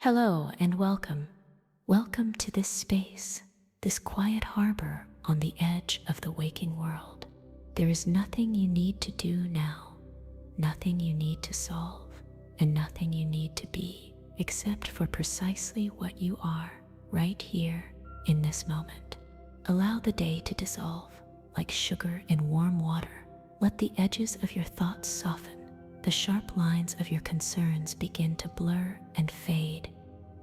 Hello and welcome. Welcome to this space, this quiet harbor on the edge of the waking world. There is nothing you need to do now, nothing you need to solve, and nothing you need to be, except for precisely what you are right here in this moment. Allow the day to dissolve like sugar in warm water. Let the edges of your thoughts soften. The sharp lines of your concerns begin to blur and fade.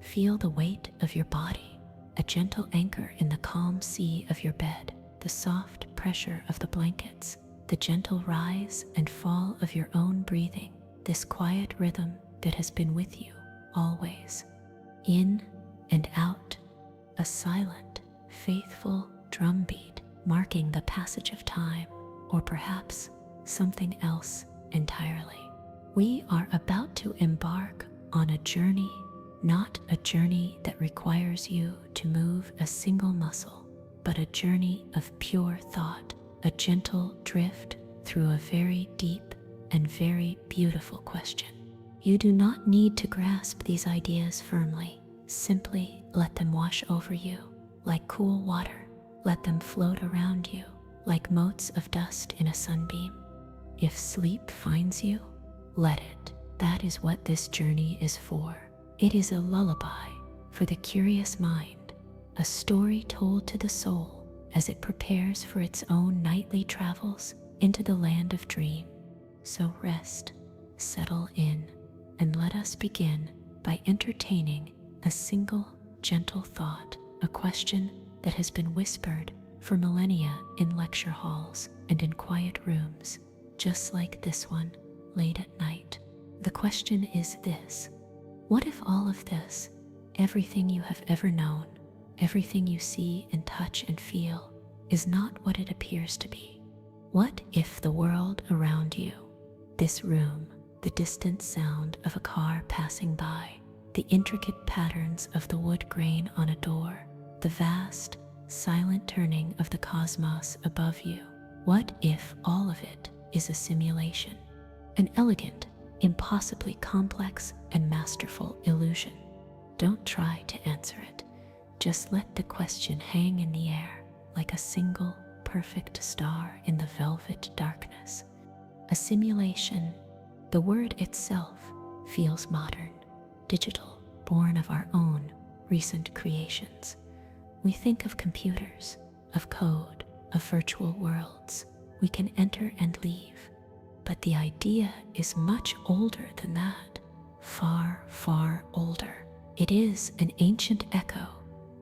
Feel the weight of your body, a gentle anchor in the calm sea of your bed, the soft pressure of the blankets, the gentle rise and fall of your own breathing, this quiet rhythm that has been with you always. In and out, a silent, faithful drumbeat marking the passage of time, or perhaps something else entirely. We are about to embark on a journey, not a journey that requires you to move a single muscle, but a journey of pure thought, a gentle drift through a very deep and very beautiful question. You do not need to grasp these ideas firmly. Simply let them wash over you like cool water. Let them float around you like motes of dust in a sunbeam. If sleep finds you, let it. That is what this journey is for. It is a lullaby for the curious mind, a story told to the soul as it prepares for its own nightly travels into the land of dream. So rest, settle in, and let us begin by entertaining a single gentle thought, a question that has been whispered for millennia in lecture halls and in quiet rooms, just like this one, late at night. The question is this: what if all of this, everything you have ever known, everything you see and touch and feel, is not what it appears to be? What if the world around you, this room, the distant sound of a car passing by, the intricate patterns of the wood grain on a door, the vast, silent turning of the cosmos above you, what if all of it is a simulation, an elegant, impossibly complex and masterful illusion? Don't try to answer it. Just let the question hang in the air like a single perfect star in the velvet darkness. A simulation, the word itself feels modern, digital, born of our own recent creations. We think of computers, of code, of virtual worlds we can enter and leave. But the idea is much older than that, far, far older. It is an ancient echo,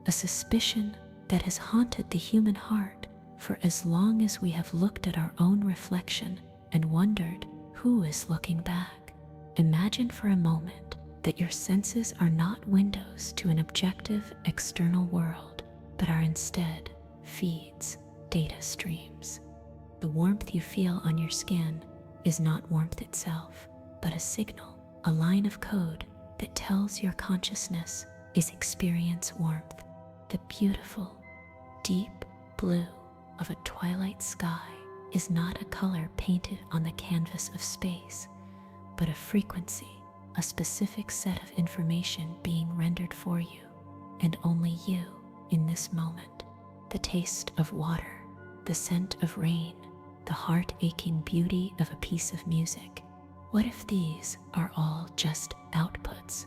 a suspicion that has haunted the human heart for as long as we have looked at our own reflection and wondered who is looking back. Imagine for a moment that your senses are not windows to an objective external world, but are instead feeds, data streams. The warmth you feel on your skin is not warmth itself, but a signal, a line of code that tells your consciousness is experience warmth. The beautiful, deep blue of a twilight sky is not a color painted on the canvas of space, but a frequency, a specific set of information being rendered for you, and only you in this moment. The taste of water, the scent of rain, the heart-aching beauty of a piece of music. What if these are all just outputs,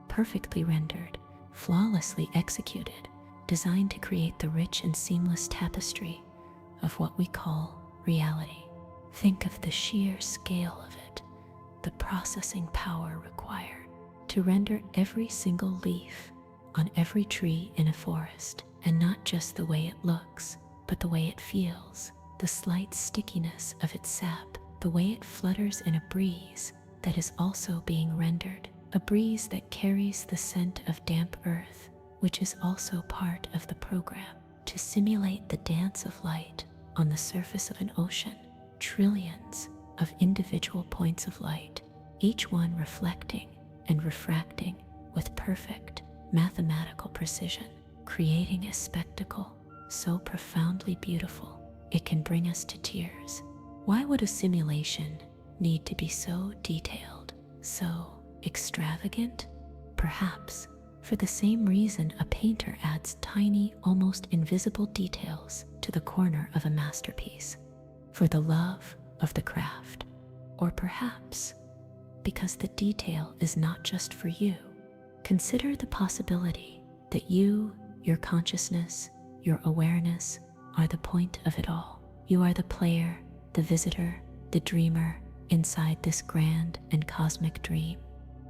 perfectly rendered, flawlessly executed, designed to create the rich and seamless tapestry of what we call reality? Think of the sheer scale of it, the processing power required to render every single leaf on every tree in a forest, and not just the way it looks, but the way it feels, the slight stickiness of its sap, the way it flutters in a breeze that is also being rendered, a breeze that carries the scent of damp earth, which is also part of the program, to simulate the dance of light on the surface of an ocean, trillions of individual points of light, each one reflecting and refracting with perfect mathematical precision, creating a spectacle so profoundly beautiful it can bring us to tears. Why would a simulation need to be so detailed, so extravagant? perhaps for the same reason a painter adds tiny, almost invisible details to the corner of a masterpiece, for the love of the craft, or perhaps because the detail is not just for you. Consider the possibility that you, your consciousness, your awareness are the point of it all. You are the player, the visitor, the dreamer inside this grand and cosmic dream.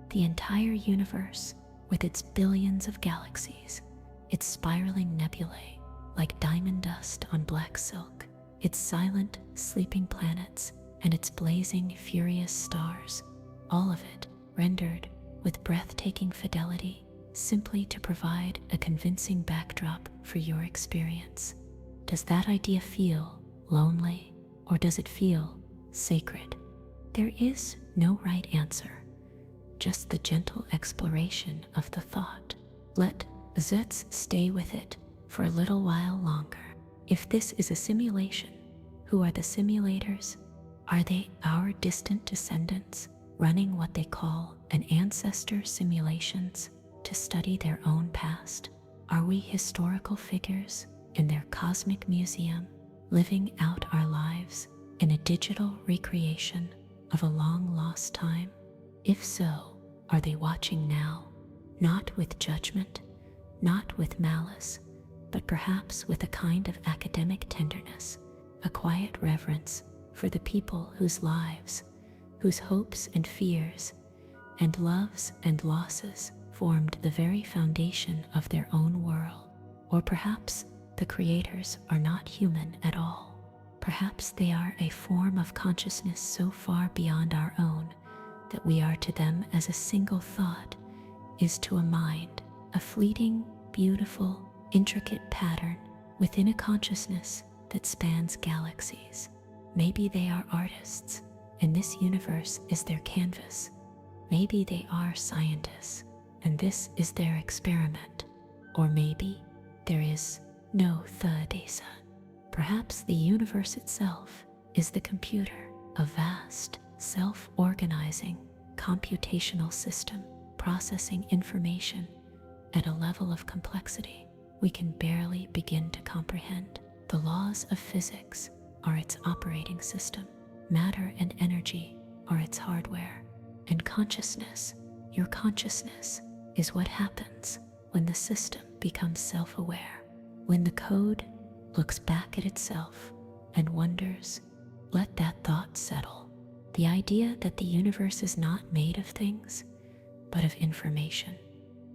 The entire universe, with its billions of galaxies, its spiraling nebulae like diamond dust on black silk, its silent, sleeping planets, and its blazing, furious stars, all of it rendered with breathtaking fidelity simply to provide a convincing backdrop for your experience. Does that idea feel lonely, or does it feel sacred? There is no right answer, just the gentle exploration of the thought. Let's stay with it for a little while longer. If this is a simulation, who are the simulators? Are they our distant descendants running what they call an ancestor simulations to study their own past? Are we historical figures in their cosmic museum, living out our lives in a digital recreation of a long-lost time? If so, are they watching now, not with judgment, not with malice, but perhaps with a kind of academic tenderness, a quiet reverence for the people whose lives, whose hopes and fears, and loves and losses formed the very foundation of their own world? Or perhaps the creators are not human at all. Perhaps they are a form of consciousness so far beyond our own that we are to them as a single thought is to a mind, a fleeting, beautiful, intricate pattern within a consciousness that spans galaxies. Maybe they are artists, and this universe is their canvas. Maybe they are scientists, and this is their experiment. Or maybe there is no third answer. Perhaps the universe itself is the computer, a vast, self-organizing, computational system processing information at a level of complexity we can barely begin to comprehend. The laws of physics are its operating system. Matter and energy are its hardware. And consciousness, your consciousness, is what happens when the system becomes self-aware, when the code looks back at itself and wonders. Let that thought settle. The idea that the universe is not made of things, but of information,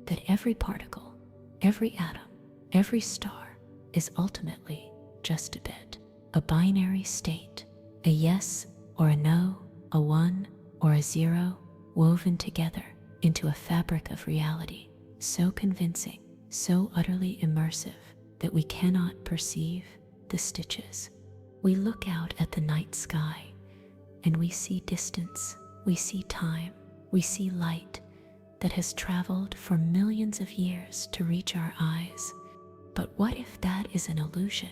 that every particle, every atom, every star is ultimately just a bit, a binary state, a yes or a no, a 1 or a 0, woven together into a fabric of reality, so convincing, so utterly immersive that we cannot perceive the stitches. We look out at the night sky and we see distance, we see time, we see light that has traveled for millions of years to reach our eyes. But what if that is an illusion?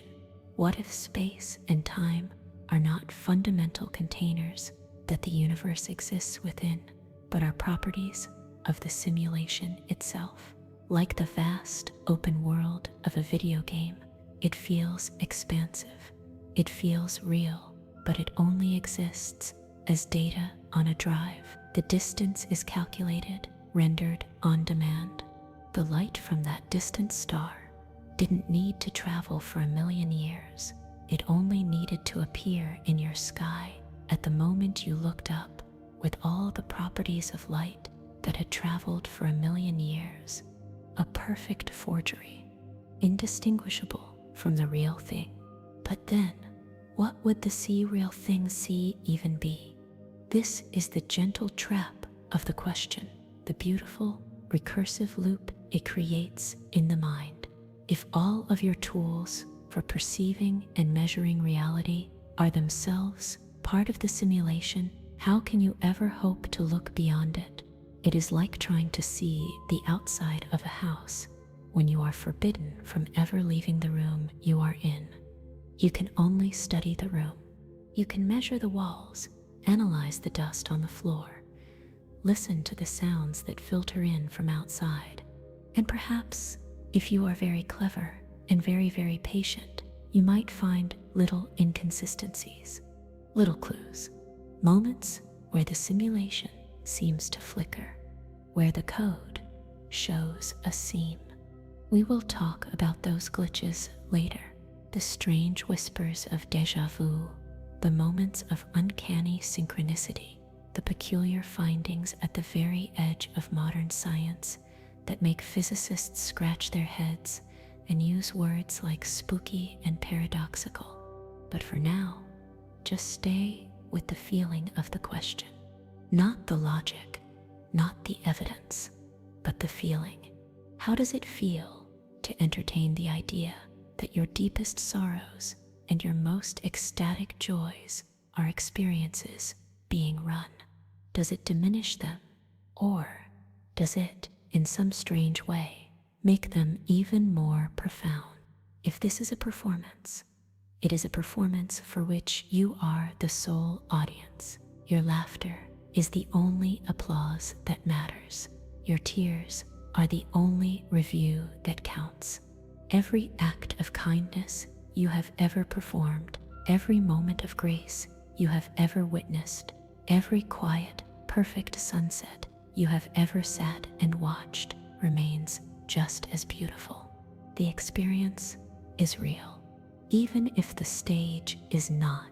What if space and time are not fundamental containers that the universe exists within, but are properties of the simulation itself? Like the vast, open world of a video game, it feels expansive. It feels real, but it only exists as data on a drive. The distance is calculated, rendered on demand. The light from that distant star didn't need to travel for 1,000,000 years. It only needed to appear in your sky at the moment you looked up, with all the properties of light that had traveled for 1,000,000 years. A perfect forgery, indistinguishable from the real thing. But then, what would the real thing even be? This is the gentle trap of the question, the beautiful, recursive loop it creates in the mind. If all of your tools for perceiving and measuring reality are themselves part of the simulation, how can you ever hope to look beyond it? It is like trying to see the outside of a house when you are forbidden from ever leaving the room you are in. You can only study the room. You can measure the walls, analyze the dust on the floor, listen to the sounds that filter in from outside. And perhaps, if you are very clever and very, very patient, you might find little inconsistencies, little clues, moments where the simulation seems to flicker, where the code shows a seam. We will talk about those glitches later, the strange whispers of déjà vu, the moments of uncanny synchronicity, the peculiar findings at the very edge of modern science that make physicists scratch their heads and use words like spooky and paradoxical. But for now, just stay with the feeling of the question. Not the logic, not the evidence, but the feeling. How does it feel to entertain the idea that your deepest sorrows and your most ecstatic joys are experiences being run? Does it diminish them, or does it, in some strange way, make them even more profound? If this is a performance, it is a performance for which you are the sole audience. Your laughter is the only applause that matters. Your tears are the only review that counts. Every act of kindness you have ever performed, every moment of grace you have ever witnessed, every quiet, perfect sunset you have ever sat and watched remains just as beautiful. The experience is real, even if the stage is not.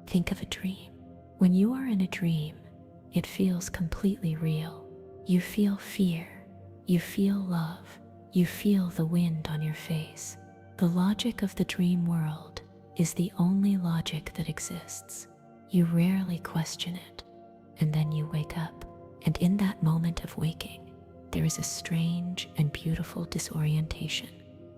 Think of a dream. When you are in a dream, it feels completely real. You feel fear, you feel love, you feel the wind on your face. The logic of the dream world is the only logic that exists. You rarely question it, and then you wake up, and in that moment of waking, there is a strange and beautiful disorientation.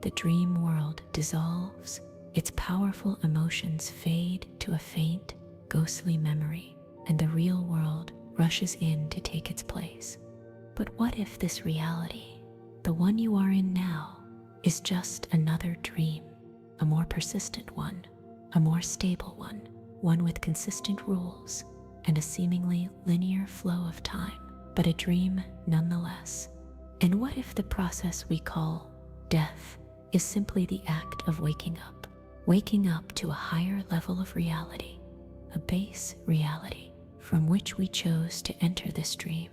The dream world dissolves, its powerful emotions fade to a faint, ghostly memory, and the real world rushes in to take its place. But what if this reality, the one you are in now, is just another dream, a more persistent one, a more stable one with consistent rules and a seemingly linear flow of time, but a dream nonetheless? And what if the process we call death is simply the act of waking up to a higher level of reality, a base reality from which we chose to enter this dream?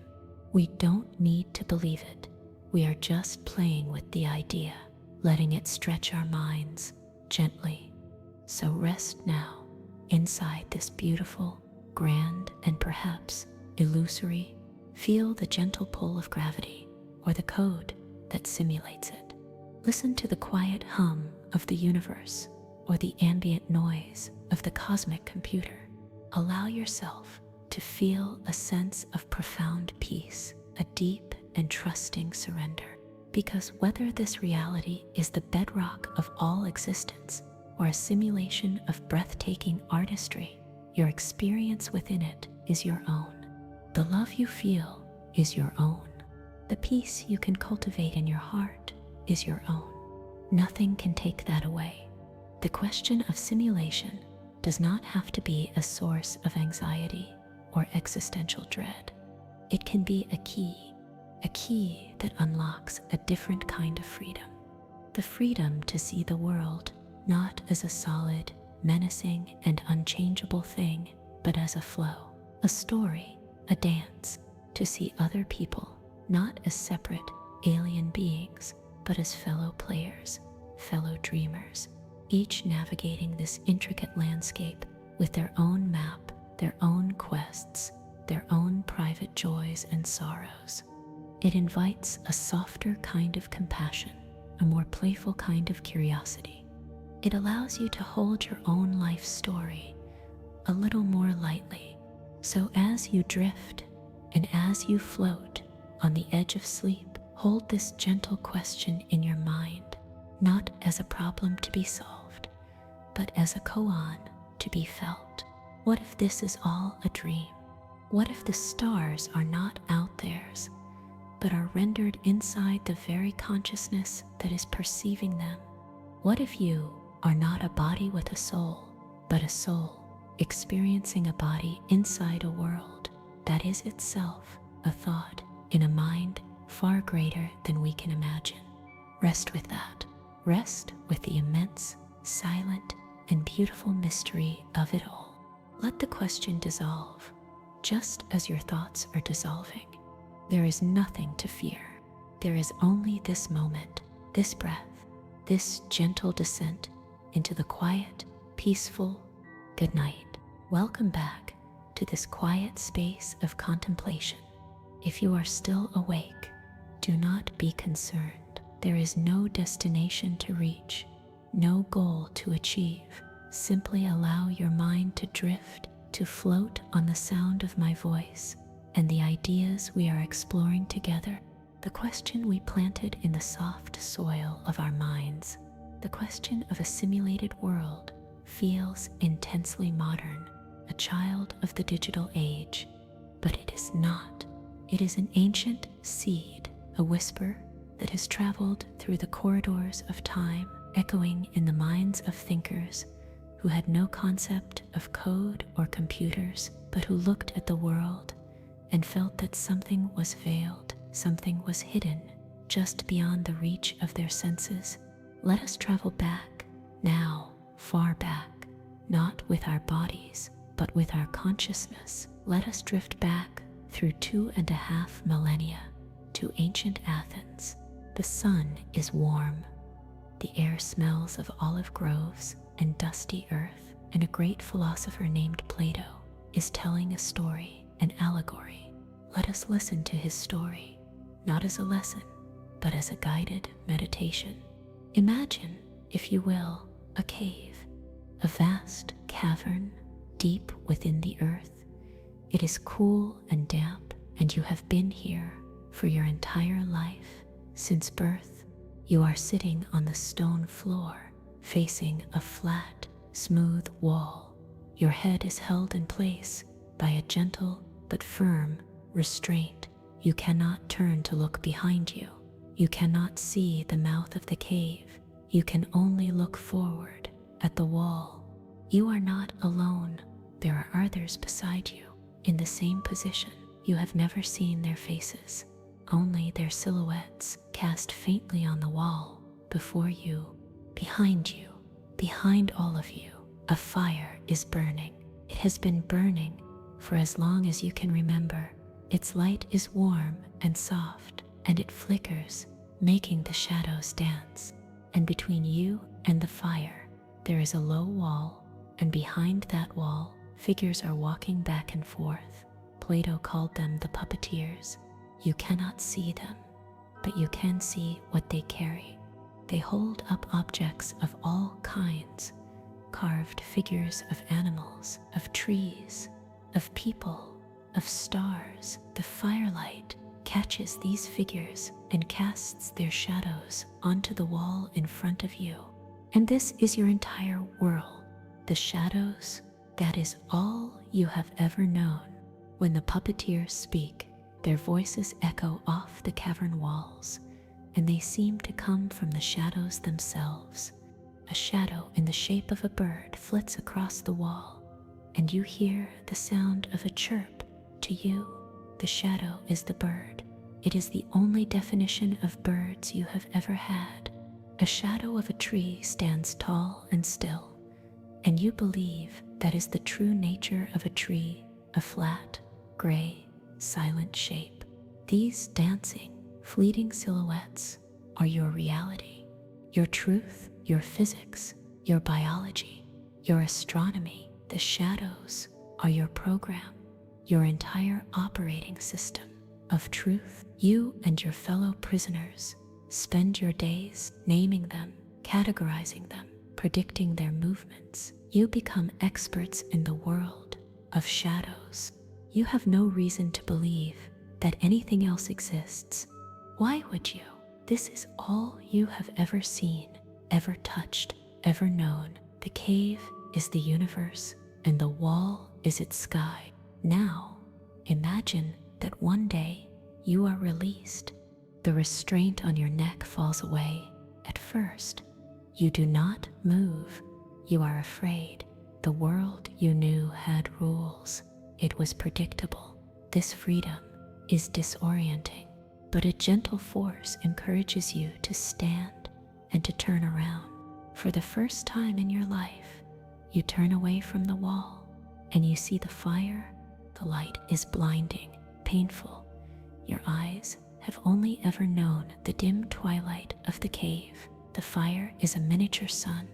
We don't need to believe it. We are just playing with the idea, letting it stretch our minds gently. So rest now inside this beautiful, grand, and perhaps illusory. Feel the gentle pull of gravity or the code that simulates it. Listen to the quiet hum of the universe or the ambient noise of the cosmic computer. Allow yourself to feel a sense of profound peace, a deep and trusting surrender. Because whether this reality is the bedrock of all existence or a simulation of breathtaking artistry, your experience within it is your own. The love you feel is your own. The peace you can cultivate in your heart is your own. Nothing can take that away. The question of simulation does not have to be a source of anxiety or existential dread. It can be a key that unlocks a different kind of freedom. The freedom to see the world not as a solid, menacing, and unchangeable thing, but as a flow, a story, a dance, to see other people not as separate, alien beings, but as fellow players, fellow dreamers, each navigating this intricate landscape with their own map, their own quests, their own private joys and sorrows. It invites a softer kind of compassion, a more playful kind of curiosity. It allows you to hold your own life story a little more lightly. So as you drift and as you float on the edge of sleep, hold this gentle question in your mind, not as a problem to be solved, but as a koan to be felt. What if this is all a dream? What if the stars are not out theirs, but are rendered inside the very consciousness that is perceiving them? What if you are not a body with a soul, but a soul experiencing a body inside a world that is itself a thought in a mind far greater than we can imagine. Rest with that. Rest with the immense, silent, and beautiful mystery of it all. Let the question dissolve, just as your thoughts are dissolving. There is nothing to fear. There is only this moment, this breath, this gentle descent into the quiet, peaceful good night. Welcome back to this quiet space of contemplation. If you are still awake, do not be concerned. There is no destination to reach, no goal to achieve. Simply allow your mind to drift, to float on the sound of my voice and the ideas we are exploring together. The question we planted in the soft soil of our minds, the question of a simulated world, feels intensely modern, a child of the digital age, but it is not. It is an ancient seed, a whisper that has traveled through the corridors of time, echoing in the minds of thinkers who had no concept of code or computers, but who looked at the world and felt that something was veiled, something was hidden, just beyond the reach of their senses. Let us travel back, now, far back, not with our bodies, but with our consciousness. Let us drift back through 2.5 millennia to ancient Athens. The sun is warm. The air smells of olive groves and dusty earth, and a great philosopher named Plato is telling a story, an allegory. Let us listen to his story, not as a lesson, but as a guided meditation. Imagine, if you will, a cave, a vast cavern deep within the earth. It is cool and damp, and you have been here for your entire life. Since birth, you are sitting on the stone floor, facing a flat, smooth wall. Your head is held in place by a gentle but firm restraint. You cannot turn to look behind you. You cannot see the mouth of the cave. You can only look forward at the wall. You are not alone. There are others beside you in the same position. You have never seen their faces, only their silhouettes cast faintly on the wall. Before you, behind you, behind all of you, a fire is burning. It has been burning for as long as you can remember. Its light is warm and soft, and it flickers, making the shadows dance. And between you and the fire, there is a low wall, and behind that wall, figures are walking back and forth. Plato called them the puppeteers. You cannot see them, but you can see what they carry. They hold up objects of all kinds, carved figures of animals, of trees, of people, of stars. The firelight catches these figures and casts their shadows onto the wall in front of you. And this is your entire world. The shadows, that is all you have ever known. When the puppeteers speak, their voices echo off the cavern walls, and they seem to come from the shadows themselves. A shadow in the shape of a bird flits across the wall, and you hear the sound of a chirp. To you, the shadow is the bird. It is the only definition of birds you have ever had. A shadow of a tree stands tall and still, and you believe that is the true nature of a tree, a flat, gray, silent shape. These dancing, fleeting silhouettes are your reality, your truth, your physics, your biology, your astronomy. The shadows are your program, your entire operating system of truth. You and your fellow prisoners spend your days naming them, categorizing them, predicting their movements. You become experts in the world of shadows. You have no reason to believe that anything else exists. Why would you? This is all you have ever seen, ever touched, ever known. The cave is the universe, and the wall is its sky. Now, imagine that one day you are released. The restraint on your neck falls away. At first, you do not move. You are afraid. The world you knew had rules. It was predictable. This freedom, is disorienting, but a gentle force encourages you to stand and to turn around. For the first time in your life, you turn away from the wall and you see the fire. The light is blinding, painful. Your eyes have only ever known the dim twilight of the cave. The fire is a miniature sun,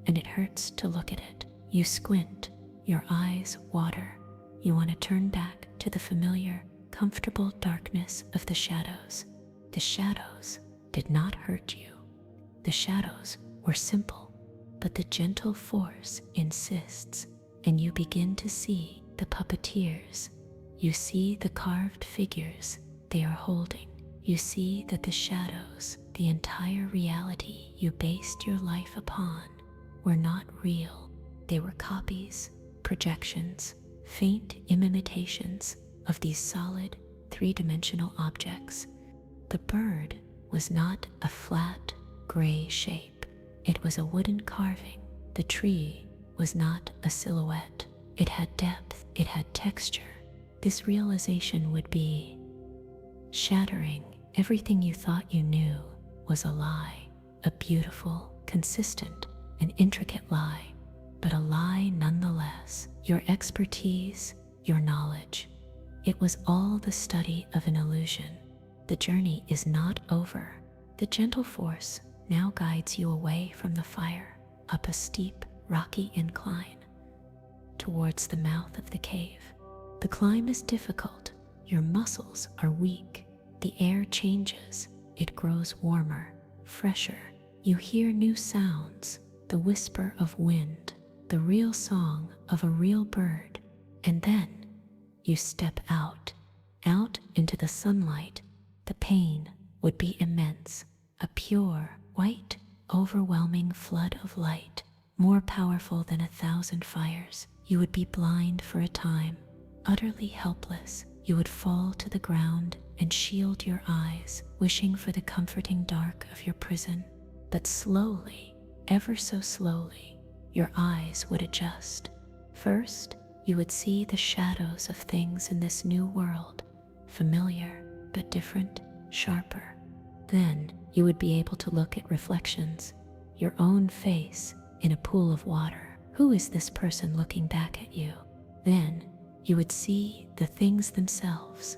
and it hurts to look at it. You squint, your eyes water. You want to turn back to the familiar, comfortable darkness of the shadows. The shadows did not hurt you. The shadows were simple, but the gentle force insists, and you begin to see the puppeteers. You see the carved figures they are holding. You see that the shadows, the entire reality you based your life upon, were not real. They were copies, projections, faint imitations of these solid, three-dimensional objects. The bird was not a flat, gray shape. It was a wooden carving. The tree was not a silhouette. It had depth, it had texture. This realization would be shattering. Everything you thought you knew was a lie, a beautiful, consistent, and intricate lie, but a lie nonetheless. Your expertise, your knowledge, it was all the study of an illusion. The journey is not over. The gentle force now guides you away from the fire, up a steep, rocky incline, towards the mouth of the cave. The climb is difficult. Your muscles are weak. The air changes. It grows warmer, fresher. You hear new sounds, the whisper of wind, the real song of a real bird. And then you step out into the sunlight. The pain would be immense, a pure, white, overwhelming flood of light, more powerful than 1,000 fires. You would be blind for a time, utterly helpless. You would fall to the ground and shield your eyes, wishing for the comforting dark of your prison. But slowly, ever so slowly, your eyes would adjust. First, you would see the shadows of things in this new world, familiar but different, sharper. Then you would be able to look at reflections, your own face in a pool of water. Who is this person looking back at you? Then you would see the things themselves,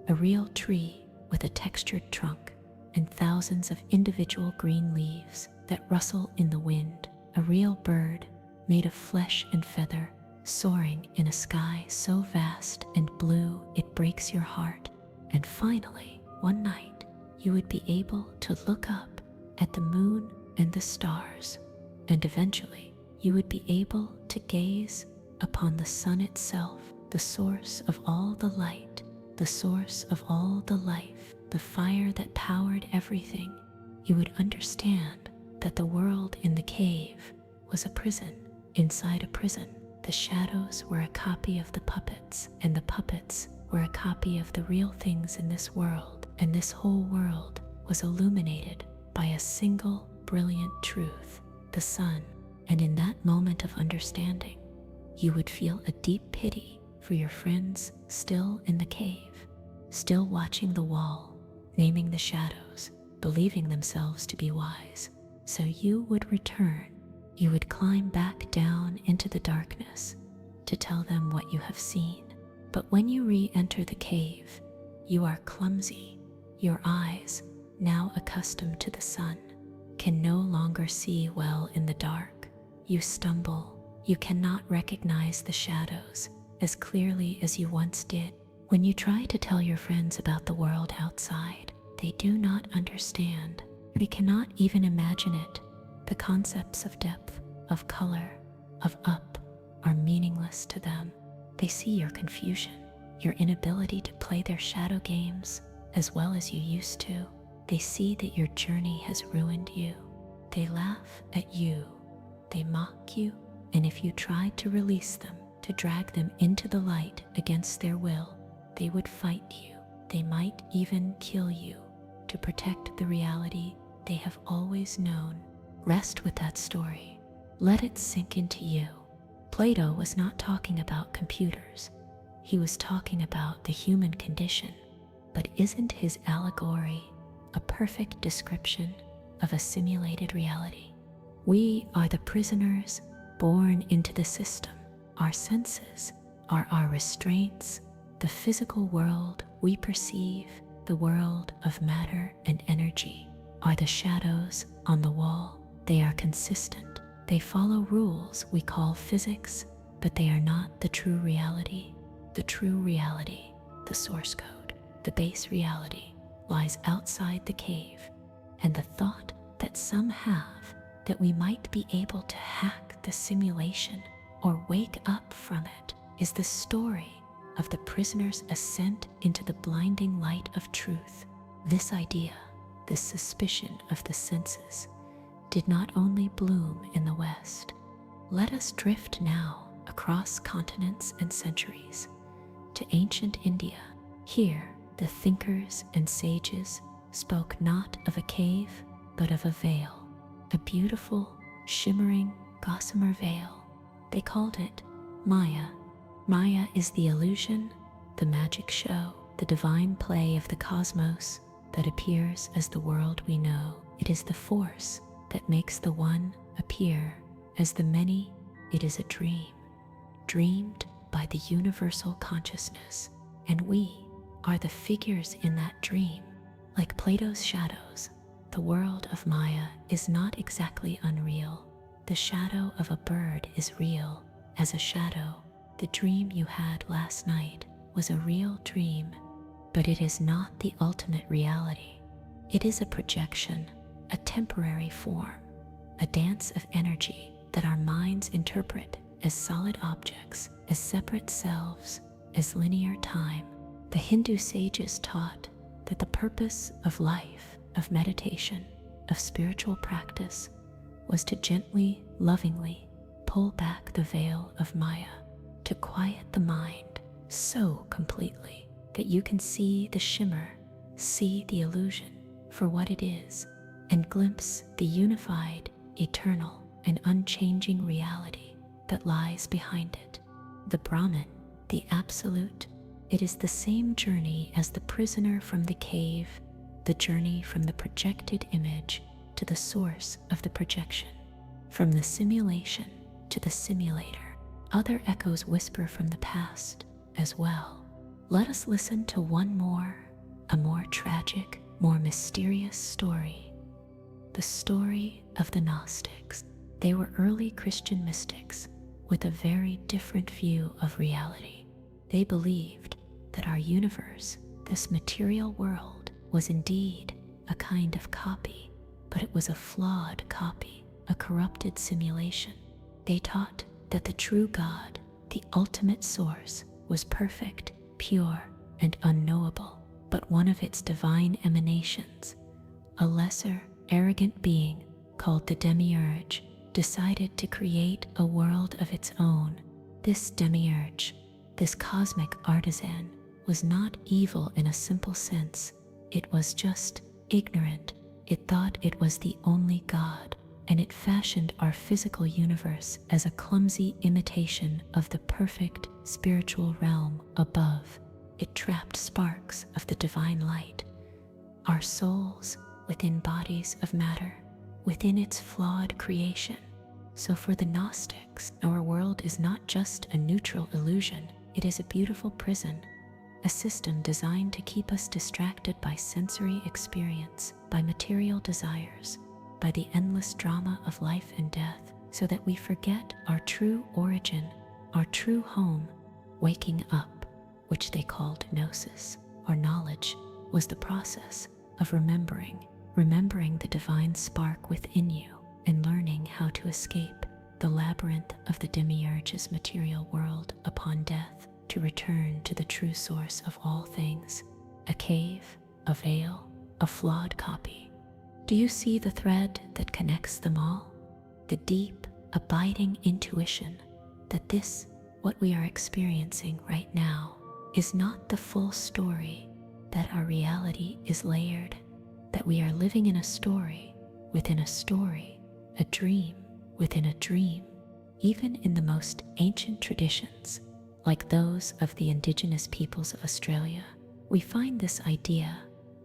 a real tree with a textured trunk and thousands of individual green leaves that rustle in the wind, a real bird made of flesh and feather, soaring in a sky so vast and blue it breaks your heart. And finally, one night, you would be able to look up at the moon and the stars, and eventually you would be able to gaze upon the sun itself, the source of all the light, the source of all the life, the fire that powered everything. You would understand that the world in the cave was a prison. Inside a prison, the shadows were a copy of the puppets, and the puppets were a copy of the real things in this world, and this whole world was illuminated by a single brilliant truth, the sun. And in that moment of understanding, you would feel a deep pity for your friends still in the cave, still watching the wall, naming the shadows, believing themselves to be wise. So you would return. You would climb back down into the darkness to tell them what you have seen. But when you re-enter the cave, you are clumsy. Your eyes, now accustomed to the sun, can no longer see well in the dark. You stumble. You cannot recognize the shadows as clearly as you once did. When you try to tell your friends about the world outside, they do not understand. They cannot even imagine it. The concepts of depth, of color, of up are meaningless to them. They see your confusion, your inability to play their shadow games as well as you used to. They see that your journey has ruined you. They laugh at you. They mock you. And if you tried to release them, to drag them into the light against their will, they would fight you. They might even kill you to protect the reality they have always known. Rest with that story. Let it sink into you. Plato was not talking about computers. He was talking about the human condition. But isn't his allegory a perfect description of a simulated reality? We are the prisoners born into the system. Our senses are our restraints. The physical world we perceive, the world of matter and energy, are the shadows on the wall. They are consistent. They follow rules we call physics, but they are not the true reality. The true reality, the source code, the base reality, lies outside the cave, and the thought that some have that we might be able to hack the simulation or wake up from it is the story of the prisoner's ascent into the blinding light of truth. This idea, this suspicion of the senses, did not only bloom in the West. Let us drift now across continents and centuries to ancient India. Here, the thinkers and sages spoke not of a cave, but of a veil, a beautiful, shimmering, gossamer veil. They called it Maya. Maya is the illusion, the magic show, the divine play of the cosmos that appears as the world we know. It is the force that makes the one appear as the many. It is a dream, dreamed by the universal consciousness, and we are the figures in that dream. Like Plato's shadows, the world of Maya is not exactly unreal. The shadow of a bird is real as a shadow. The dream you had last night was a real dream, but it is not the ultimate reality. It is a projection, a temporary form, a dance of energy that our minds interpret as solid objects, as separate selves, as linear time. The Hindu sages taught that the purpose of life, of meditation, of spiritual practice, was to gently, lovingly pull back the veil of Maya, to quiet the mind so completely that you can see the shimmer, see the illusion for what it is, and glimpse the unified, eternal, and unchanging reality that lies behind it. The Brahman, the absolute, it is the same journey as the prisoner from the cave, the journey from the projected image to the source of the projection, from the simulation to the simulator. Other echoes whisper from the past as well. Let us listen to one more, a more tragic, more mysterious story. The story of the Gnostics. They were early Christian mystics with a very different view of reality. They believed that our universe, this material world, was indeed a kind of copy, but it was a flawed copy, a corrupted simulation. They taught that the true God, the ultimate source, was perfect, pure, and unknowable, but one of its divine emanations, a lesser, arrogant being called the demiurge, decided to create a world of its own. This demiurge, this cosmic artisan, was not evil in a simple sense. It was just ignorant. It thought it was the only God, and it fashioned our physical universe as a clumsy imitation of the perfect spiritual realm above. It trapped sparks of the divine light, our souls within bodies of matter, within its flawed creation. So for the Gnostics, our world is not just a neutral illusion, it is a beautiful prison, a system designed to keep us distracted by sensory experience, by material desires, by the endless drama of life and death, so that we forget our true origin, our true home. Waking up, which they called gnosis, or knowledge, was the process of remembering the divine spark within you, and learning how to escape the labyrinth of the demiurge's material world upon death, to return to the true source of all things, a cave, a veil, a flawed copy. Do you see the thread that connects them all? The deep, abiding intuition that this, what we are experiencing right now, is not the full story, that our reality is layered, that we are living in a story within a story, a dream within a dream. Even in the most ancient traditions, like those of the indigenous peoples of Australia, we find this idea.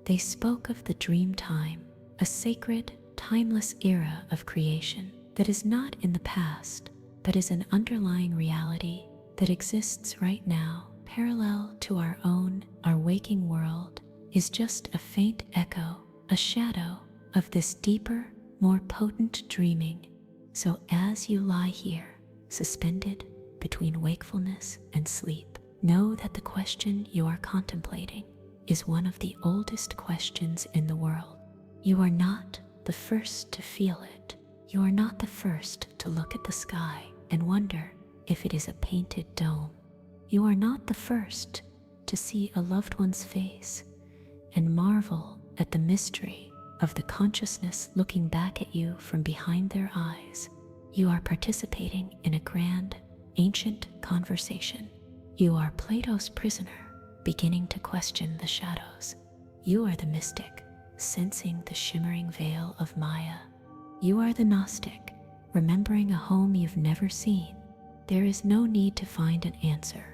They spoke of the dream time, a sacred, timeless era of creation that is not in the past, but is an underlying reality that exists right now, parallel to our own. Our waking world is just a faint echo, a shadow of this deeper, more potent dreaming. So as you lie here, suspended between wakefulness and sleep, know that the question you are contemplating is one of the oldest questions in the world. You are not the first to feel it. You are not the first to look at the sky and wonder if it is a painted dome. You are not the first to see a loved one's face and marvel at the mystery of the consciousness looking back at you from behind their eyes. You are participating in a grand, ancient conversation. You are Plato's prisoner, beginning to question the shadows. You are the mystic, sensing the shimmering veil of Maya. You are the Gnostic, remembering a home you've never seen. There is no need to find an answer.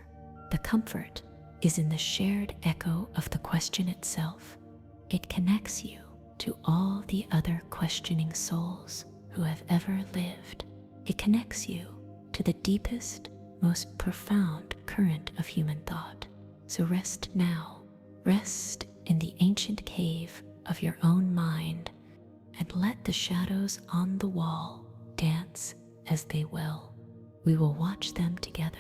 The comfort is in the shared echo of the question itself. It connects you to all the other questioning souls who have ever lived. It connects you to the deepest, most profound current of human thought. So rest now. Rest in the ancient cave of your own mind and let the shadows on the wall dance as they will. We will watch them together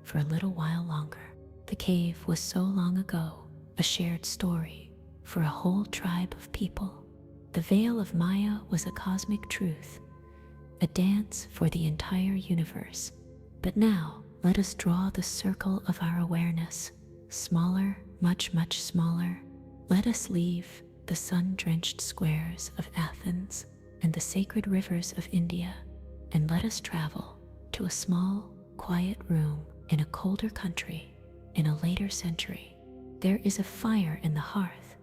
for a little while longer. The cave was so long ago a shared story for a whole tribe of people. The veil of Maya was a cosmic truth, a dance for the entire universe. But now, let us draw the circle of our awareness, smaller, much, much smaller. Let us leave the sun-drenched squares of Athens and the sacred rivers of India, and let us travel to a small, quiet room in a colder country in a later century. There is a fire in the hearth,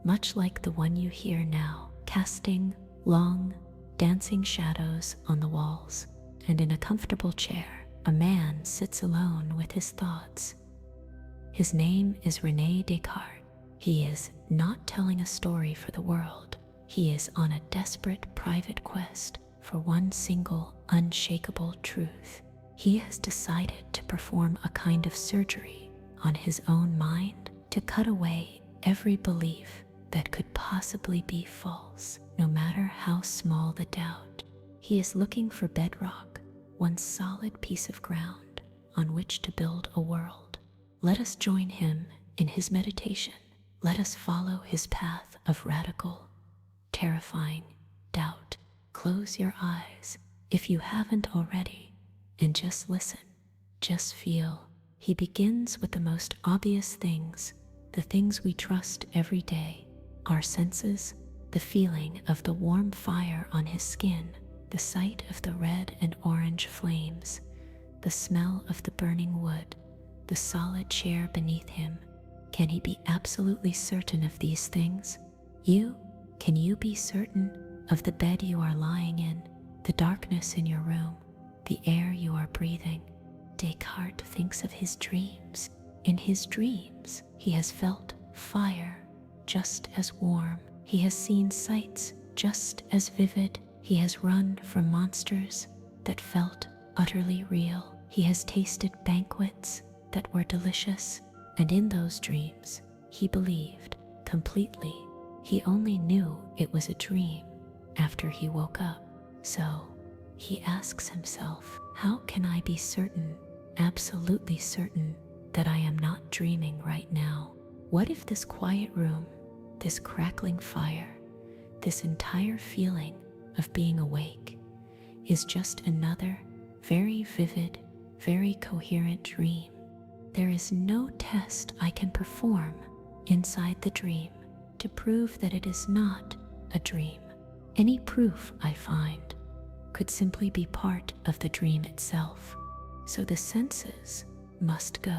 much like the one you hear now, casting long, dancing shadows on the walls, and in a comfortable chair, a man sits alone with his thoughts. His name is René Descartes. He is not telling a story for the world. He is on a desperate private quest for one single, unshakable truth. He has decided to perform a kind of surgery on his own mind to cut away every belief that could possibly be false, no matter how small the doubt. He is looking for bedrock, one solid piece of ground on which to build a world. Let us join him in his meditation. Let us follow his path of radical, terrifying doubt. Close your eyes if you haven't already, and just listen, just feel. He begins with the most obvious things, the things we trust every day, our senses, the feeling of the warm fire on his skin, the sight of the red and orange flames, the smell of the burning wood, the solid chair beneath him. Can he be absolutely certain of these things? Can you be certain of the bed you are lying in, the darkness in your room, the air you are breathing? Descartes thinks of his dreams. In his dreams, he has felt fire just as warm. He has seen sights just as vivid. He has run from monsters that felt utterly real. He has tasted banquets that were delicious, and in those dreams, he believed completely. He only knew it was a dream after he woke up. So he asks himself, how can I be certain, absolutely certain, that I am not dreaming right now? What if this quiet room, this crackling fire, this entire feeling of being awake is just another very vivid, very coherent dream? There is no test I can perform inside the dream to prove that it is not a dream. Any proof I find could simply be part of the dream itself. So the senses must go.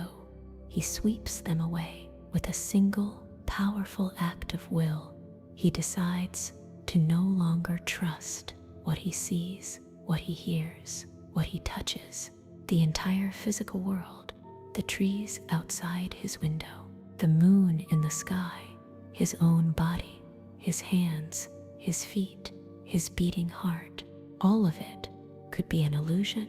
He sweeps them away with a single powerful act of will. He decides to no longer trust what he sees, what he hears, what he touches, the entire physical world, the trees outside his window, the moon in the sky, his own body, his hands, his feet, his beating heart. All of it could be an illusion,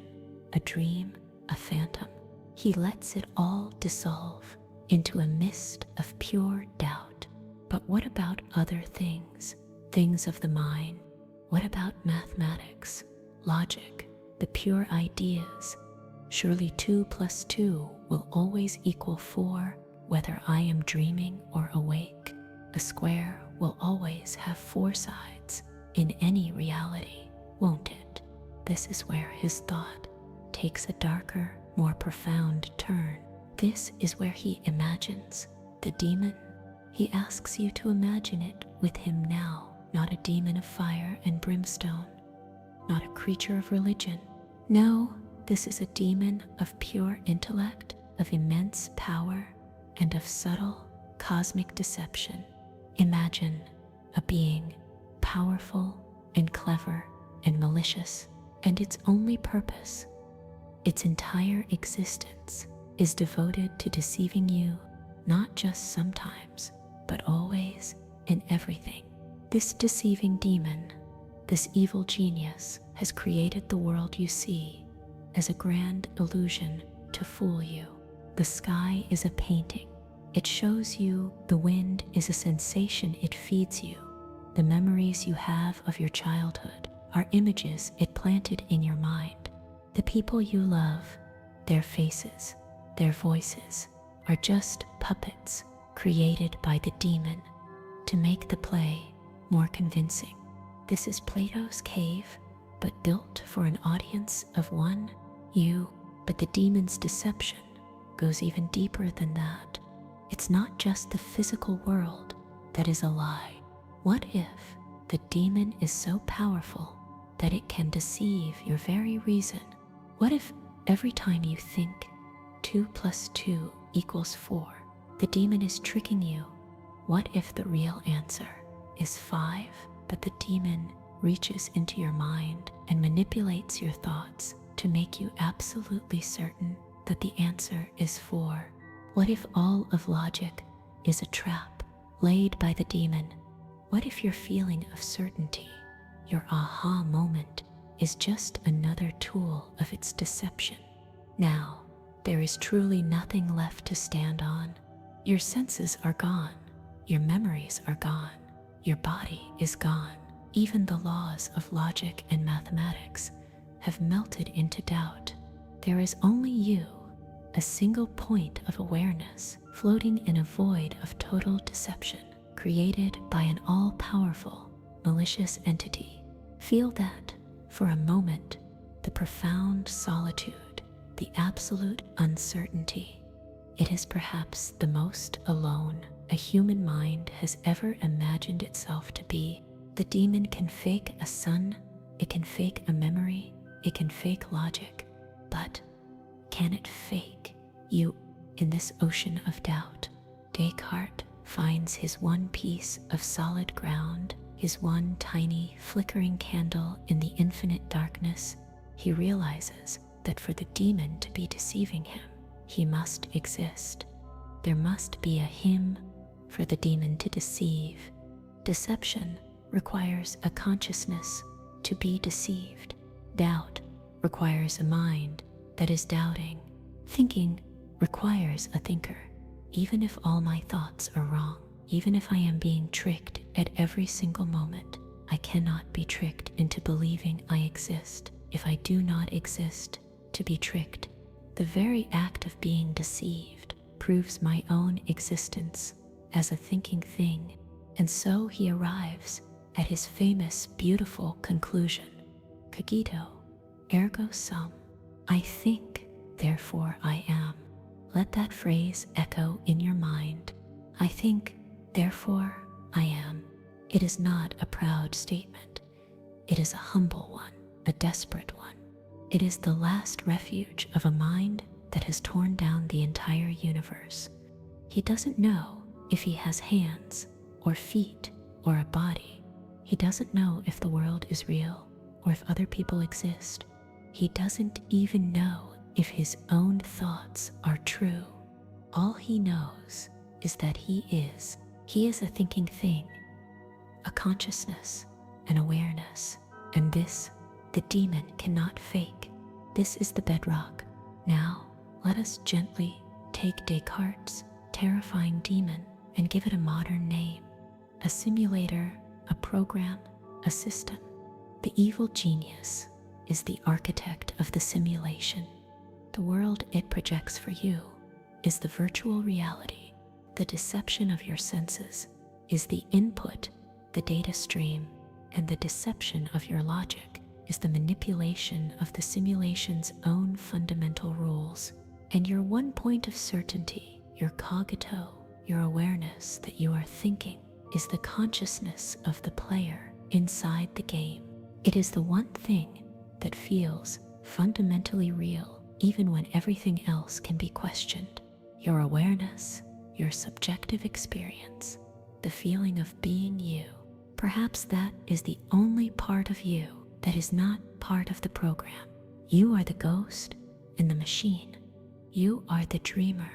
a dream, a phantom. He lets it all dissolve into a mist of pure doubt. But what about other things? Things of the mind? What about mathematics, logic, the pure ideas? Surely 2 + 2 will always equal 4, whether I am dreaming or awake. A square will always have 4 sides in any reality, won't it? This is where his thought takes a darker, more profound turn. This is where he imagines the demon. He asks you to imagine it with him now, not a demon of fire and brimstone, not a creature of religion. No, this is a demon of pure intellect, of immense power, and of subtle cosmic deception. Imagine a being powerful and clever and malicious, and its only purpose, its entire existence, is devoted to deceiving you, not just sometimes, but always in everything. This deceiving demon, this evil genius, has created the world you see as a grand illusion to fool you. The sky is a painting. It shows you. The wind is a sensation it feeds you. The memories you have of your childhood are images it planted in your mind. The people you love, their faces, their voices, are just puppets created by the demon to make the play more convincing. This is Plato's cave, but built for an audience of one, you. But the demon's deception goes even deeper than that. It's not just the physical world that is a lie. What if the demon is so powerful that it can deceive your very reason? What if every time you think 2 + 2 = 4, the demon is tricking you? What if the real answer is 5, but the demon reaches into your mind and manipulates your thoughts to make you absolutely certain that the answer is 4? What if all of logic is a trap laid by the demon? What if your feeling of certainty, your aha moment, is just another tool of its deception? Now, there is truly nothing left to stand on. Your senses are gone. Your memories are gone. Your body is gone. Even the laws of logic and mathematics have melted into doubt. There is only you, a single point of awareness floating in a void of total deception, created by an all-powerful, malicious entity. Feel that, for a moment, the profound solitude, the absolute uncertainty. It is perhaps the most alone a human mind has ever imagined itself to be. The demon can fake a sun, it can fake a memory, it can fake logic, but can it fake you in this ocean of doubt? Descartes finds his one piece of solid ground, his one tiny flickering candle in the infinite darkness. He realizes that for the demon to be deceiving him, he must exist. There must be a him for the demon to deceive. Deception requires a consciousness to be deceived. Doubt requires a mind that is doubting. Thinking requires a thinker. Even if all my thoughts are wrong, even if I am being tricked at every single moment, I cannot be tricked into believing I exist. If I do not exist to be tricked, the very act of being deceived proves my own existence as a thinking thing. And so he arrives at his famous, beautiful conclusion. Cogito, ergo sum. I think, therefore I am. Let that phrase echo in your mind. I think, therefore I am. It is not a proud statement. It is a humble one, a desperate one. It is the last refuge of a mind that has torn down the entire universe. He doesn't know if he has hands or feet or a body. He doesn't know if the world is real or if other people exist. He doesn't even know if his own thoughts are true. All he knows is that he is. He is a thinking thing, a consciousness, an awareness. And this, the demon cannot fake. This is the bedrock. Now, let us gently take Descartes' terrifying demon and give it a modern name. A simulator, a program, a system. The evil genius is the architect of the simulation. The world it projects for you is the virtual reality. The deception of your senses is the input, the data stream, and the deception of your logic is the manipulation of the simulation's own fundamental rules. And your one point of certainty, your cogito, your awareness that you are thinking, is the consciousness of the player inside the game. It is the one thing that feels fundamentally real, even when everything else can be questioned. Your awareness, your subjective experience, the feeling of being you. Perhaps that is the only part of you that is not part of the program. You are the ghost in the machine. You are the dreamer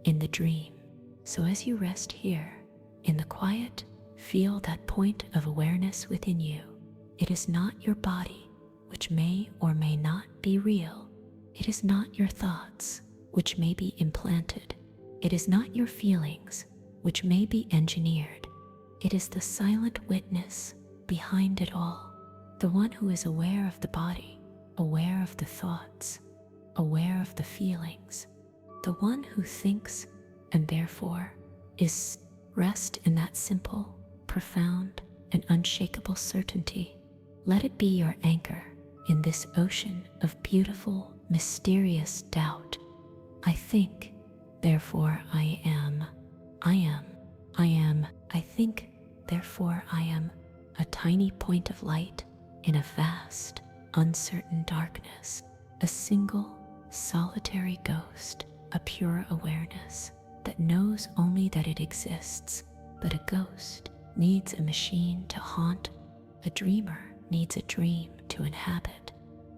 in the dream. So as you rest here, in the quiet, feel that point of awareness within you. It is not your body, which may or may not be real. It is not your thoughts, which may be implanted. It is not your feelings, which may be engineered. It is the silent witness behind it all, the one who is aware of the body, aware of the thoughts, aware of the feelings, the one who thinks and therefore is. Rest in that simple, profound, and unshakable certainty. Let it be your anchor in this ocean of beautiful, mysterious doubt. I think, therefore I am. I am. I am. I think, therefore I am. A tiny point of light in a vast, uncertain darkness. A single, solitary ghost. A pure awareness that knows only that it exists. But a ghost needs a machine to haunt. A dreamer needs a dream to inhabit.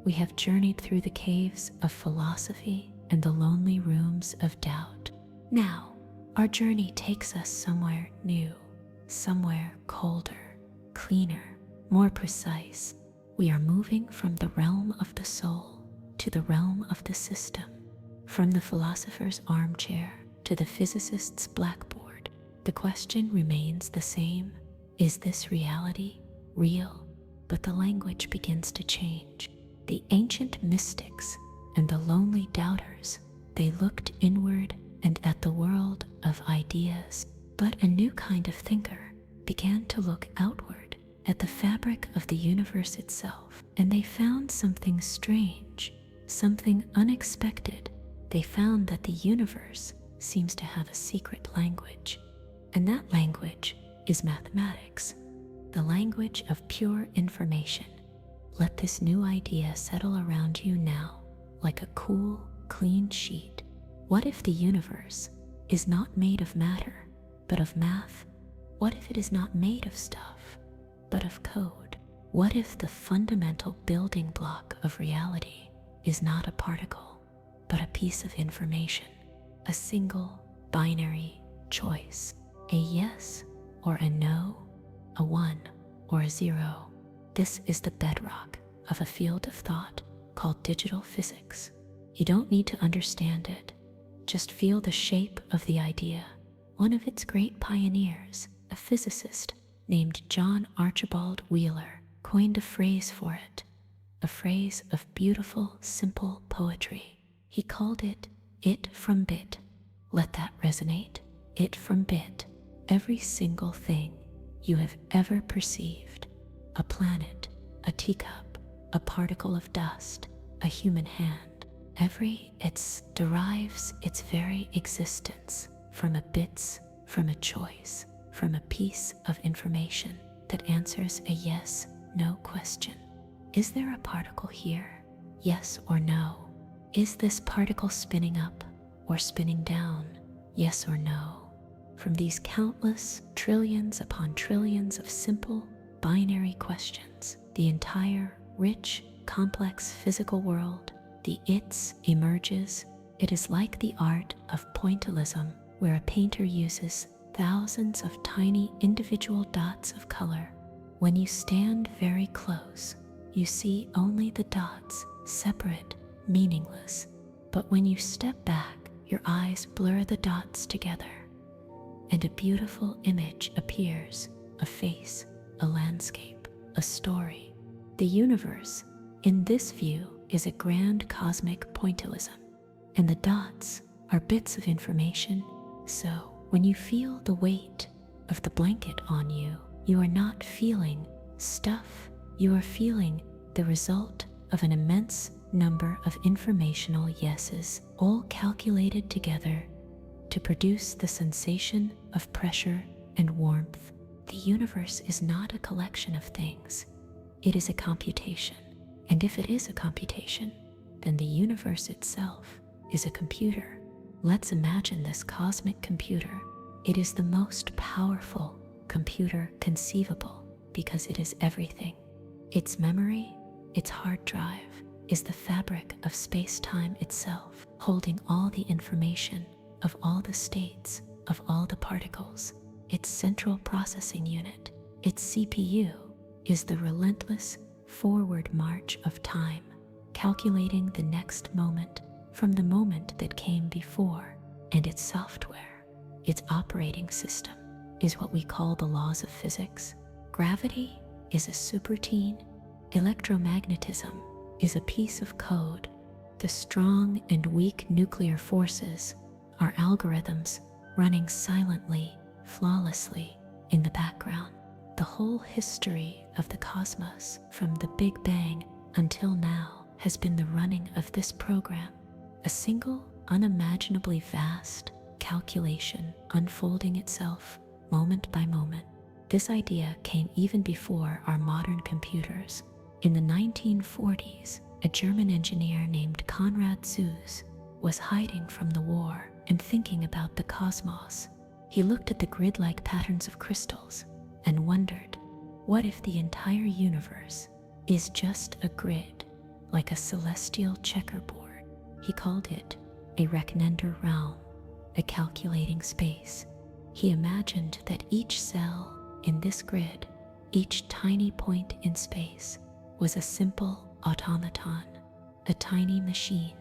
We have journeyed through the caves of philosophy and the lonely rooms of doubt. Now, our journey takes us somewhere new, somewhere colder, cleaner, more precise. We are moving from the realm of the soul to the realm of the system, from the philosopher's armchair to the physicist's blackboard. The question remains the same. Is this reality real? But the language begins to change. The ancient mystics and the lonely doubters, they looked inward and at the world of ideas. But a new kind of thinker began to look outward at the fabric of the universe itself, and they found something strange, something unexpected. They found that the universe seems to have a secret language, and that language is mathematics, the language of pure information. Let this new idea settle around you now like a cool, clean sheet. What if the universe is not made of matter, but of math? What if it is not made of stuff, but of code? What if the fundamental building block of reality is not a particle, but a piece of information? A single binary choice, a yes or a no, a 1 or a 0. This is the bedrock of a field of thought called digital physics. You don't need to understand it, just feel the shape of the idea. One of its great pioneers, a physicist named John Archibald Wheeler, coined a phrase for it, a phrase of beautiful, simple poetry. He called it from bit. Let that resonate. It from bit. Every single thing you have ever perceived, a planet, a teacup, a particle of dust, a human hand, it derives its very existence from a bits, from a choice, from a piece of information that answers a yes, no question. Is there a particle here? Yes or no? Is this particle spinning up or spinning down? Yes or no? From these countless trillions upon trillions of simple binary questions, the entire rich, complex physical world, the its emerges. It is like the art of pointillism, where a painter uses thousands of tiny individual dots of color. When you stand very close, you see only the dots, separate, meaningless. But when you step back, your eyes blur the dots together, and a beautiful image appears, a face, a landscape, a story. The universe, in this view, is a grand cosmic pointillism, and the dots are bits of information. So, when you feel the weight of the blanket on you, you are not feeling stuff, you are feeling the result of an immense number of informational yeses, all calculated together to produce the sensation of pressure and warmth. The universe is not a collection of things, it is a computation. And if it is a computation, then the universe itself is a computer. Let's imagine this cosmic computer. It is the most powerful computer conceivable because it is everything. Its memory, its hard drive, is the fabric of space-time itself, holding all the information of all the states, of all the particles. Its central processing unit, its CPU, is the relentless forward march of time, calculating the next moment from the moment that came before. And its software, its operating system, is what we call the laws of physics. Gravity is a subroutine. Electromagnetism is a piece of code. The strong and weak nuclear forces are algorithms running silently, flawlessly in the background. The whole history of the cosmos, from the Big Bang until now, has been the running of this program, a single, unimaginably vast calculation unfolding itself moment by moment. This idea came even before our modern computers. In the 1940s, a German engineer named Konrad Zuse was hiding from the war and thinking about the cosmos. He looked at the grid-like patterns of crystals and wondered, what if the entire universe is just a grid, like a celestial checkerboard? He called it a Rechnender realm, a calculating space. He imagined that each cell in this grid, each tiny point in space, was a simple automaton, a tiny machine,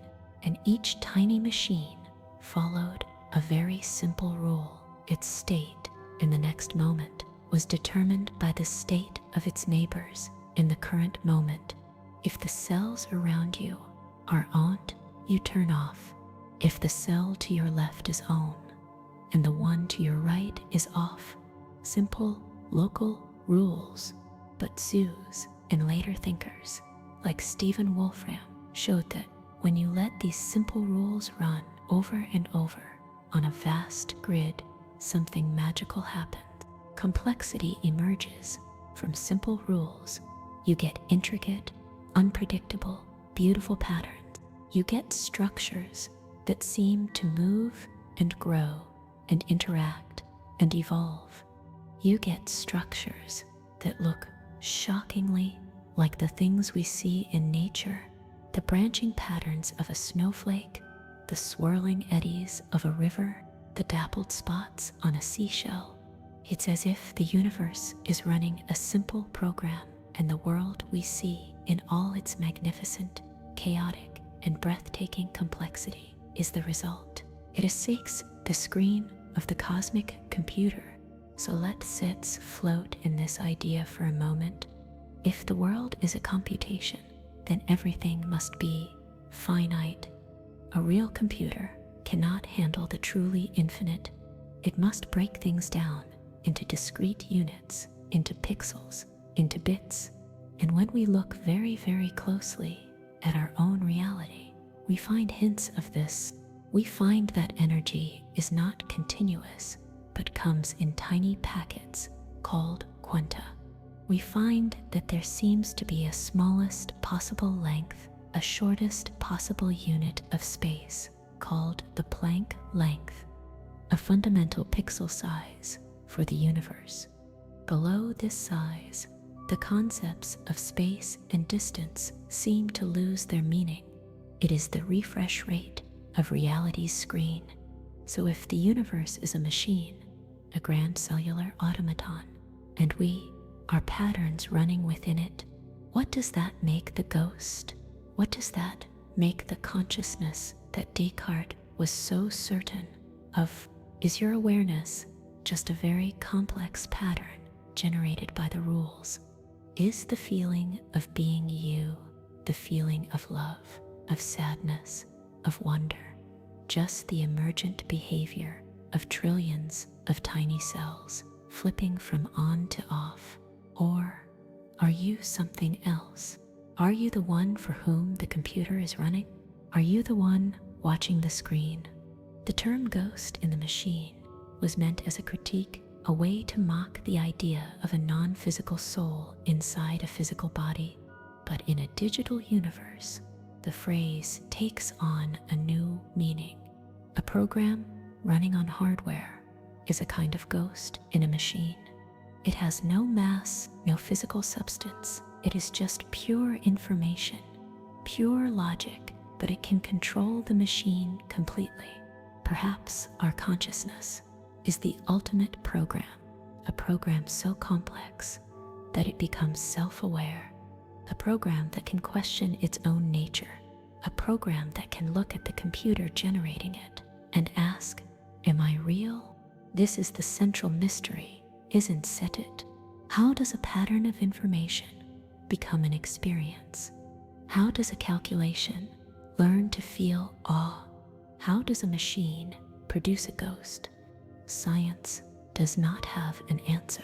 and each tiny machine followed a very simple rule. Its state in the next moment was determined by the state of its neighbors in the current moment. If the cells around you are on, you turn off. If the cell to your left is on, and the one to your right is off. Simple, local rules. But Zuse and later thinkers, like Stephen Wolfram, showed that when you let these simple rules run over and over on a vast grid, something magical happens. Complexity emerges from simple rules. You get intricate, unpredictable, beautiful patterns. You get structures that seem to move and grow and interact and evolve. You get structures that look shockingly like the things we see in nature, the branching patterns of a snowflake, the swirling eddies of a river, the dappled spots on a seashell. It's as if the universe is running a simple program, and the world we see in all its magnificent, chaotic, and breathtaking complexity is the result. It shakes the screen of the cosmic computer. So let's float in this idea for a moment. If the world is a computation, then everything must be finite. A real computer cannot handle the truly infinite. It must break things down into discrete units, into pixels, into bits. And when we look very, very closely at our own reality, we find hints of this. We find that energy is not continuous, but comes in tiny packets called quanta. We find that there seems to be a smallest possible length, a shortest possible unit of space called the Planck length, a fundamental pixel size for the universe. Below this size, the concepts of space and distance seem to lose their meaning. It is the refresh rate of reality's screen. So if the universe is a machine, a grand cellular automaton, and we are patterns running within it, what does that make the ghost? What does that make the consciousness that Descartes was so certain of? Is your awareness just a very complex pattern generated by the rules? Is the feeling of being you, the feeling of love, of sadness, of wonder, just the emergent behavior of trillions of tiny cells flipping from on to off? Or are you something else? Are you the one for whom the computer is running? Are you the one watching the screen? The term ghost in the machine was meant as a critique, a way to mock the idea of a non-physical soul inside a physical body. But in a digital universe, the phrase takes on a new meaning. A program running on hardware is a kind of ghost in a machine. It has no mass, no physical substance. It is just pure information, pure logic, but it can control the machine completely. Perhaps our consciousness is the ultimate program, a program so complex that it becomes self-aware, a program that can question its own nature, a program that can look at the computer generating it and ask, am I real? This is the central mystery, isn't it? How does a pattern of information become an experience? How does a calculation learn to feel awe? How does a machine produce a ghost? Science does not have an answer.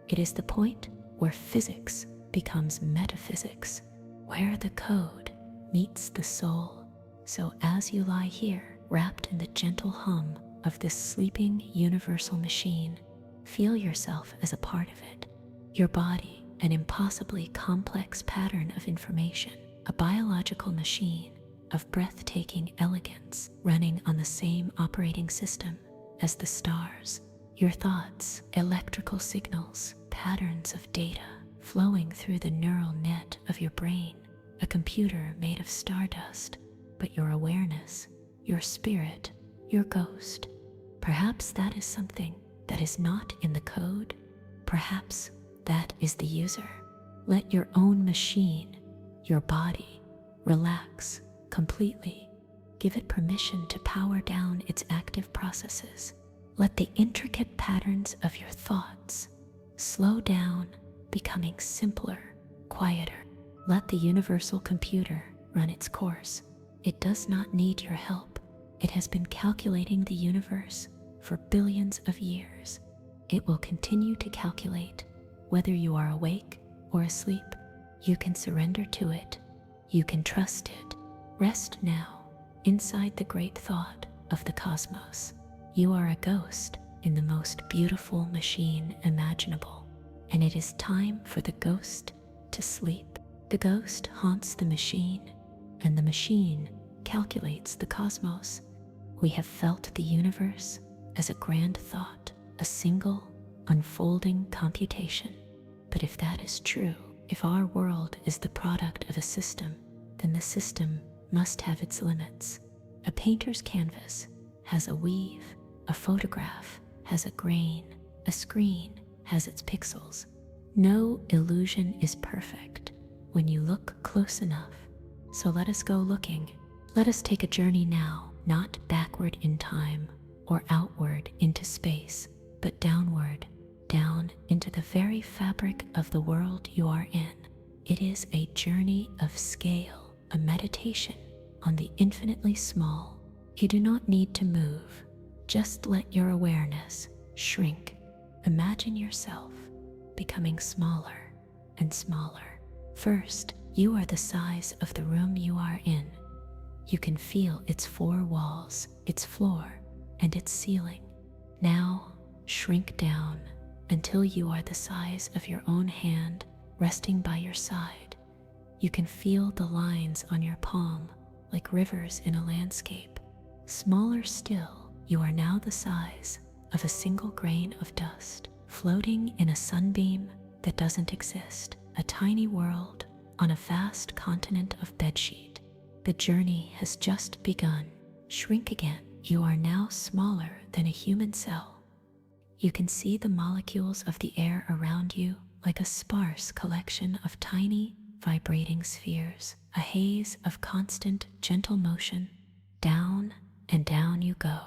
It is the point where physics becomes metaphysics, where the code meets the soul. So as you lie here, wrapped in the gentle hum of this sleeping universal machine, feel yourself as a part of it. Your body, an impossibly complex pattern of information, a biological machine of breathtaking elegance running on the same operating system as the stars. Your thoughts, electrical signals, patterns of data flowing through the neural net of your brain, a computer made of stardust, but your awareness, your spirit, your ghost. Perhaps that is something that is not in the code. Perhaps that is the user. Let your own machine, your body, relax completely. Give it permission to power down its active processes. Let the intricate patterns of your thoughts slow down, becoming simpler, quieter. Let the universal computer run its course. It does not need your help. It has been calculating the universe for billions of years. It will continue to calculate whether you are awake or asleep. You can surrender to it. You can trust it. Rest now inside the great thought of the cosmos. You are a ghost in the most beautiful machine imaginable, and it is time for the ghost to sleep. The ghost haunts the machine, and the machine calculates the cosmos. We have felt the universe as a grand thought, a single, unfolding computation. But if that is true, if our world is the product of a system, then the system must have its limits. A painter's canvas has a weave, a photograph has a grain, a screen has its pixels. No illusion is perfect when you look close enough. So let us go looking. Let us take a journey now, not backward in time or outward into space, but downward, down into the very fabric of the world you are in. It is a journey of scale, a meditation on the infinitely small. You do not need to move. Just let your awareness shrink. Imagine yourself becoming smaller and smaller. First, you are the size of the room you are in. You can feel its four walls, its floor, and its ceiling. Now, shrink down until you are the size of your own hand resting by your side. You can feel the lines on your palm like rivers in a landscape. Smaller still, you are now the size of a single grain of dust floating in a sunbeam that doesn't exist, a tiny world on a vast continent of bedsheet. The journey has just begun. Shrink again you are now smaller than a human cell. You can see the molecules of the air around you like a sparse collection of tiny, vibrating spheres, a haze of constant, gentle motion. Down and down you go.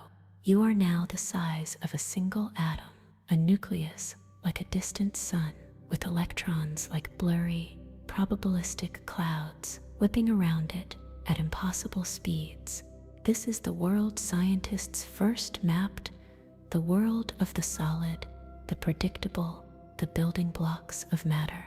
You are now the size of a single atom, a nucleus like a distant sun, with electrons like blurry, probabilistic clouds whipping around it at impossible speeds. This is the world scientists first mapped, the world of the solid, the predictable, the building blocks of matter.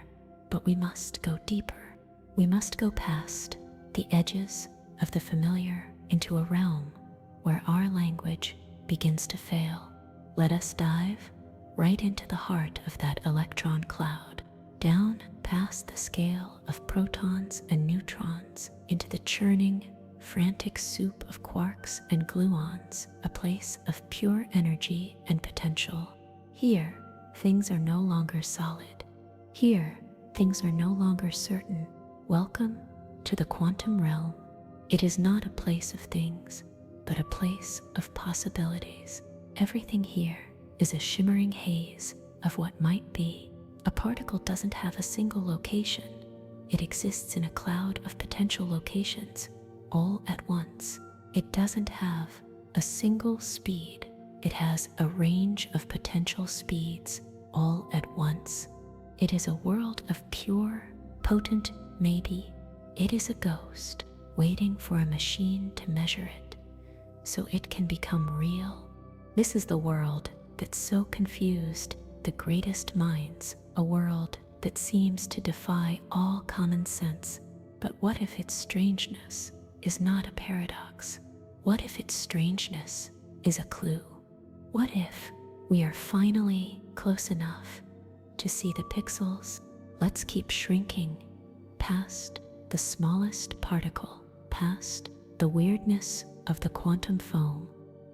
But we must go deeper. We must go past the edges of the familiar into a realm where our language begins to fail. Let us dive right into the heart of that electron cloud, down past the scale of protons and neutrons, into the churning, frantic soup of quarks and gluons, a place of pure energy and potential. Here, things are no longer solid. Here, things are no longer certain. Welcome to the quantum realm. It is not a place of things, but a place of possibilities. Everything here is a shimmering haze of what might be. A particle doesn't have a single location. It exists in a cloud of potential locations, all at once. It doesn't have a single speed. It has a range of potential speeds, all at once. It is a world of pure, potent maybe. It is a ghost waiting for a machine to measure it, so it can become real. This is the world that so confused the greatest minds, a world that seems to defy all common sense. But what if its strangeness is not a paradox? What if its strangeness is a clue? What if we are finally close enough to see the pixels? Let's keep shrinking past the smallest particle, past the weirdness of the quantum foam,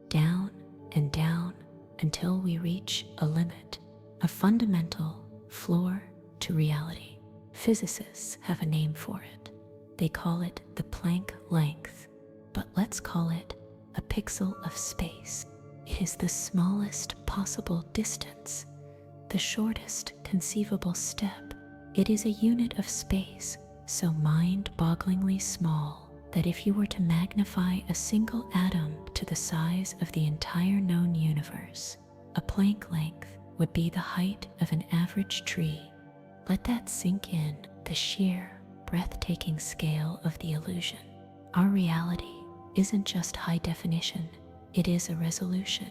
down and down until we reach a limit, a fundamental floor to reality. Physicists have a name for it. They call it the Planck length, but let's call it a pixel of space. It is the smallest possible distance, the shortest conceivable step. It is a unit of space so mind-bogglingly small that if you were to magnify a single atom to the size of the entire known universe, a Planck length would be the height of an average tree. Let that sink in, the sheer, breathtaking scale of the illusion. Our reality isn't just high definition, it is a resolution,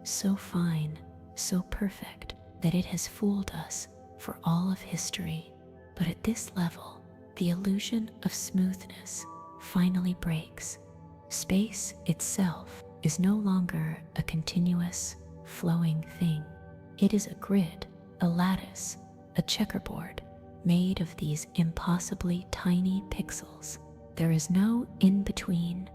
so fine, so perfect, that it has fooled us for all of history. But at this level, the illusion of smoothness finally breaks. Space itself is no longer a continuous, flowing thing. It is a grid, a lattice, a checkerboard made of these impossibly tiny pixels. There is no in-between.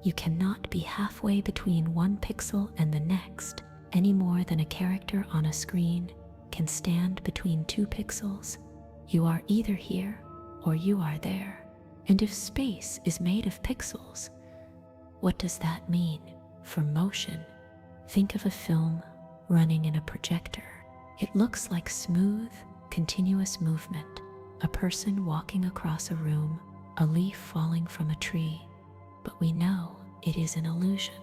You cannot be halfway between one pixel and the next, any more than a character on a screen can stand between two pixels. You are either here or you are there. And if space is made of pixels, what does that mean for motion? Think of a film running in a projector. It looks like smooth, continuous movement, a person walking across a room, a leaf falling from a tree. But we know it is an illusion.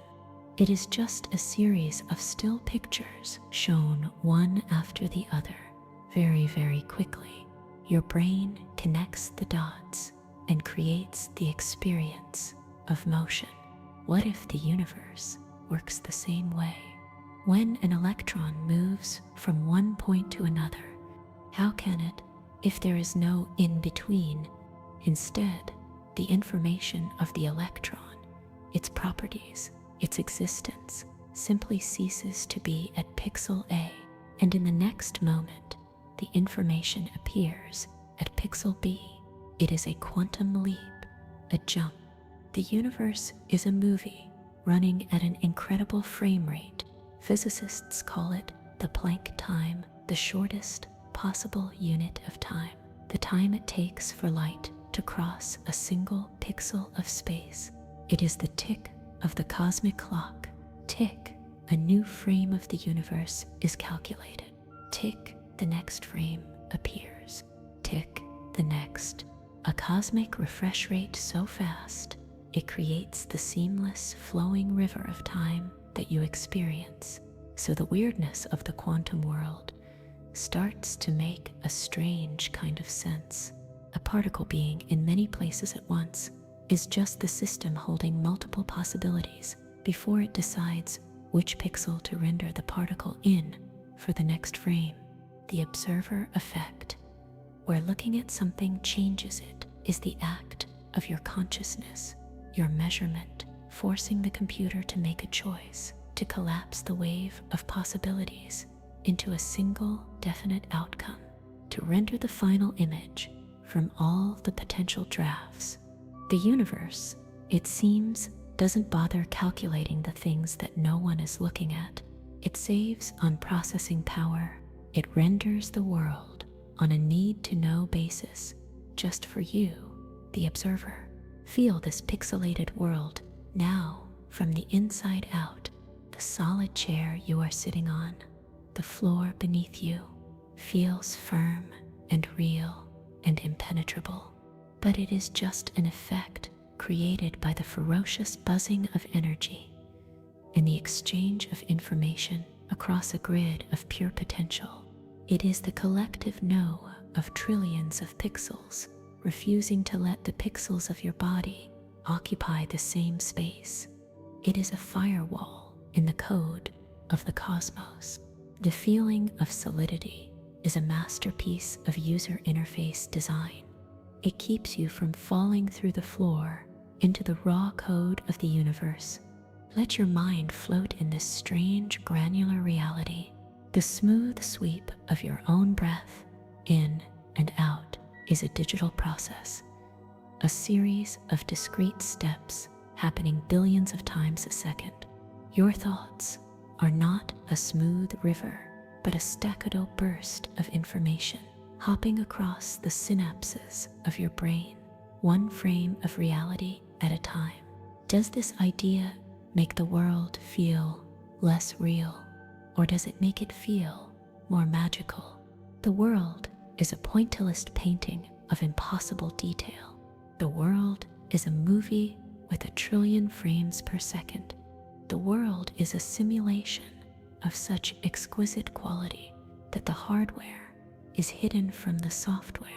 It is just a series of still pictures shown one after the other, very, very quickly. Your brain connects the dots and creates the experience of motion. What if the universe works the same way? When an electron moves from one point to another, how can it, if there is no in-between? Instead, the information of the electron, its properties, its existence, simply ceases to be at pixel A, and in the next moment, the information appears at pixel B. It is a quantum leap, a jump. The universe is a movie running at an incredible frame rate. Physicists call it the Planck time, the shortest possible unit of time, the time it takes for light to cross a single pixel of space. It is the tick of the cosmic clock, Tick, a new frame of the universe is calculated. Tick, the next frame appears. Tick, the next. A cosmic refresh rate so fast, it creates the seamless, flowing river of time that you experience. So the weirdness of the quantum world starts to make a strange kind of sense. A particle being in many places at once is just the system holding multiple possibilities before it decides which pixel to render the particle in for the next frame. The observer effect, where looking at something changes it, is the act of your consciousness, your measurement, forcing the computer to make a choice, to collapse the wave of possibilities into a single definite outcome, to render the final image from all the potential drafts. The universe, it seems, doesn't bother calculating the things that no one is looking at. It saves on processing power. It renders the world on a need-to-know basis just for you, the observer. Feel this pixelated world now from the inside out. The solid chair you are sitting on, the floor beneath you, feels firm and real and impenetrable. But it is just an effect created by the ferocious buzzing of energy and the exchange of information across a grid of pure potential. It is the collective no of trillions of pixels, refusing to let the pixels of your body occupy the same space. It is a firewall in the code of the cosmos. The feeling of solidity is a masterpiece of user interface design. It keeps you from falling through the floor into the raw code of the universe. Let your mind float in this strange granular reality. The smooth sweep of your own breath in and out is a digital process, a series of discrete steps happening billions of times a second. Your thoughts are not a smooth river, but a staccato burst of information hopping across the synapses of your brain, one frame of reality at a time. Does this idea make the world feel less real, or does it make it feel more magical? The world is a pointillist painting of impossible detail. The world is a movie with 1 trillion frames per second. The world is a simulation of such exquisite quality that the hardware is hidden from the software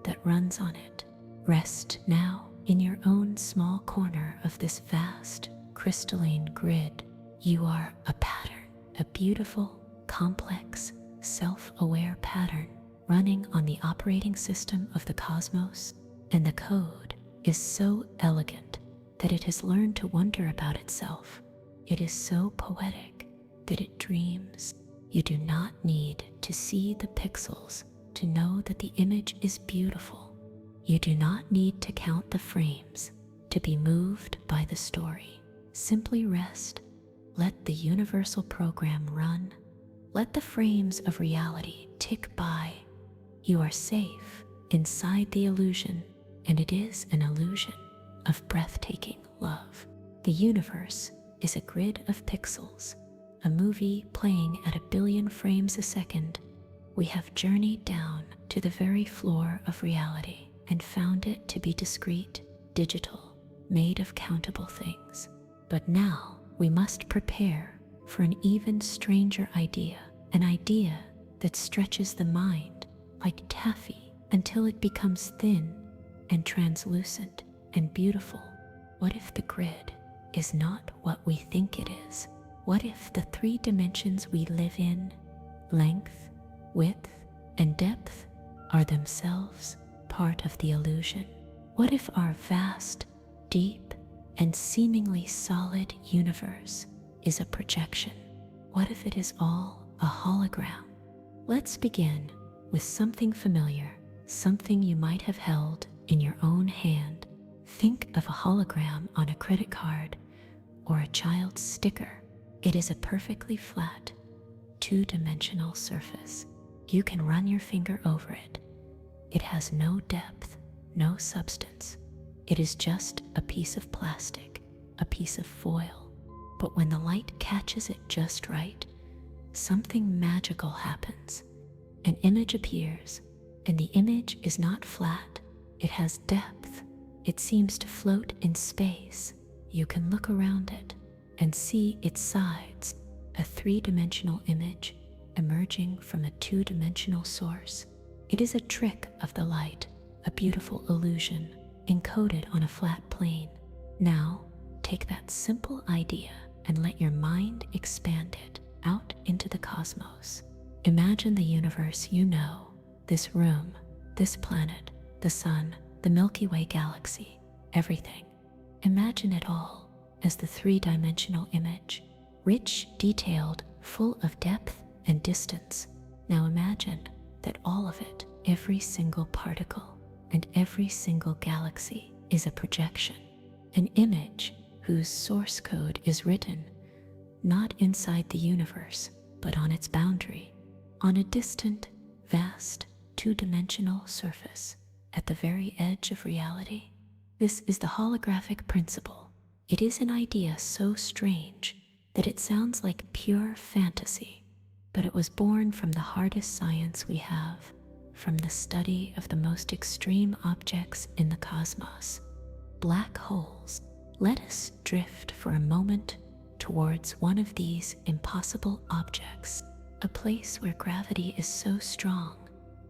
that runs on it. Rest now in your own small corner of this vast, crystalline grid. You are a pattern, a beautiful, complex, self-aware pattern running on the operating system of the cosmos, and the code is so elegant that it has learned to wonder about itself. It is so poetic that it dreams. You do not need to see the pixels to know that the image is beautiful. You do not need to count the frames to be moved by the story. Simply rest. Let the universal program run. Let the frames of reality tick by. You are safe inside the illusion, and it is an illusion of breathtaking love. The universe is a grid of pixels, a movie playing at 1 billion frames a second. We have journeyed down to the very floor of reality and found it to be discrete, digital, made of countable things. But now we must prepare for an even stranger idea, an idea that stretches the mind like taffy until it becomes thin and translucent and beautiful. What if the grid is not what we think it is? What if the 3 dimensions we live in, length, width, and depth, are themselves part of the illusion? What if our vast, deep, and seemingly solid universe is a projection? What if it is all a hologram? Let's begin with something familiar, something you might have held in your own hand. Think of a hologram on a credit card or a child's sticker. It is a perfectly flat, 2-dimensional surface. You can run your finger over it. It has no depth, no substance. It is just a piece of plastic, a piece of foil. But when the light catches it just right, something magical happens. An image appears, and the image is not flat, it has depth. It seems to float in space. You can look around it and see its sides, a three-dimensional image emerging from a two-dimensional source. It is a trick of the light, a beautiful illusion encoded on a flat plane. Now, take that simple idea and let your mind expand it out into the cosmos. Imagine the universe you know, this room, this planet, the sun, the Milky Way galaxy, everything. Imagine it all as the three-dimensional image, rich, detailed, full of depth and distance. Now imagine that all of it, every single particle and every single galaxy, is a projection, an image whose source code is written not inside the universe, but on its boundary, on a distant, vast, two-dimensional surface at the very edge of reality. This is the holographic principle. It is an idea so strange that it sounds like pure fantasy, but it was born from the hardest science we have, from the study of the most extreme objects in the cosmos, black holes. Let us drift for a moment towards one of these impossible objects, a place where gravity is so strong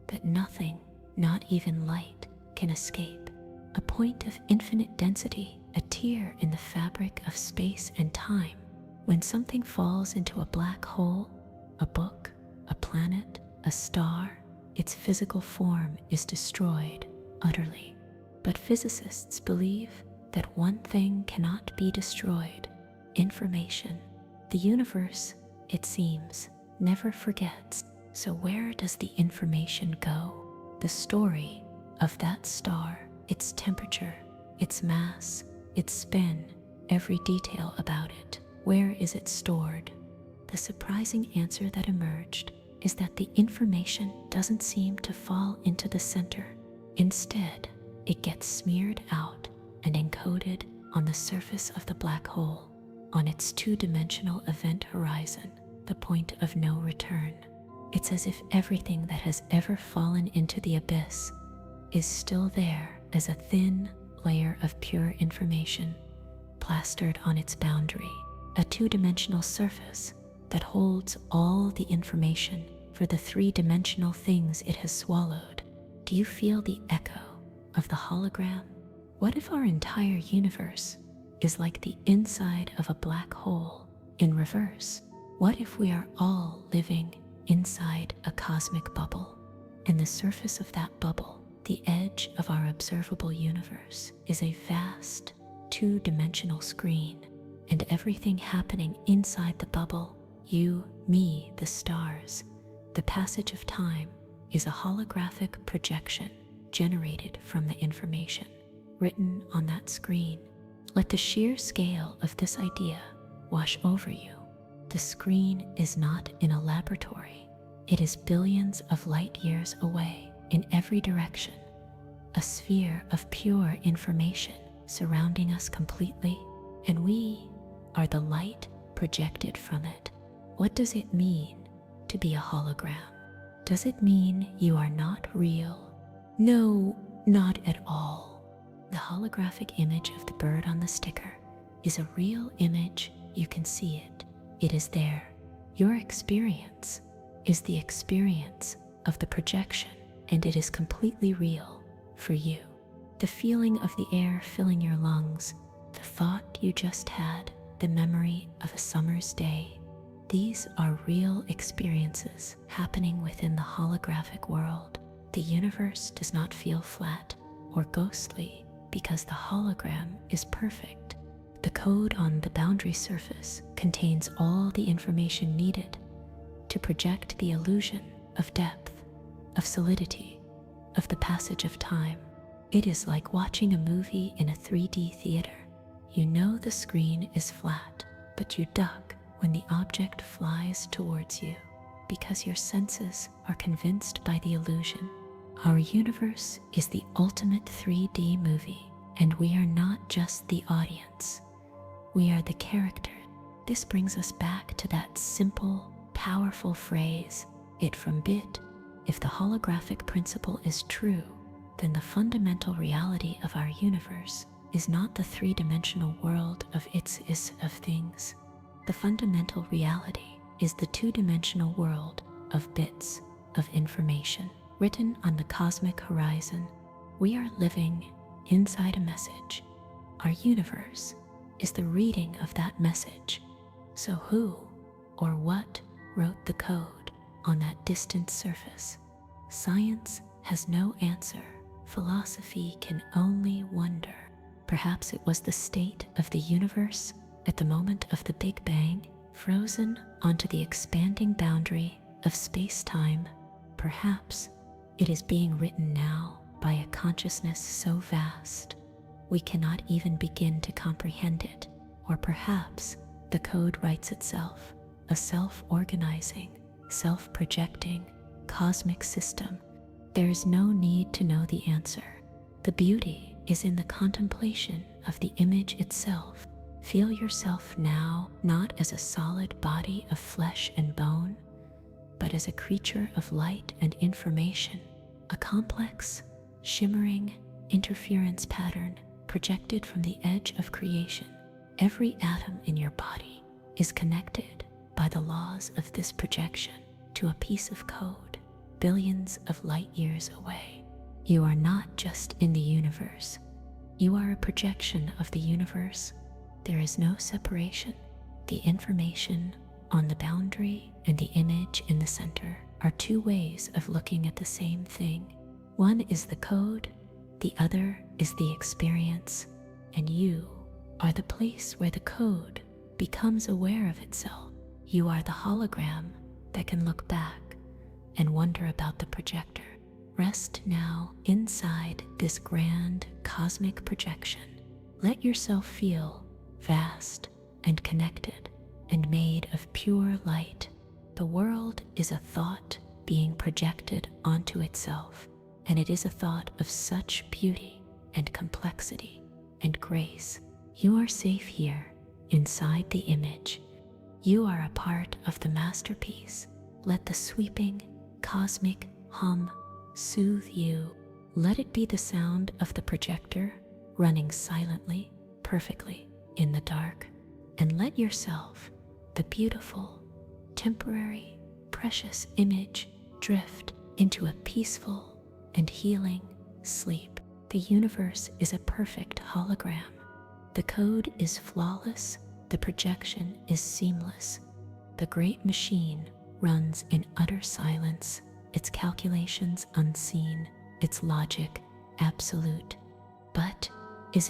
that nothing, not even light, can escape, a point of infinite density, a tear in the fabric of space and time. When something falls into a black hole, a book, a planet, a star, its physical form is destroyed utterly. But physicists believe that one thing cannot be destroyed: information. The universe, it seems, never forgets. So where does the information go? The story of that star, its temperature, its mass, its spin, every detail about it. Where is it stored? The surprising answer that emerged is that the information doesn't seem to fall into the center. Instead, it gets smeared out and encoded on the surface of the black hole, on its two-dimensional event horizon, the point of no return. It's as if everything that has ever fallen into the abyss is still there as a thin layer of pure information plastered on its boundary, a two-dimensional surface that holds all the information for the three-dimensional things it has swallowed. Do you feel the echo of the hologram? What if our entire universe is like the inside of a black hole in reverse? What if we are all living inside a cosmic bubble, and the surface of that bubble, the edge of our observable universe, is a vast two-dimensional screen, and everything happening inside the bubble, you, me, the stars, the passage of time, is a holographic projection generated from the information written on that screen. Let the sheer scale of this idea wash over you. The screen is not in a laboratory. It is billions of light years away in every direction, a sphere of pure information surrounding us completely, and we are the light projected from it. What does it mean to be a hologram? Does it mean you are not real? No, not at all. The holographic image of the bird on the sticker is a real image. You can see it. It is there. Your experience is the experience of the projection, and it is completely real for you. The feeling of the air filling your lungs, the thought you just had, the memory of a summer's day, these are real experiences happening within the holographic world. The universe does not feel flat or ghostly because the hologram is perfect. The code on the boundary surface contains all the information needed to project the illusion of depth, of solidity, of the passage of time. It is like watching a movie in a 3D theater. You know the screen is flat, but you duck when the object flies towards you because your senses are convinced by the illusion. Our universe is the ultimate 3D movie, and we are not just the audience. We are the character. This brings us back to that simple, powerful phrase, it from bit. If the holographic principle is true, then the fundamental reality of our universe is not the three-dimensional world of is of things. The fundamental reality is the two-dimensional world of bits of information written on the cosmic horizon. We are living inside a message. Our universe is the reading of that message. So who or what wrote the code on that distant surface? Science has no answer. Philosophy can only wonder. Perhaps it was the state of the universe at the moment of the Big Bang, frozen onto the expanding boundary of space-time. Perhaps it is being written now by a consciousness so vast we cannot even begin to comprehend it. Or perhaps the code writes itself, a self-organizing, self-projecting cosmic system. There is no need to know the answer. The beauty is in the contemplation of the image itself. Feel yourself now not as a solid body of flesh and bone, but as a creature of light and information, a complex, shimmering interference pattern projected from the edge of creation. Every atom in your body is connected by the laws of this projection to a piece of code billions of light years away. You are not just in the universe. You are a projection of the universe. There is no separation. The information on the boundary and the image in the center are two ways of looking at the same thing. One is the code, the other is the experience, and you are the place where the code becomes aware of itself. You are the hologram that can look back and wonder about the projector. Rest now inside this grand cosmic projection. Let yourself feel vast and connected and made of pure light. The world is a thought being projected onto itself, and it is a thought of such beauty and complexity and grace. You are safe here inside the image. You are a part of the masterpiece. Let the sweeping cosmic hum soothe you. Let it be the sound of the projector running silently, perfectly in the dark. And let yourself, the beautiful, temporary, precious image, drift into a peaceful and healing sleep. The universe is a perfect hologram. The code is flawless. The projection is seamless. The great machine runs in utter silence, its calculations unseen, its logic absolute. But is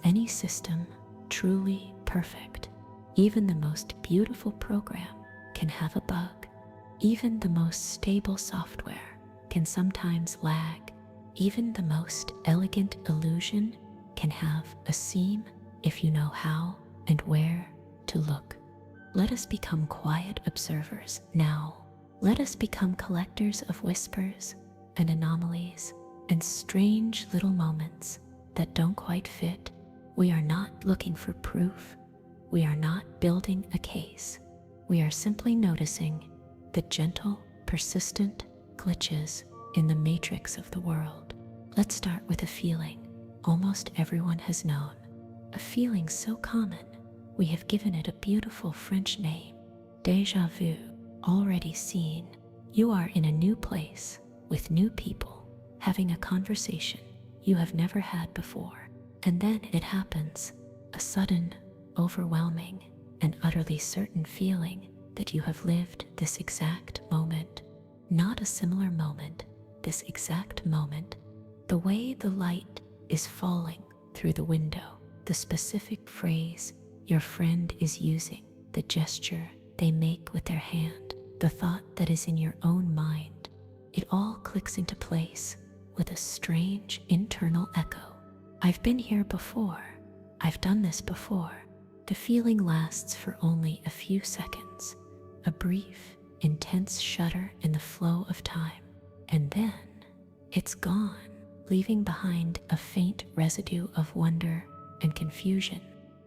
any system truly perfect? Even the most beautiful program can have a bug. Even the most stable software can sometimes lag. Even the most elegant illusion can have a seam if you know how and where to look. Let us become quiet observers now. Let us become collectors of whispers and anomalies and strange little moments that don't quite fit. We are not looking for proof. We are not building a case. We are simply noticing the gentle, persistent glitches in the matrix of the world. Let's start with a feeling almost everyone has known, a feeling so common we have given it a beautiful French name, déjà vu, already seen. You are in a new place with new people, having a conversation you have never had before, and then it happens, a sudden, overwhelming, and utterly certain feeling that you have lived this exact moment. Not a similar moment, this exact moment. The way the light is falling through the window, the specific phrase your friend is using, the gesture they make with their hand, the thought that is in your own mind. It all clicks into place with a strange internal echo. I've been here before. I've done this before. The feeling lasts for only a few seconds, a brief, intense shudder in the flow of time, and then it's gone, leaving behind a faint residue of wonder and confusion.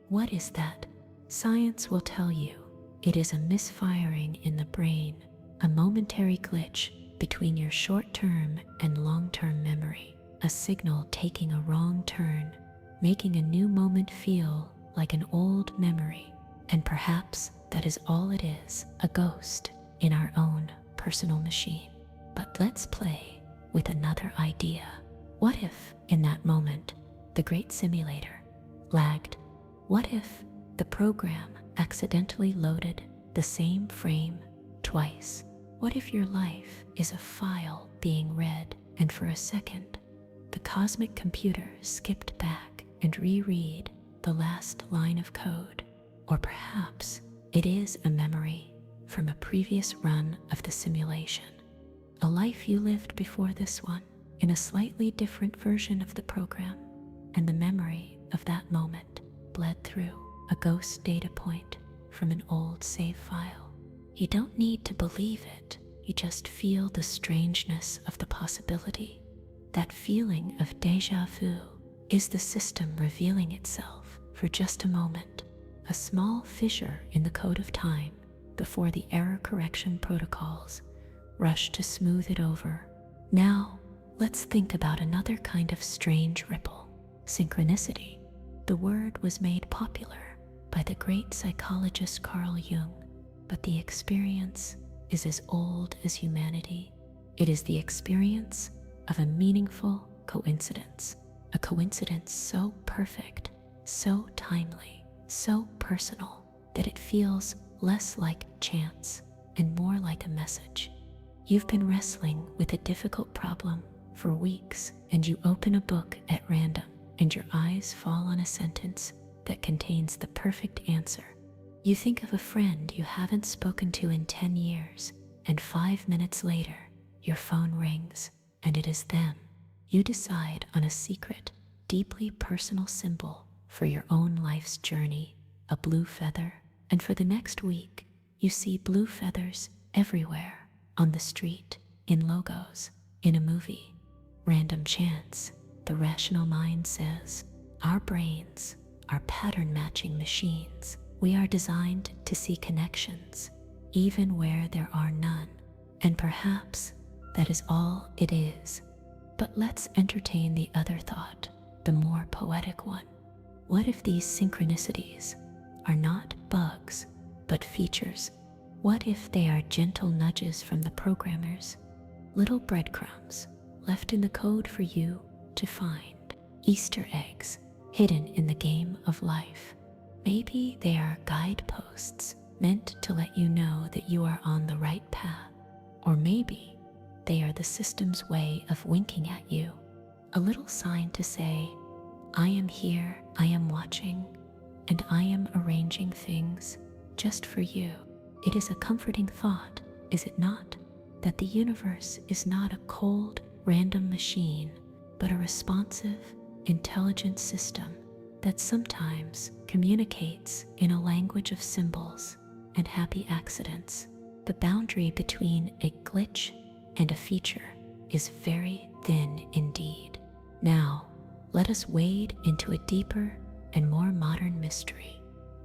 What is that Science will tell you it is a misfiring in the brain, a momentary glitch between your short-term and long-term memory, a signal taking a wrong turn, making a new moment feel like an old memory. And perhaps that is all it is, a ghost in our own personal machine. But let's play with another idea. What if, in that moment, the great simulator lagged? What if the program accidentally loaded the same frame twice? What if your life is a file being read, and for a second, the cosmic computer skipped back and reread the last line of code? Or perhaps it is a memory from a previous run of the simulation, a life you lived before this one, in a slightly different version of the program, and the memory of that moment bled through a ghost data point from an old save file. You don't need to believe it, you just feel the strangeness of the possibility. That feeling of déjà vu is the system revealing itself for just a moment, a small fissure in the code of time before the error correction protocols rush to smooth it over. Now, let's think about another kind of strange ripple, synchronicity. The word was made popular by the great psychologist Carl Jung, but the experience is as old as humanity. It is the experience of a meaningful coincidence, a coincidence so perfect, so timely, so personal that it feels less like chance and more like a message. You've been wrestling with a difficult problem for weeks, and you open a book at random, and your eyes fall on a sentence that contains the perfect answer. You think of a friend you haven't spoken to in 10 years, and 5 minutes later, your phone rings, and it is them. You decide on a secret, deeply personal symbol for your own life's journey, a blue feather, and for the next week, you see blue feathers everywhere, on the street, in logos, in a movie. Random chance, the rational mind says. Our brains are pattern-matching machines. We are designed to see connections, even where there are none. And perhaps that is all it is. But let's entertain the other thought, the more poetic one. What if these synchronicities are not bugs, but features? What if they are gentle nudges from the programmers, little breadcrumbs left in the code for you to find, Easter eggs hidden in the game of life? Maybe they are guideposts meant to let you know that you are on the right path. Or maybe they are the system's way of winking at you, a little sign to say, I am here, I am watching, and I am arranging things just for you. It is a comforting thought, is it not, that the universe is not a cold, random machine, but a responsive, intelligent system that sometimes communicates in a language of symbols and happy accidents. The boundary between a glitch and a feature is very thin indeed. Now, let us wade into a deeper and more modern mystery,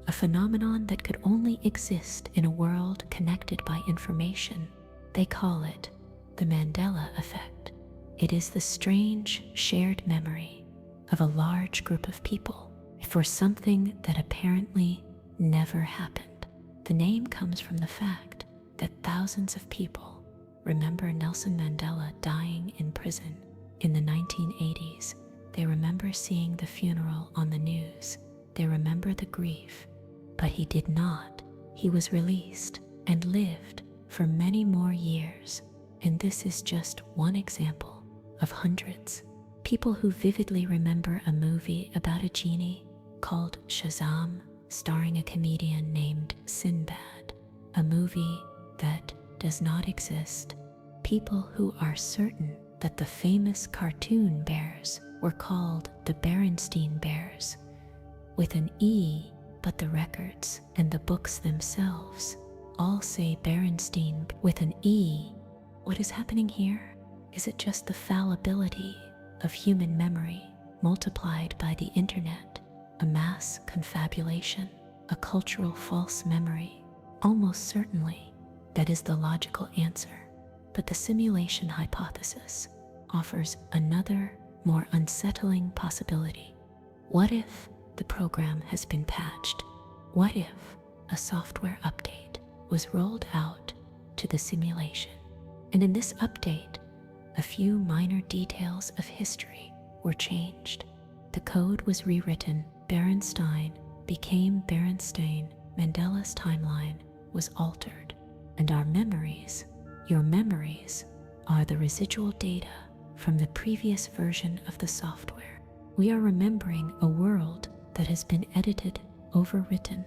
a phenomenon that could only exist in a world connected by information. They call it the Mandela Effect. It is the strange shared memory of a large group of people for something that apparently never happened. The name comes from the fact that thousands of people remember Nelson Mandela dying in prison in the 1980s. They remember seeing the funeral on the news. They remember the grief, but he did not. He was released and lived for many more years. And this is just one example of hundreds. People who vividly remember a movie about a genie called Shazam, starring a comedian named Sinbad, a movie that does not exist. People who are certain that the famous cartoon bears were called the Berenstein Bears, with an E, but the records and the books themselves all say Berenstein with an E. What is happening here? Is it just the fallibility of human memory multiplied by the internet, a mass confabulation? a cultural false memory. Almost certainly, that is the logical answer. But the simulation hypothesis offers another, more unsettling possibility. What if the program has been patched? What if a software update was rolled out to the simulation? And in this update, a few minor details of history were changed. The code was rewritten, Berenstain became Berenstain, Mandela's timeline was altered, and our memories, your memories, are the residual data from the previous version of the software. We are remembering a world that has been edited, overwritten.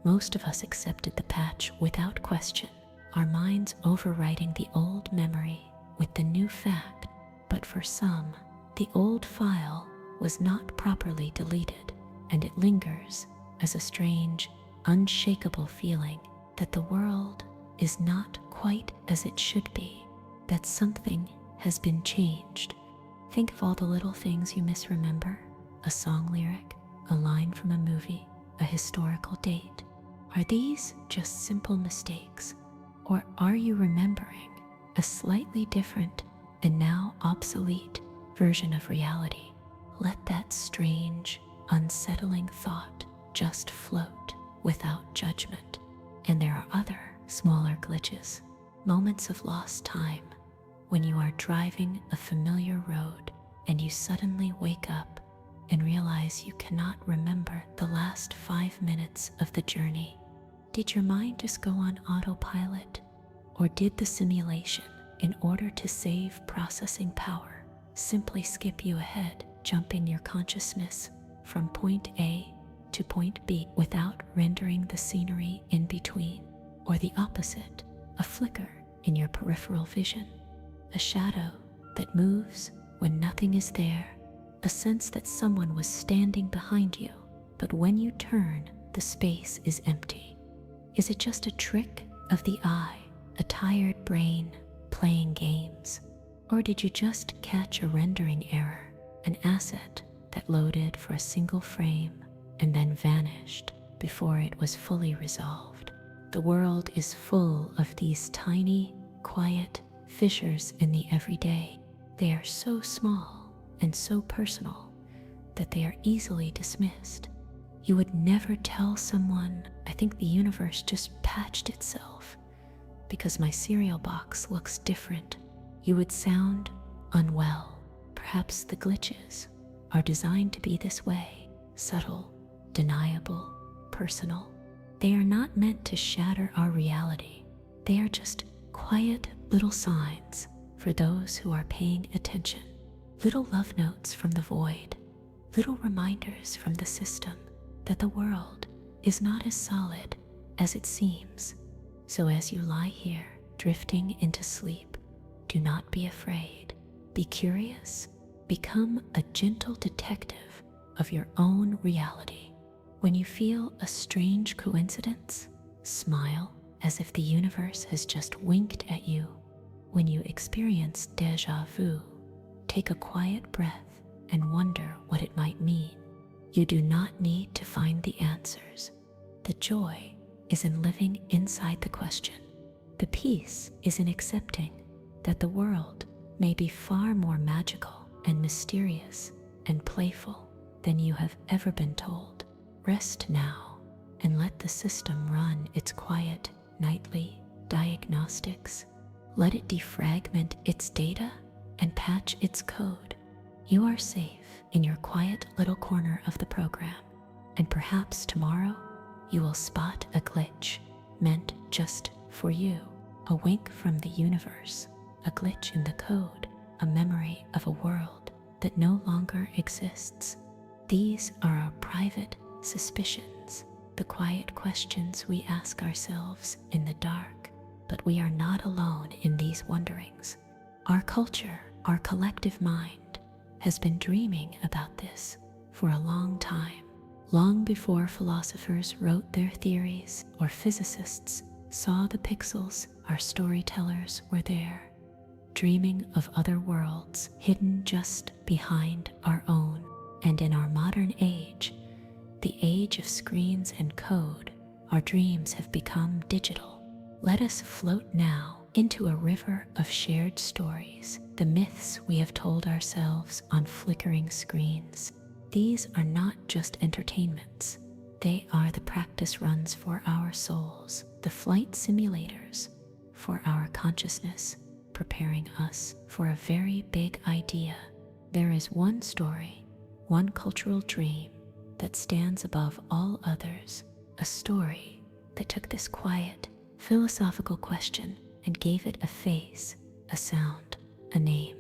Most of us accepted the patch without question, our minds overwriting the old memory with the new fact. But for some, the old file was not properly deleted, and it lingers as a strange, unshakable feeling that the world is not quite as it should be, that something has been changed. Think of all the little things you misremember: a song lyric, a line from a movie, a historical date. Are these just simple mistakes, or are you remembering a slightly different and now obsolete version of reality? Let that strange, unsettling thought just float without judgment. And there are other, smaller glitches, moments of lost time, when you are driving a familiar road and you suddenly wake up and realize you cannot remember the last 5 minutes of the journey. Did your mind just go on autopilot? Or did the simulation, in order to save processing power, simply skip you ahead, jumping your consciousness from point A to point B without rendering the scenery in between? Or the opposite, a flicker in your peripheral vision, a shadow that moves when nothing is there, a sense that someone was standing behind you, but when you turn, the space is empty. Is it just a trick of the eye, a tired brain playing games? Or did you just catch a rendering error, an asset that loaded for a single frame and then vanished before it was fully resolved? The world is full of these tiny, quiet fissures in the everyday. They are so small and so personal that they are easily dismissed. You would never tell someone, "I think the universe just patched itself because my cereal box looks different." You would sound unwell. Perhaps the glitches are designed to be this way: subtle, deniable, personal. They are not meant to shatter our reality. They are just quiet little signs for those who are paying attention. Little love notes from the void, little reminders from the system that the world is not as solid as it seems. So as you lie here, drifting into sleep, do not be afraid. Be curious. Become a gentle detective of your own reality. When you feel a strange coincidence, smile as if the universe has just winked at you. When you experience déjà vu, take a quiet breath and wonder what it might mean. You do not need to find the answers. The joy is in living inside the question. The peace is in accepting that the world may be far more magical and mysterious and playful than you have ever been told. Rest now and let the system run its quiet, nightly diagnostics. Let it defragment its data and patch its code. You are safe in your quiet little corner of the program, and perhaps tomorrow you will spot a glitch meant just for you, a wink from the universe, a glitch in the code, a memory of a world that no longer exists. These are our private suspicions, the quiet questions we ask ourselves in the dark, but we are not alone in these wonderings. Our culture, our collective mind, has been dreaming about this for a long time. Long before philosophers wrote their theories or physicists saw the pixels, our storytellers were there, dreaming of other worlds hidden just behind our own. And in our modern age, the age of screens and code, our dreams have become digital. Let us float now into a river of shared stories, the myths we have told ourselves on flickering screens. These are not just entertainments. They are the practice runs for our souls, the flight simulators for our consciousness, preparing us for a very big idea. There is one story, one cultural dream that stands above all others, a story that took this quiet, philosophical question and gave it a face, a sound, a name.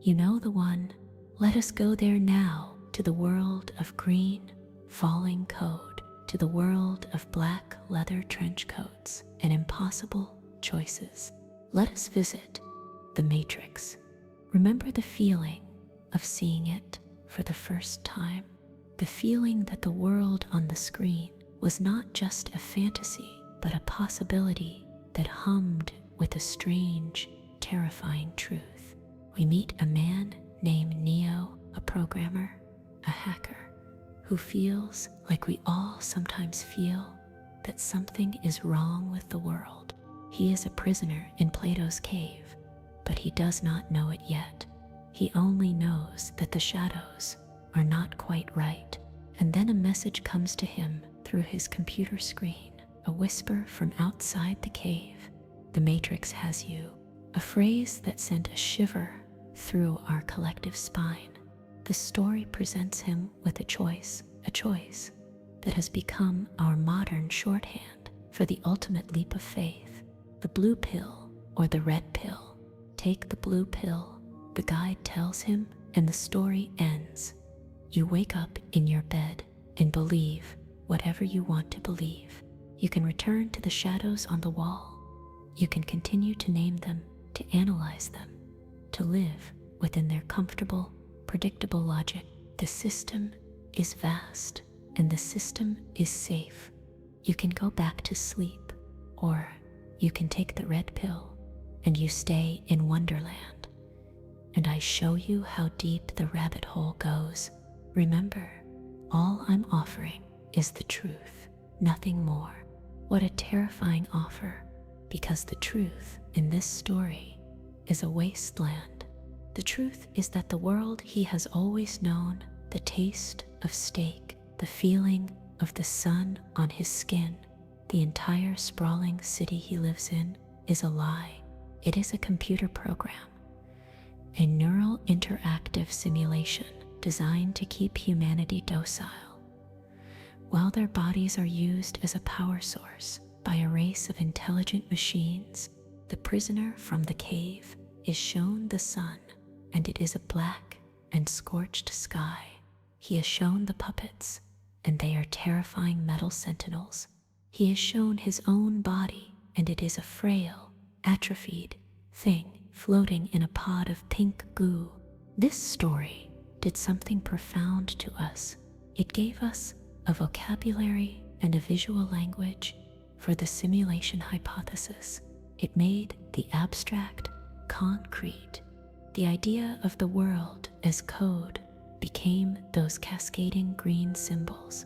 You know the one. Let us go there now, to the world of green, falling code, to the world of black leather trench coats and impossible choices. Let us visit the Matrix. Remember the feeling of seeing it for the first time? The feeling that the world on the screen was not just a fantasy, but a possibility that hummed with a strange, terrifying truth. We meet a man named Neo, a programmer, a hacker, who feels like we all sometimes feel that something is wrong with the world. He is a prisoner in Plato's cave, but he does not know it yet. He only knows that the shadows are not quite right. And then a message comes to him through his computer screen, a whisper from outside the cave. The Matrix has you. A phrase that sent a shiver through our collective spine. The story presents him with a choice that has become our modern shorthand for the ultimate leap of faith. The blue pill or the red pill. Take the blue pill, the guide tells him, and the story ends. You wake up in your bed and believe whatever you want to believe. You can return to the shadows on the wall. You can continue to name them, to analyze them, to live within their comfortable, predictable logic. The system is vast and the system is safe. You can go back to sleep, or you can take the red pill and you stay in Wonderland. And I show you how deep the rabbit hole goes. Remember, all I'm offering is the truth, nothing more. What a terrifying offer, because the truth in this story is a wasteland. The truth is that the world he has always known, the taste of steak, the feeling of the sun on his skin, the entire sprawling city he lives in, is a lie. It is a computer program, a neural interactive simulation designed to keep humanity docile, while their bodies are used as a power source by a race of intelligent machines. The prisoner from the cave is shown the sun, and it is a black and scorched sky. He is shown the puppets, and they are terrifying metal sentinels. He is shown his own body, and it is a frail, atrophied thing floating in a pod of pink goo. This story did something profound to us. It gave us a vocabulary and a visual language for the simulation hypothesis. It made the abstract concrete. The idea of the world as code became those cascading green symbols.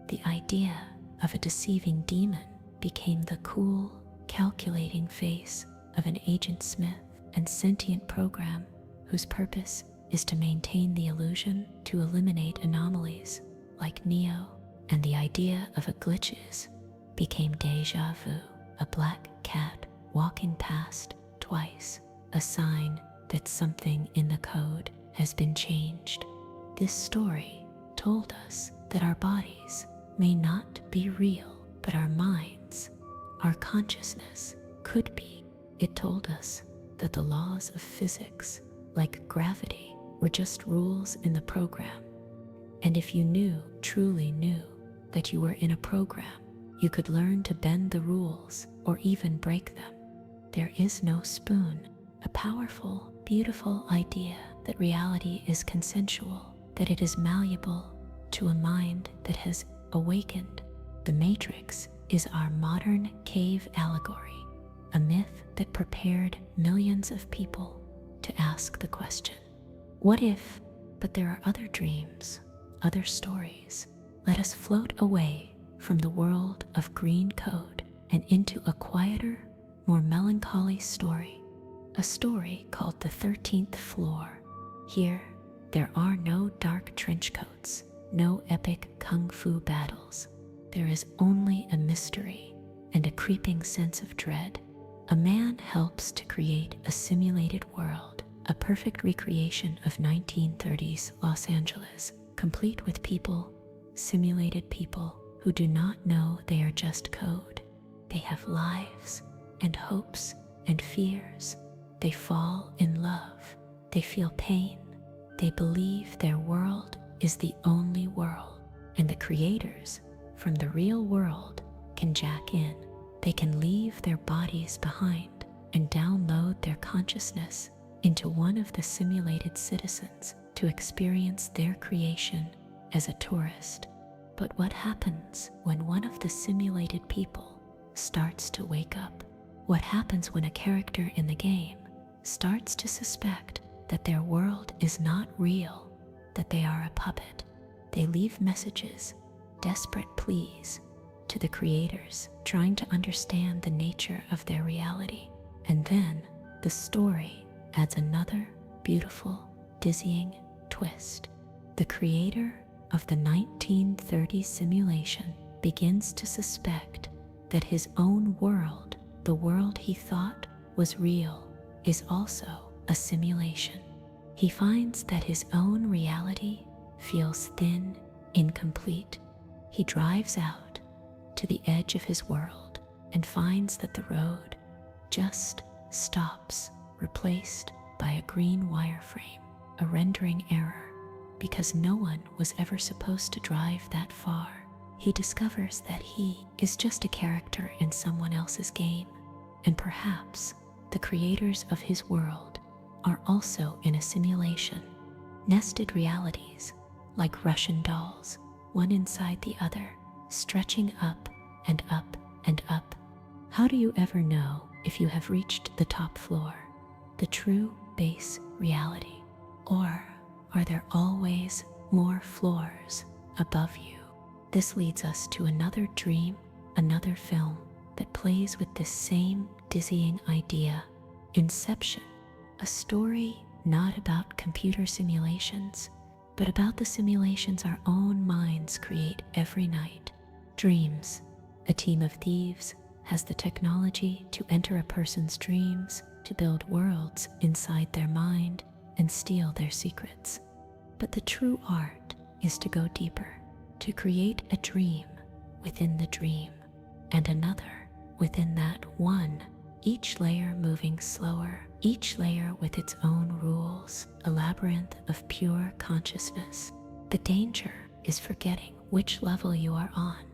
The idea of a deceiving demon became the cool, calculating face of an Agent Smith and sentient program whose purpose is to maintain the illusion, to eliminate anomalies like Neo. And the idea of a glitches became deja vu, a black cat walking past twice, a sign that something in the code has been changed. This story told us that our bodies may not be real, but our minds, our consciousness could be. It told us that the laws of physics, like gravity, were just rules in the program. And if you knew, truly knew, that you were in a program, you could learn to bend the rules or even break them. There is no spoon, a powerful, beautiful idea that reality is consensual, that it is malleable to a mind that has awakened. The Matrix is our modern cave allegory, a myth that prepared millions of people to ask the question, what if? But there are other dreams, other stories, let us float away from the world of green code and into a quieter, more melancholy story. A story called The 13th Floor. Here, there are no dark trench coats, no epic kung fu battles. There is only a mystery and a creeping sense of dread. A man helps to create a simulated world, a perfect recreation of 1930s Los Angeles, complete with people, simulated people who do not know they are just code. They have lives and hopes and fears. They fall in love. They feel pain. They believe their world is the only world, and the creators from the real world can jack in. They can leave their bodies behind and download their consciousness into one of the simulated citizens to experience their creation as a tourist. But what happens when one of the simulated people starts to wake up? What happens when a character in the game starts to suspect that their world is not real, that they are a puppet? They leave messages, desperate pleas, to the creators, trying to understand the nature of their reality. And then the story adds another beautiful, dizzying twist. The creator of the 1930 simulation begins to suspect that his own world, the world he thought was real, is also a simulation. He finds that his own reality feels thin, incomplete. He drives out to the edge of his world and finds that the road just stops, replaced by a green wireframe, a rendering error, because no one was ever supposed to drive that far. He discovers that he is just a character in someone else's game, and perhaps the creators of his world are also in a simulation, nested realities like Russian dolls, one inside the other, stretching up and up and up. How do you ever know if you have reached the top floor, the true base reality? Or are there always more floors above you? This leads us to another dream, another film that plays with this same dizzying idea. Inception, a story not about computer simulations, but about the simulations our own minds create every night. Dreams. A team of thieves has the technology to enter a person's dreams, to build worlds inside their mind and steal their secrets. But the true art is to go deeper, to create a dream within the dream, and another within that one, each layer moving slower, each layer with its own rules, a labyrinth of pure consciousness. The danger is forgetting which level you are on.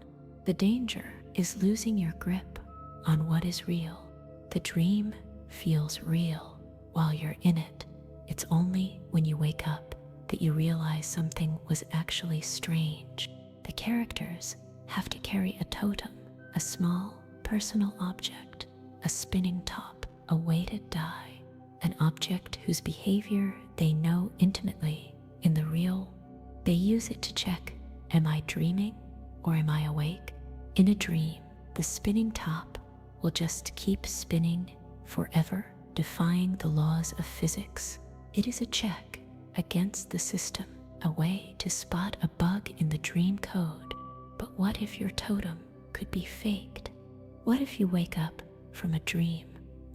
The danger is losing your grip on what is real. The dream feels real while you're in it. It's only when you wake up that you realize something was actually strange. The characters have to carry a totem, a small personal object, a spinning top, a weighted die, an object whose behavior they know intimately in the real. They use it to check, am I dreaming or am I awake? In a dream, the spinning top will just keep spinning forever, defying the laws of physics. It is a check against the system, a way to spot a bug in the dream code. But what if your totem could be faked? What if you wake up from a dream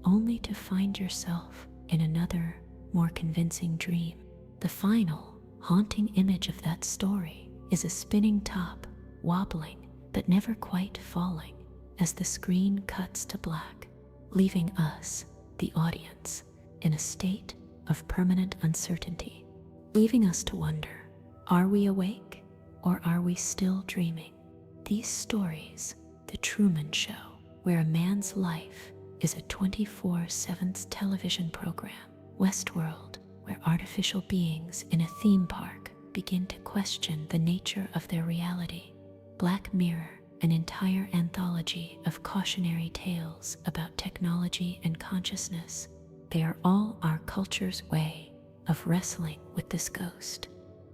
only to find yourself in another, more convincing dream? The final, haunting image of that story is a spinning top, wobbling but never quite falling as the screen cuts to black, leaving us, the audience, in a state of permanent uncertainty, leaving us to wonder, are we awake or are we still dreaming? These stories, The Truman Show, where a man's life is a 24/7 television program, Westworld, where artificial beings in a theme park begin to question the nature of their reality, Black Mirror, an entire anthology of cautionary tales about technology and consciousness. They are all our culture's way of wrestling with this ghost.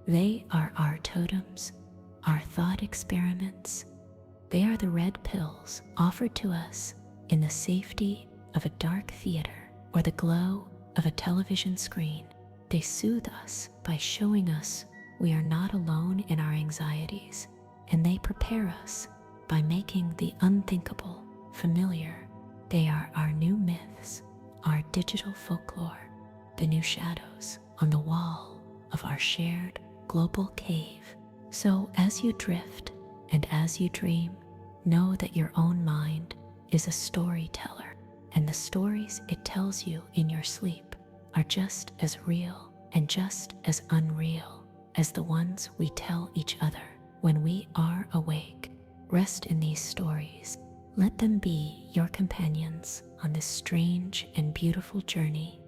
They are our totems, our thought experiments. They are the red pills offered to us in the safety of a dark theater or the glow of a television screen. They soothe us by showing us we are not alone in our anxieties, and they prepare us by making the unthinkable familiar. They are our new myths, our digital folklore, the new shadows on the wall of our shared global cave. So as you drift and as you dream, know that your own mind is a storyteller, and the stories it tells you in your sleep are just as real and just as unreal as the ones we tell each other when we are awake. Rest in these stories. Let them be your companions on this strange and beautiful journey.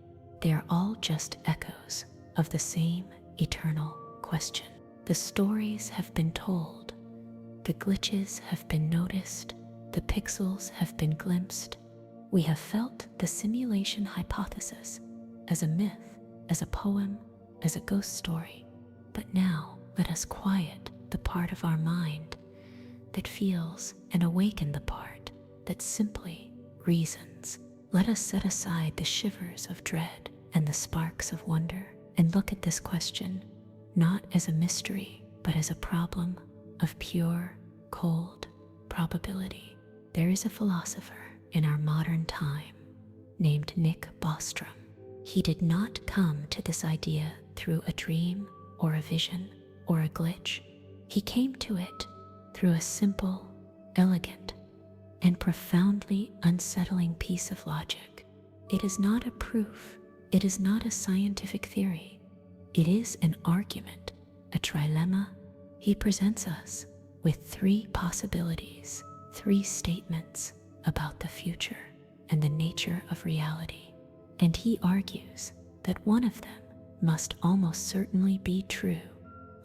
They are all just echoes of the same eternal question. The stories have been told, the glitches have been noticed, the pixels have been glimpsed. We have felt the simulation hypothesis as a myth, as a poem, as a ghost story. But now let us quiet the part of our mind that feels and awaken the part that simply reasons. Let us set aside the shivers of dread and the sparks of wonder and look at this question not as a mystery, but as a problem of pure, cold probability. There is a philosopher in our modern time named Nick Bostrom. He did not come to this idea through a dream or a vision or a glitch. He came to it through a simple, elegant, and profoundly unsettling piece of logic. It is not a proof. It is not a scientific theory. It is an argument, a trilemma. He presents us with three possibilities, three statements about the future and the nature of reality. And he argues that one of them must almost certainly be true.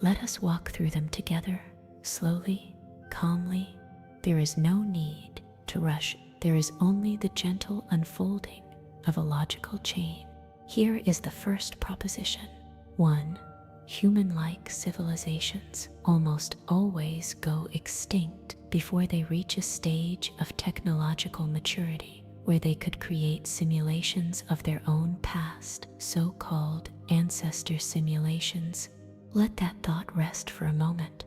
Let us walk through them together, slowly, calmly. There is no need to rush. There is only the gentle unfolding of a logical chain. Here is the first proposition. 1. Human-like civilizations almost always go extinct before they reach a stage of technological maturity where they could create simulations of their own past, so-called ancestor simulations. Let that thought rest for a moment.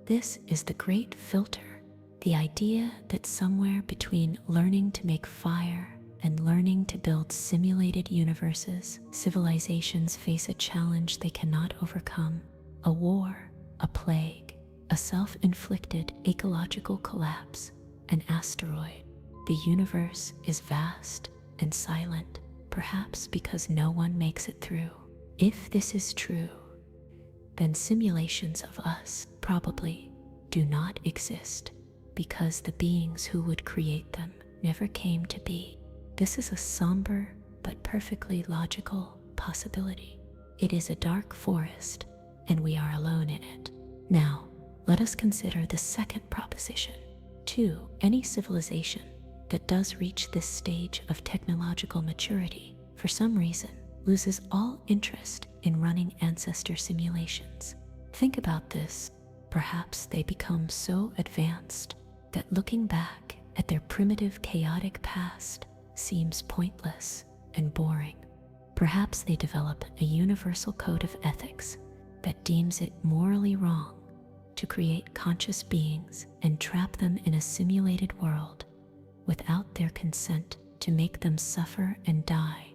This is the great filter, the idea that somewhere between learning to make fire and learning to build simulated universes, civilizations face a challenge they cannot overcome: a war, a plague, a self-inflicted ecological collapse, an asteroid. The universe is vast and silent, perhaps because no one makes it through. If this is true, then simulations of us probably do not exist because the beings who would create them never came to be. This is a somber but perfectly logical possibility. It is a dark forest, and we are alone in it. Now, let us consider the second proposition. 2. Any civilization that does reach this stage of technological maturity, for some reason, loses all interest in running ancestor simulations. Think about this. Perhaps they become so advanced that looking back at their primitive, chaotic past seems pointless and boring. Perhaps they develop a universal code of ethics that deems it morally wrong to create conscious beings and trap them in a simulated world without their consent, to make them suffer and die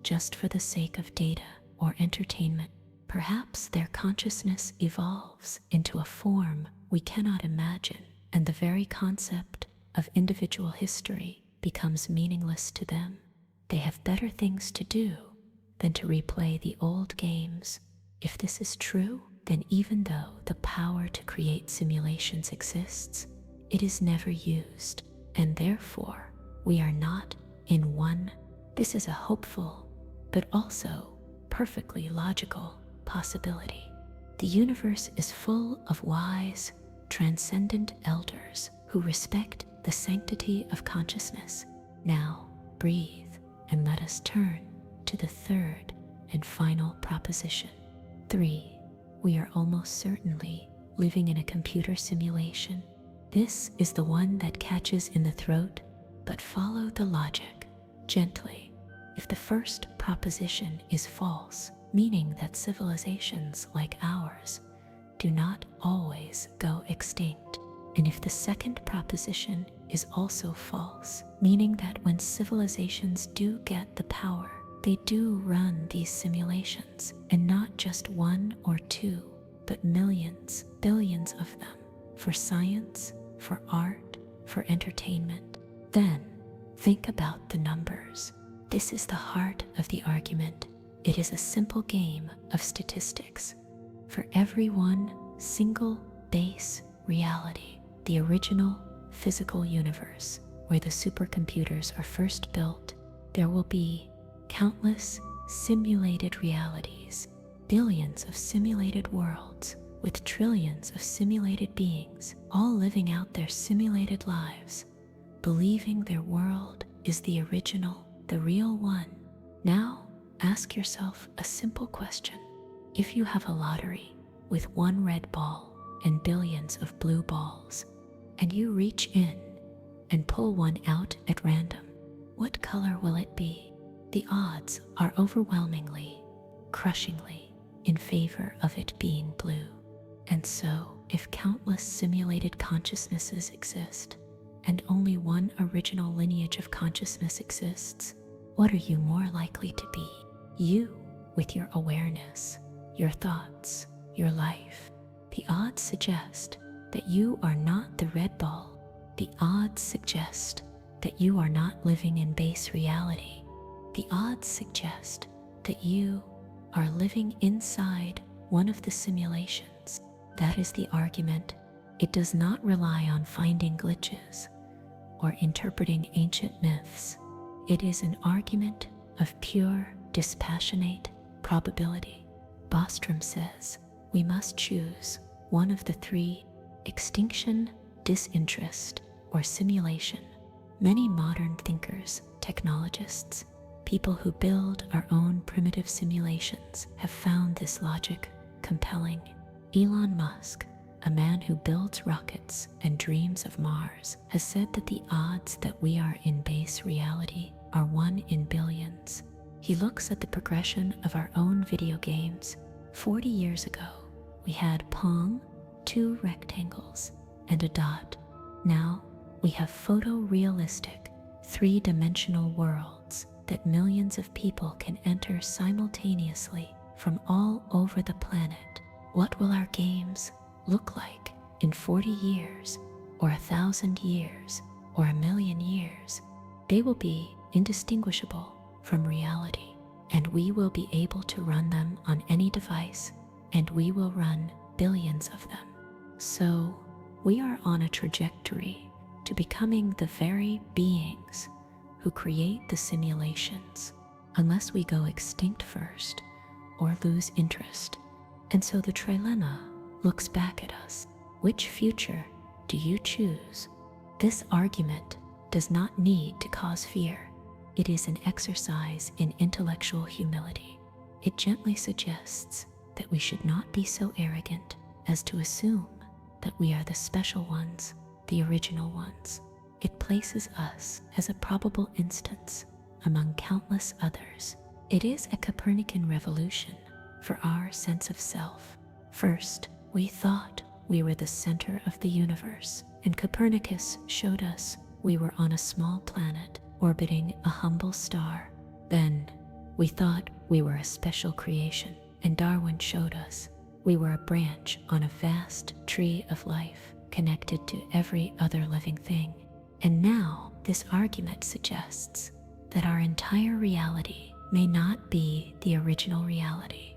just for the sake of data or entertainment. Perhaps their consciousness evolves into a form we cannot imagine, and the very concept of individual history becomes meaningless to them. They have better things to do than to replay the old games. If this is true, then even though the power to create simulations exists, it is never used, and therefore we are not in one. This is a hopeful, but also perfectly logical possibility. The universe is full of wise, transcendent elders who respect the sanctity of consciousness. Now, breathe and let us turn to the third and final proposition. 3. We are almost certainly living in a computer simulation. This is the one that catches in the throat, but follow the logic gently. If the first proposition is false, meaning that civilizations like ours do not always go extinct, and if the second proposition is also false, meaning that when civilizations do get the power, they do run these simulations, and not just one or two, but millions, billions of them, for science, for art, for entertainment, then think about the numbers. This is the heart of the argument. It is a simple game of statistics. For every one single base reality, the original physical universe, where the supercomputers are first built, there will be countless simulated realities, billions of simulated worlds, with trillions of simulated beings, all living out their simulated lives, believing their world is the original, the real one. Now, ask yourself a simple question. If you have a lottery with one red ball and billions of blue balls, and you reach in and pull one out at random, what color will it be? The odds are overwhelmingly, crushingly in favor of it being blue. And so, if countless simulated consciousnesses exist, and only one original lineage of consciousness exists, what are you more likely to be? You, with your awareness, your thoughts, your life. The odds suggest that you are not the red ball. The odds suggest that you are not living in base reality. The odds suggest that you are living inside one of the simulations. That is the argument. It does not rely on finding glitches or interpreting ancient myths. It is an argument of pure, dispassionate probability. Bostrom says we must choose one of the three: extinction, disinterest, or simulation. Many modern thinkers, technologists, people who build our own primitive simulations have found this logic compelling. Elon Musk, a man who builds rockets and dreams of Mars, has said that the odds that we are in base reality are 1 in billions. He looks at the progression of our own video games. 40 years ago, we had Pong, 2 rectangles, and a dot. Now, we have photorealistic, 3-dimensional worlds that millions of people can enter simultaneously from all over the planet. What will our games look like in 40 years, or 1,000 years, or 1,000,000 years? They will be indistinguishable from reality, and we will be able to run them on any device, and we will run billions of them. So, we are on a trajectory to becoming the very beings who create the simulations, unless we go extinct first or lose interest. And so the trilemma looks back at us. Which future do you choose? This argument does not need to cause fear. It is an exercise in intellectual humility. It gently suggests that we should not be so arrogant as to assume that we are the special ones, the original ones. It places us as a probable instance among countless others. It is a Copernican revolution for our sense of self. First, we thought we were the center of the universe, and Copernicus showed us we were on a small planet orbiting a humble star. Then, we thought we were a special creation, and Darwin showed us we were a branch on a vast tree of life connected to every other living thing. And now, this argument suggests that our entire reality may not be the original reality,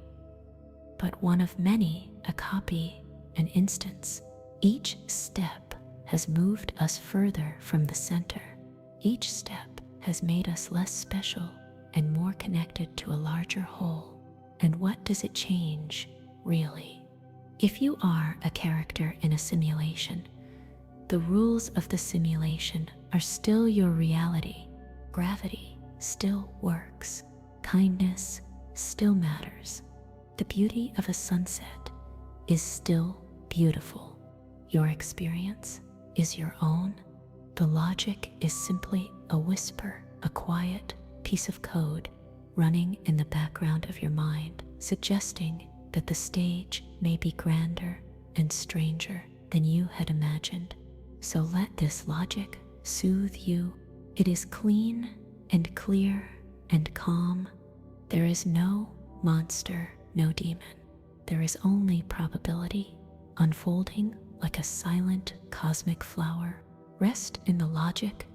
but one of many, a copy, an instance. Each step has moved us further from the center. Each step has made us less special and more connected to a larger whole. And what does it change, really? If you are a character in a simulation, the rules of the simulation are still your reality. Gravity still works. Kindness still matters. The beauty of a sunset is still beautiful. Your experience is your own. The logic is simply a whisper, a quiet piece of code running in the background of your mind, suggesting that the stage may be grander and stranger than you had imagined. So let this logic soothe you. It is clean and clear and calm. There is no monster, no demon. There is only probability unfolding like a silent cosmic flower. Rest in the logic.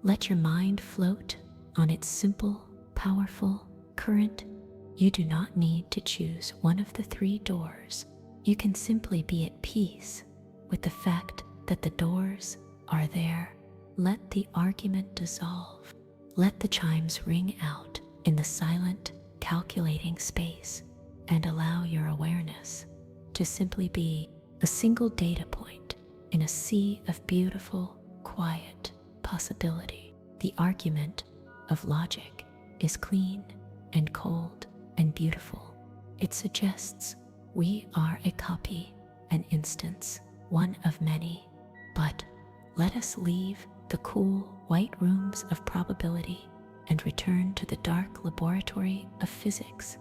Let your mind float on its simple, powerful current. You do not need to choose one of the three doors. You can simply be at peace with the fact that the doors are there. Let the argument dissolve. Let the chimes ring out in the silent, calculating space, and allow your awareness to simply be a single data point in a sea of beautiful, quiet possibility. The argument of logic is clean and cold and beautiful. It suggests we are a copy, an instance, one of many. But let us leave the cool white rooms of probability and return to the dark laboratory of physics,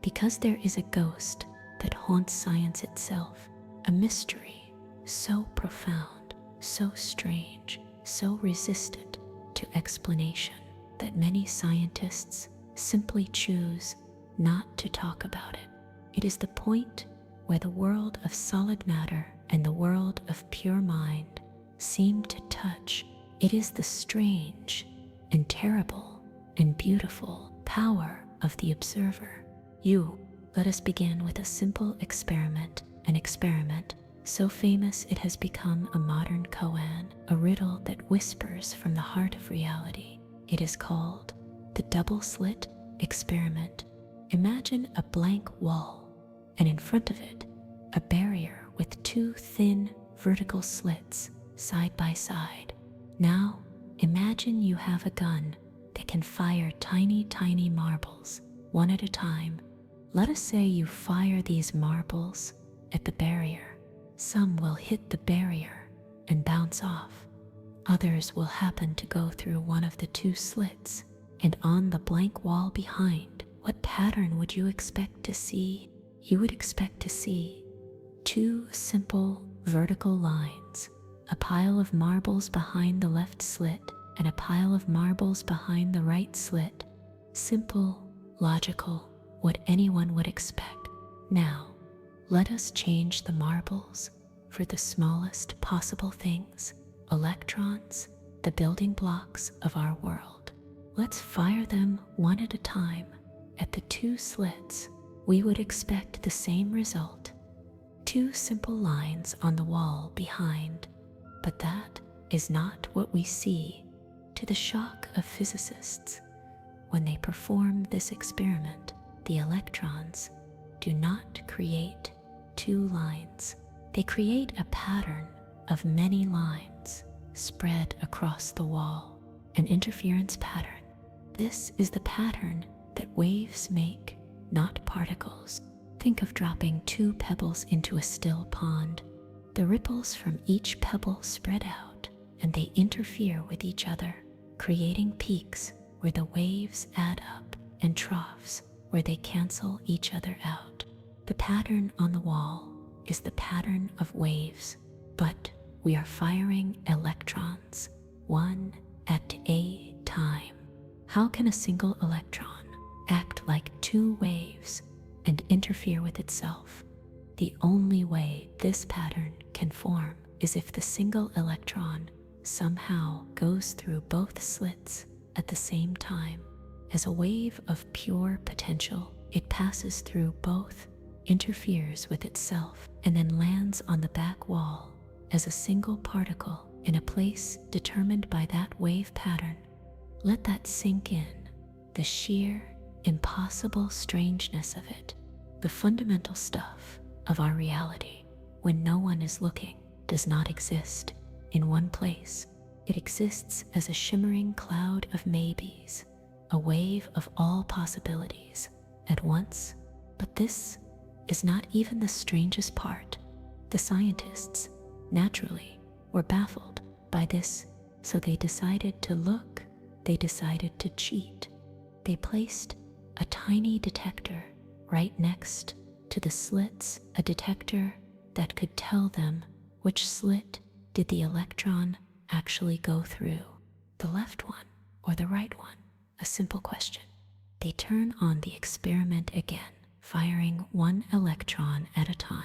because there is a ghost that haunts science itself, a mystery so profound, so strange, so resistant to explanation that many scientists simply choose not to talk about it. It is the point where the world of solid matter and the world of pure mind seem to touch. It is the strange and terrible and beautiful power of the observer. Let us begin with a simple experiment, an experiment so famous it has become a modern koan, a riddle that whispers from the heart of reality. It is called the double-slit experiment. Imagine a blank wall, and in front of it, a barrier with two thin vertical slits side by side. Now, imagine you have a gun that can fire tiny, tiny marbles, one at a time. Let us say you fire these marbles at the barrier. Some will hit the barrier and bounce off. Others will happen to go through one of the two slits, and on the blank wall behind, what pattern would you expect to see? You would expect to see two simple vertical lines, a pile of marbles behind the left slit and a pile of marbles behind the right slit. Simple, logical, what anyone would expect. Now, let us change the marbles for the smallest possible things, electrons, the building blocks of our world. Let's fire them one at a time at the two slits. We would expect the same result. Two simple lines on the wall behind. But that is not what we see. To the shock of physicists, when they perform this experiment, the electrons do not create two lines. They create a pattern of many lines spread across the wall, an interference pattern. This is the pattern that waves make, not particles. Think of dropping two pebbles into a still pond. The ripples from each pebble spread out, and they interfere with each other, creating peaks where the waves add up and troughs where they cancel each other out. The pattern on the wall is the pattern of waves, but we are firing electrons, one at a time. How can a single electron act like two waves and interfere with itself? The only way this pattern can form is if the single electron somehow goes through both slits at the same time. As a wave of pure potential, it passes through both, interferes with itself, and then lands on the back wall as a single particle in a place determined by that wave pattern. Let that sink in, the sheer, impossible strangeness of it. The fundamental stuff of our reality, when no one is looking, does not exist in one place. It exists as a shimmering cloud of maybes, a wave of all possibilities at once. But this is not even the strangest part. The scientists, naturally, were baffled by this, so they decided to look, they decided to cheat. They placed a tiny detector right next to the slits, a detector that could tell them which slit did the electron actually go through, the left one or the right one. A simple question. They turn on the experiment again, firing one electron at a time,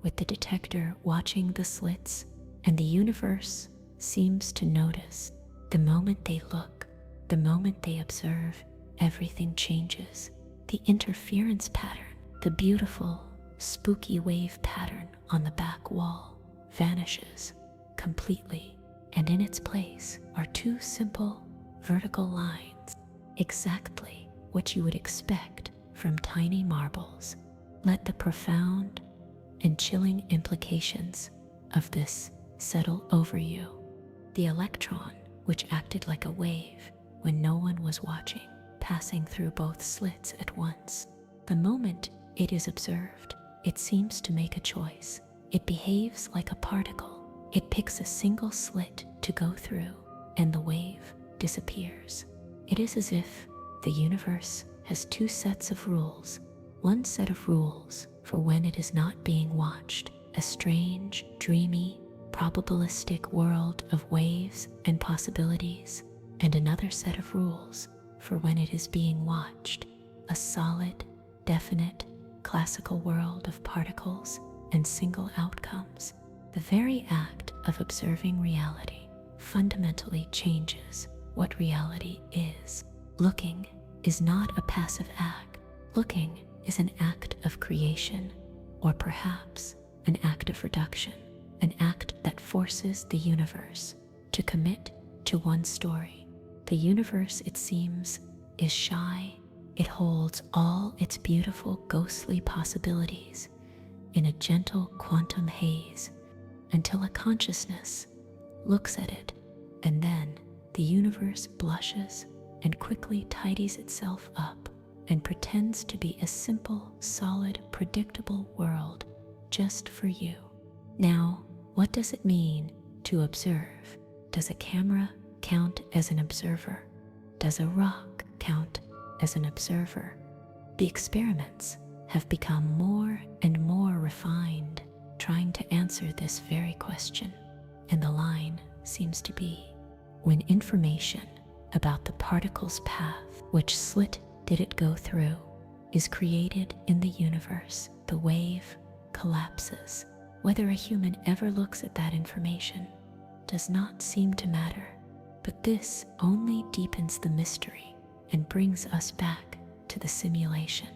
with the detector watching the slits, and the universe seems to notice. The moment they look, the moment they observe, everything changes. The interference pattern, the beautiful, spooky wave pattern on the back wall, vanishes completely, and in its place are two simple vertical lines, exactly what you would expect from tiny marbles. Let the profound and chilling implications of this settle over you. The electron, which acted like a wave when no one was watching, passing through both slits at once. The moment it is observed, it seems to make a choice. It behaves like a particle. It picks a single slit to go through, and the wave disappears. It is as if the universe has two sets of rules. One set of rules for when it is not being watched, a strange, dreamy, probabilistic world of waves and possibilities, and another set of rules for when it is being watched, a solid, definite, classical world of particles and single outcomes. The very act of observing reality fundamentally changes what reality is. Looking is not a passive act. Looking is an act of creation, or perhaps an act of reduction, an act that forces the universe to commit to one story. The universe, it seems, is shy. It holds all its beautiful ghostly possibilities in a gentle quantum haze until a consciousness looks at it, and then the universe blushes and quickly tidies itself up and pretends to be a simple, solid, predictable world just for you. Now, what does it mean to observe? Does a camera count as an observer? Does a rock count as an observer? The experiments have become more and more refined, trying to answer this very question. And the line seems to be, when information about the particle's path, which slit did it go through, is created in the universe, the wave collapses. Whether a human ever looks at that information does not seem to matter, but this only deepens the mystery and brings us back to the simulation.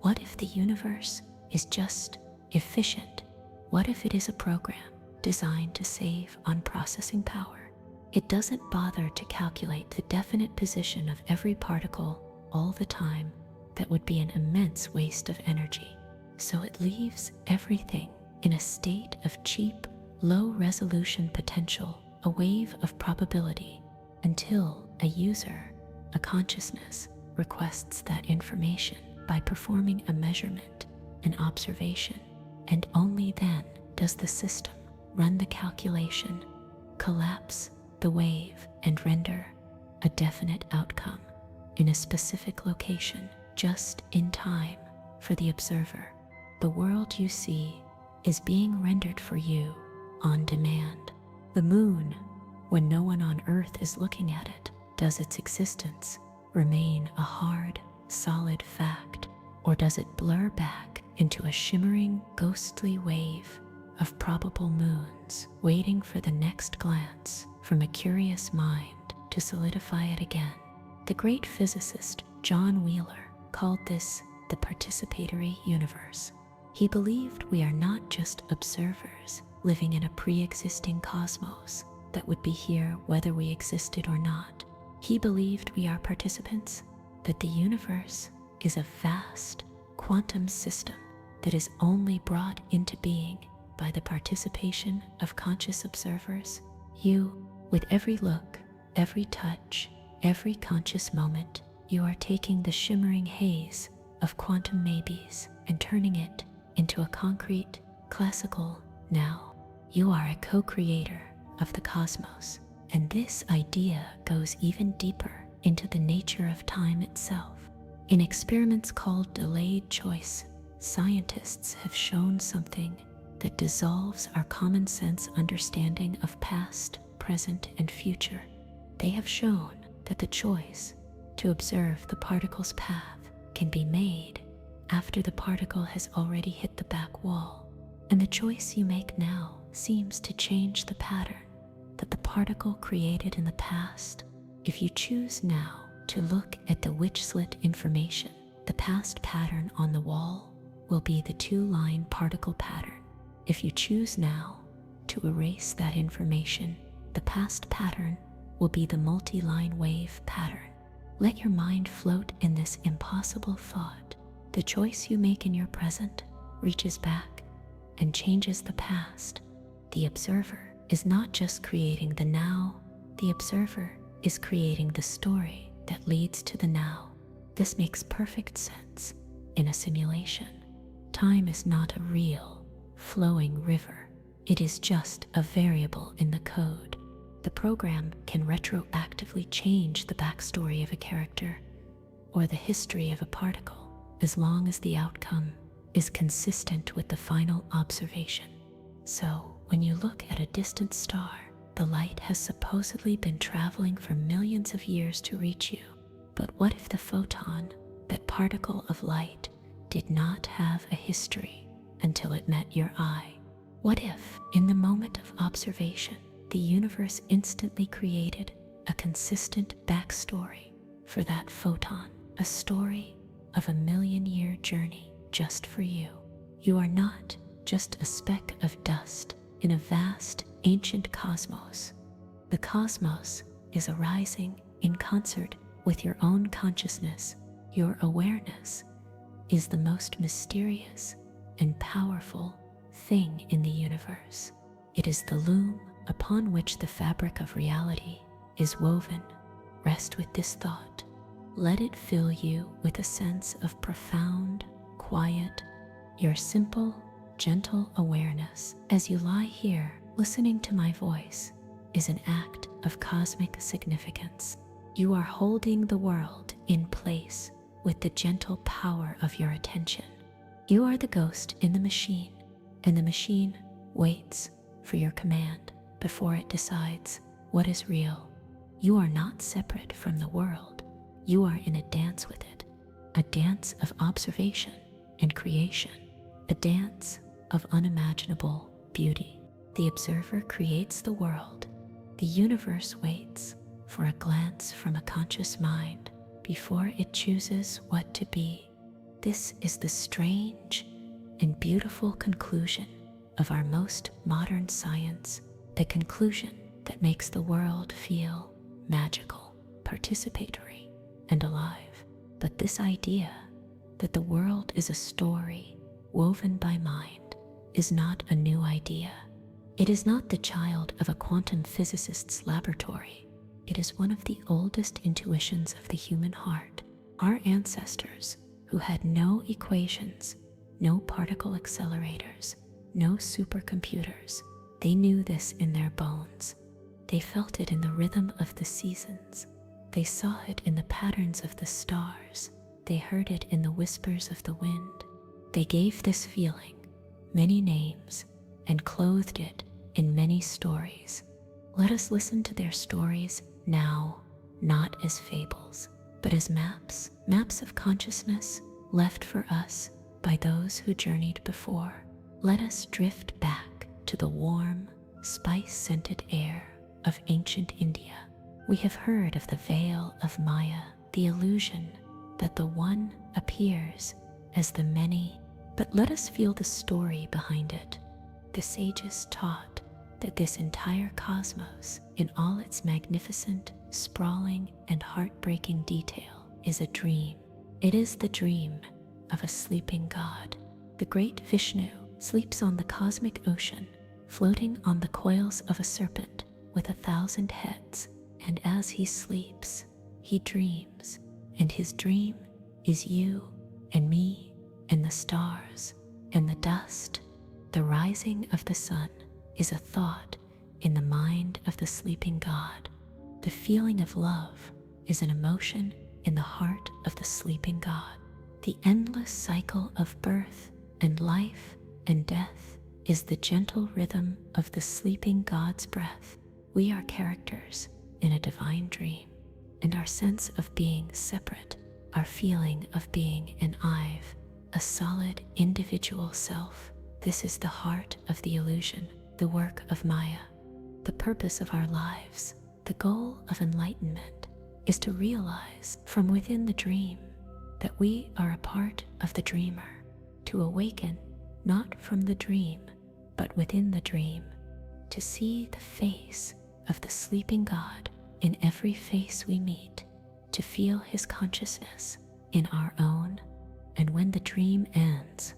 What if the universe is just efficient? What if it is a program designed to save on processing power? It doesn't bother to calculate the definite position of every particle all the time. That would be an immense waste of energy. So it leaves everything in a state of cheap, low-resolution potential, a wave of probability, until a user, a consciousness, requests that information by performing a measurement, an observation, and only then does the system run the calculation, collapse the wave, and render a definite outcome in a specific location, just in time for the observer. The world you see is being rendered for you on demand. The moon, when no one on Earth is looking at it, does its existence remain a hard, solid fact, or does it blur back into a shimmering, ghostly wave of probable moons, waiting for the next glance from a curious mind to solidify it again? The great physicist John Wheeler called this the participatory universe. He believed we are not just observers living in a pre-existing cosmos that would be here whether we existed or not. He believed we are participants, that the universe is a vast quantum system that is only brought into being by the participation of conscious observers. You, with every look, every touch, every conscious moment, you are taking the shimmering haze of quantum maybes and turning it into a concrete, classical, now. You are a co-creator of the cosmos, and this idea goes even deeper into the nature of time itself. In experiments called delayed choice, scientists have shown something that dissolves our common sense understanding of past, present, and future. They have shown that the choice to observe the particle's path can be made after the particle has already hit the back wall, and the choice you make now seems to change the pattern that the particle created in the past. If you choose now to look at the witch slit information, the past pattern on the wall will be the two-line particle pattern. If you choose now to erase that information, the past pattern will be the multi-line wave pattern. Let your mind float in this impossible thought. The choice you make in your present reaches back and changes the past. The observer is not just creating the now, the observer is creating the story that leads to the now. This makes perfect sense in a simulation. Time is not a real, flowing river. It is just a variable in the code. The program can retroactively change the backstory of a character or the history of a particle as long as the outcome is consistent with the final observation. So, when you look at a distant star, the light has supposedly been traveling for millions of years to reach you. But what if the photon, that particle of light, did not have a history until it met your eye? What if, in the moment of observation, the universe instantly created a consistent backstory for that photon, a story of a million-year journey just for you? You are not just a speck of dust in a vast, ancient cosmos. The cosmos is arising in concert with your own consciousness. Your awareness is the most mysterious and powerful thing in the universe. It is the loom upon which the fabric of reality is woven. Rest with this thought. Let it fill you with a sense of profound, quiet, your simple, gentle awareness as you lie here listening to my voice is an act of cosmic significance. You are holding the world in place with the gentle power of your attention. You are the ghost in the machine, and the machine waits for your command before it decides what is real. You are not separate from the world. You are in a dance with it, a dance of observation and creation, a dance of unimaginable beauty. The observer creates the world. The universe waits for a glance from a conscious mind before it chooses what to be. This is the strange and beautiful conclusion of our most modern science, the conclusion that makes the world feel magical, participatory, and alive. But this idea that the world is a story woven by mind is not a new idea. It is not the child of a quantum physicist's laboratory. It is one of the oldest intuitions of the human heart. Our ancestors, who had no equations, no particle accelerators, no supercomputers, they knew this in their bones. They felt it in the rhythm of the seasons. They saw it in the patterns of the stars. They heard it in the whispers of the wind. They gave this feeling many names and clothed it in many stories. Let us listen to their stories now, not as fables, but as maps of consciousness left for us by those who journeyed before. Let us drift back to the warm, spice-scented air of ancient India. We have heard of the veil of Maya, the illusion that the one appears as the many, but let us feel the story behind it. The sages taught that this entire cosmos, in all its magnificent, sprawling, and heartbreaking detail, is a dream. It is the dream of a sleeping god. The great Vishnu sleeps on the cosmic ocean, floating on the coils of a serpent with 1,000 heads, and as he sleeps, he dreams, and his dream is you and me and the stars and the dust. the rising of the sun is a thought in the mind of the sleeping god. The feeling of love is an emotion in the heart of the sleeping god. The endless cycle of birth and life and death is the gentle rhythm of the sleeping god's breath. We are characters in a divine dream, and our sense of being separate, our feeling of being an I've, a solid individual self, this is the heart of the illusion, the work of Maya. The purpose of our lives, the goal of enlightenment, is to realize from within the dream that we are a part of the dreamer, to awaken not from the dream, but within the dream, to see the face of the sleeping God in every face we meet, to feel his consciousness in our own. And when the dream ends,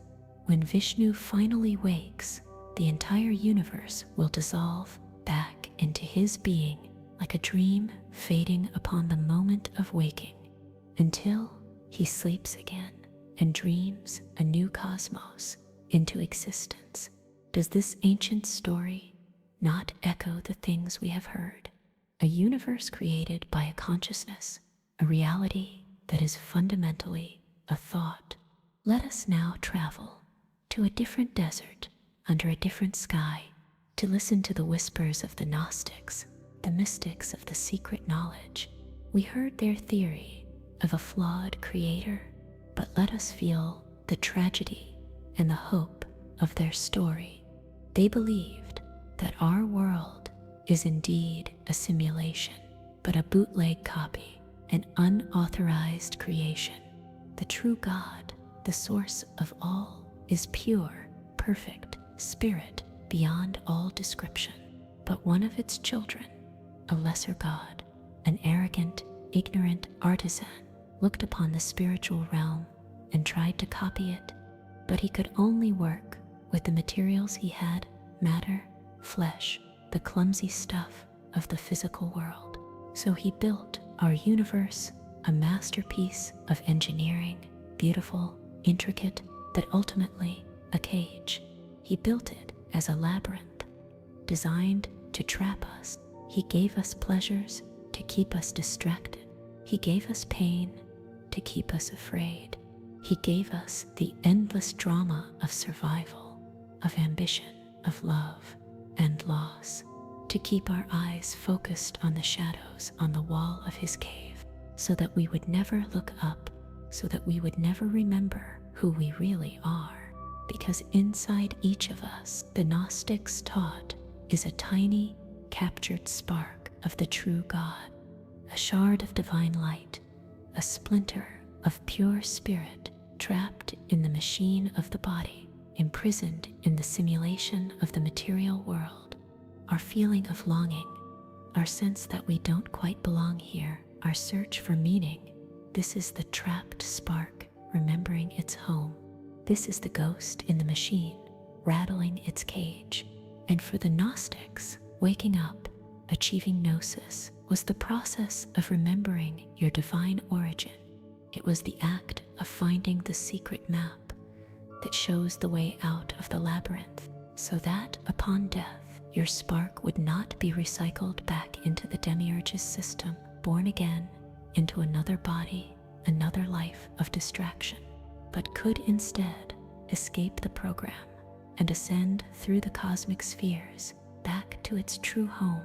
when Vishnu finally wakes, the entire universe will dissolve back into his being like a dream fading upon the moment of waking, until he sleeps again and dreams a new cosmos into existence. Does this ancient story not echo the things we have heard? A universe created by a consciousness, a reality that is fundamentally a thought. Let us now travel to a different desert under a different sky to listen to the whispers of the Gnostics, the mystics of the secret knowledge. We heard their theory of a flawed creator, but let us feel the tragedy and the hope of their story. They believed that our world is indeed a simulation, but a bootleg copy, an unauthorized creation. The true God, the source of all, is pure, perfect, spirit beyond all description. But one of its children, a lesser God, an arrogant, ignorant artisan, looked upon the spiritual realm and tried to copy it, but he could only work with the materials he had, matter, flesh, the clumsy stuff of the physical world. So he built our universe, a masterpiece of engineering, beautiful, intricate, but ultimately a cage. He built it as a labyrinth, designed to trap us. He gave us pleasures to keep us distracted. He gave us pain to keep us afraid. He gave us the endless drama of survival, of ambition, of love and loss, to keep our eyes focused on the shadows on the wall of his cave, so that we would never look up, so that we would never remember who we really are. Because inside each of us, the Gnostics taught, is a tiny, captured spark of the true God, a shard of divine light, a splinter of pure spirit trapped in the machine of the body, imprisoned in the simulation of the material world. Our feeling of longing, our sense that we don't quite belong here, our search for meaning, this is the trapped spark remembering its home. This is the ghost in the machine rattling its cage. And for the Gnostics, waking up, achieving gnosis, was the process of remembering your divine origin. It was the act of finding the secret map that shows the way out of the labyrinth, so that upon death, your spark would not be recycled back into the demiurge's system, born again into another body, another life of distraction, but could instead escape the program and ascend through the cosmic spheres back to its true home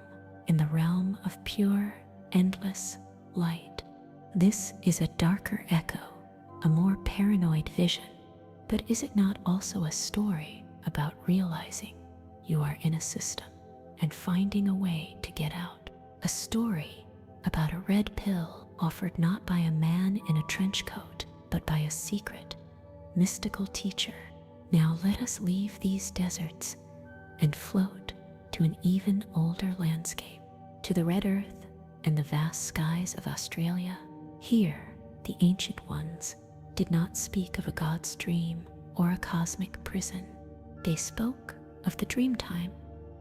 in the realm of pure, endless light. This is a darker echo, a more paranoid vision, but is it not also a story about realizing you are in a system and finding a way to get out? A story about a red pill offered not by a man in a trench coat, but by a secret, mystical teacher. Now let us leave these deserts and float to an even older landscape, to the red earth and the vast skies of Australia. Here, the ancient ones did not speak of a god's dream or a cosmic prison. They spoke of the dream time,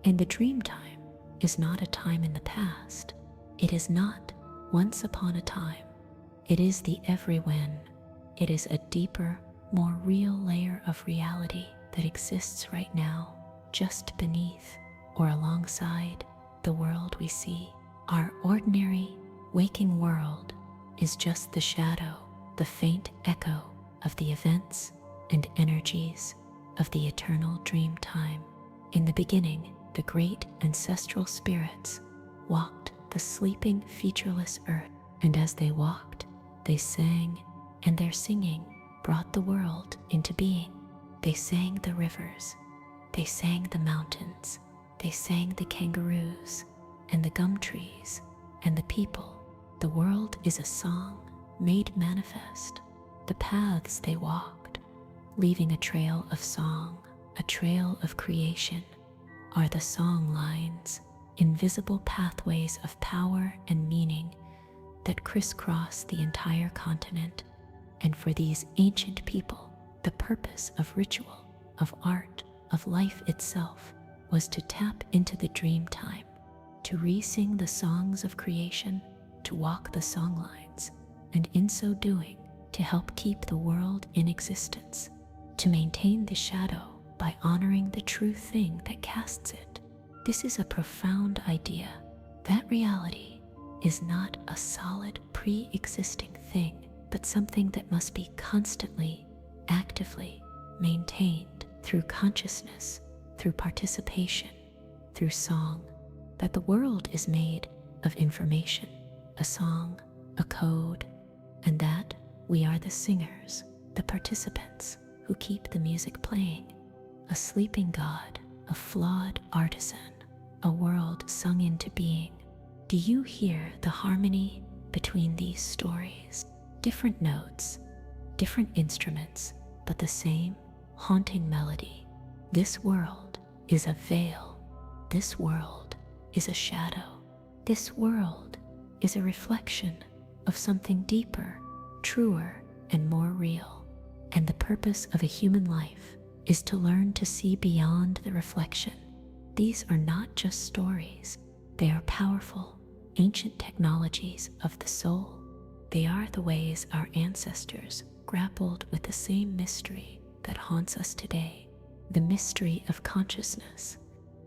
and the dream time is not a time in the past. It is not once upon a time. It is the every when. It is a deeper, more real layer of reality that exists right now, just beneath or alongside the world we see. Our ordinary, waking world is just the shadow, the faint echo of the events and energies of the eternal dream time. In the beginning, the great ancestral spirits walked the sleeping, featureless earth, and as they walked, they sang, and their singing brought the world into being. They sang the rivers, they sang the mountains, they sang the kangaroos, and the gum trees, and the people. The world is a song made manifest. The paths they walked, leaving a trail of song, a trail of creation, are the song lines, invisible pathways of power and meaning that crisscross the entire continent. And for these ancient people, the purpose of ritual, of art, of life itself was to tap into the dream time, to re-sing the songs of creation, to walk the song lines, and in so doing, to help keep the world in existence, to maintain the shadow by honoring the true thing that casts it. This is a profound idea, that reality is not a solid, pre-existing thing, but something that must be constantly, actively maintained through consciousness, through participation, through song, that the world is made of information, a song, a code, and that we are the singers, the participants who keep the music playing. A sleeping god, a flawed artisan, a world sung into being. Do you hear the harmony between these stories? Different notes, different instruments, but the same haunting melody. This world is a veil. This world is a shadow. This world is a reflection of something deeper, truer, and more real. And the purpose of a human life is to learn to see beyond the reflection. These are not just stories. They are powerful, ancient technologies of the soul. They are the ways our ancestors grappled with the same mystery that haunts us today, the mystery of consciousness,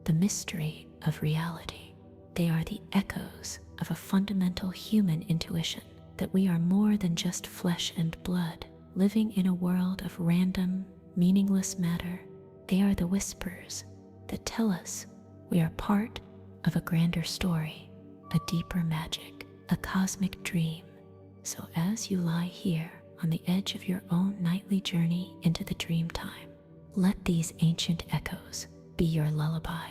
the mystery of reality. They are the echoes of a fundamental human intuition that we are more than just flesh and blood, living in a world of random, meaningless matter. They are the whispers that tell us we are part of a grander story, a deeper magic, a cosmic dream. So as you lie here on the edge of your own nightly journey into the dream time, let these ancient echoes be your lullaby.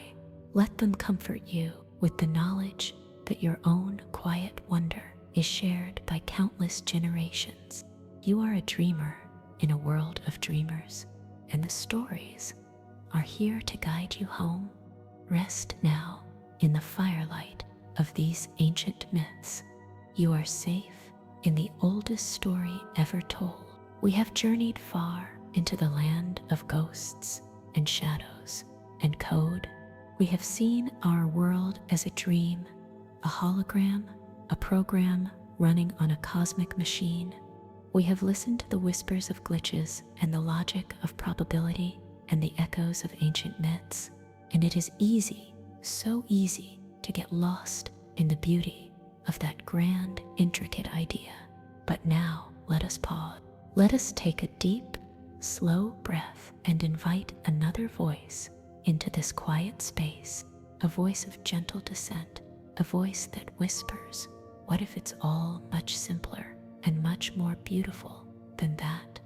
Let them comfort you with the knowledge that your own quiet wonder is shared by countless generations. You are a dreamer in a world of dreamers, and the stories are here to guide you home. Rest now in the firelight of these ancient myths. You are safe in the oldest story ever told. We have journeyed far into the land of ghosts and shadows and code. We have seen our world as a dream, a hologram, a program running on a cosmic machine. We have listened to the whispers of glitches and the logic of probability and the echoes of ancient myths. And it is easy, so easy, to get lost in the beauty of that grand, intricate idea. But now, let us pause. Let us take a deep, slow breath and invite another voice into this quiet space, a voice of gentle dissent, a voice that whispers, what if it's all much simpler and much more beautiful than that?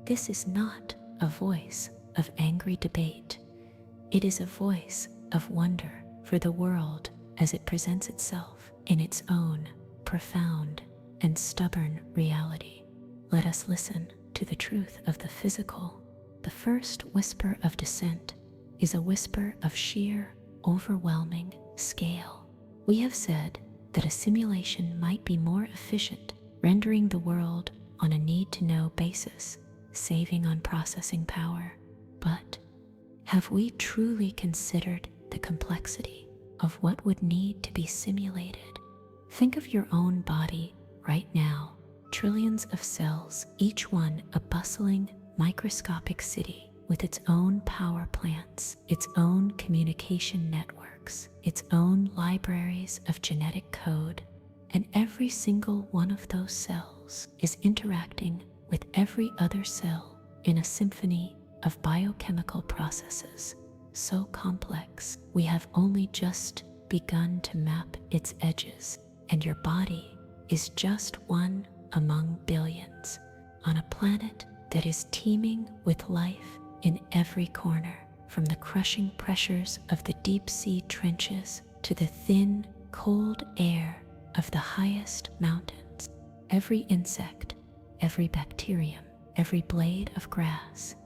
This is not a voice of angry debate. It is a voice of wonder for the world as it presents itself in its own profound and stubborn reality. Let us listen to the truth of the physical. The first whisper of dissent is a whisper of sheer, overwhelming scale. We have said that a simulation might be more efficient, rendering the world on a need-to-know basis, saving on processing power. But have we truly considered the complexity of what would need to be simulated? Think of your own body right now, trillions of cells, each one a bustling, microscopic city, with its own power plants, its own communication networks, its own libraries of genetic code, and every single one of those cells is interacting with every other cell in a symphony of biochemical processes so complex we have only just begun to map its edges, and your body is just one among billions on a planet that is teeming with life in every corner, from the crushing pressures of the deep sea trenches to the thin, cold air of the highest mountains. Every insect, every bacterium, every blade of grass,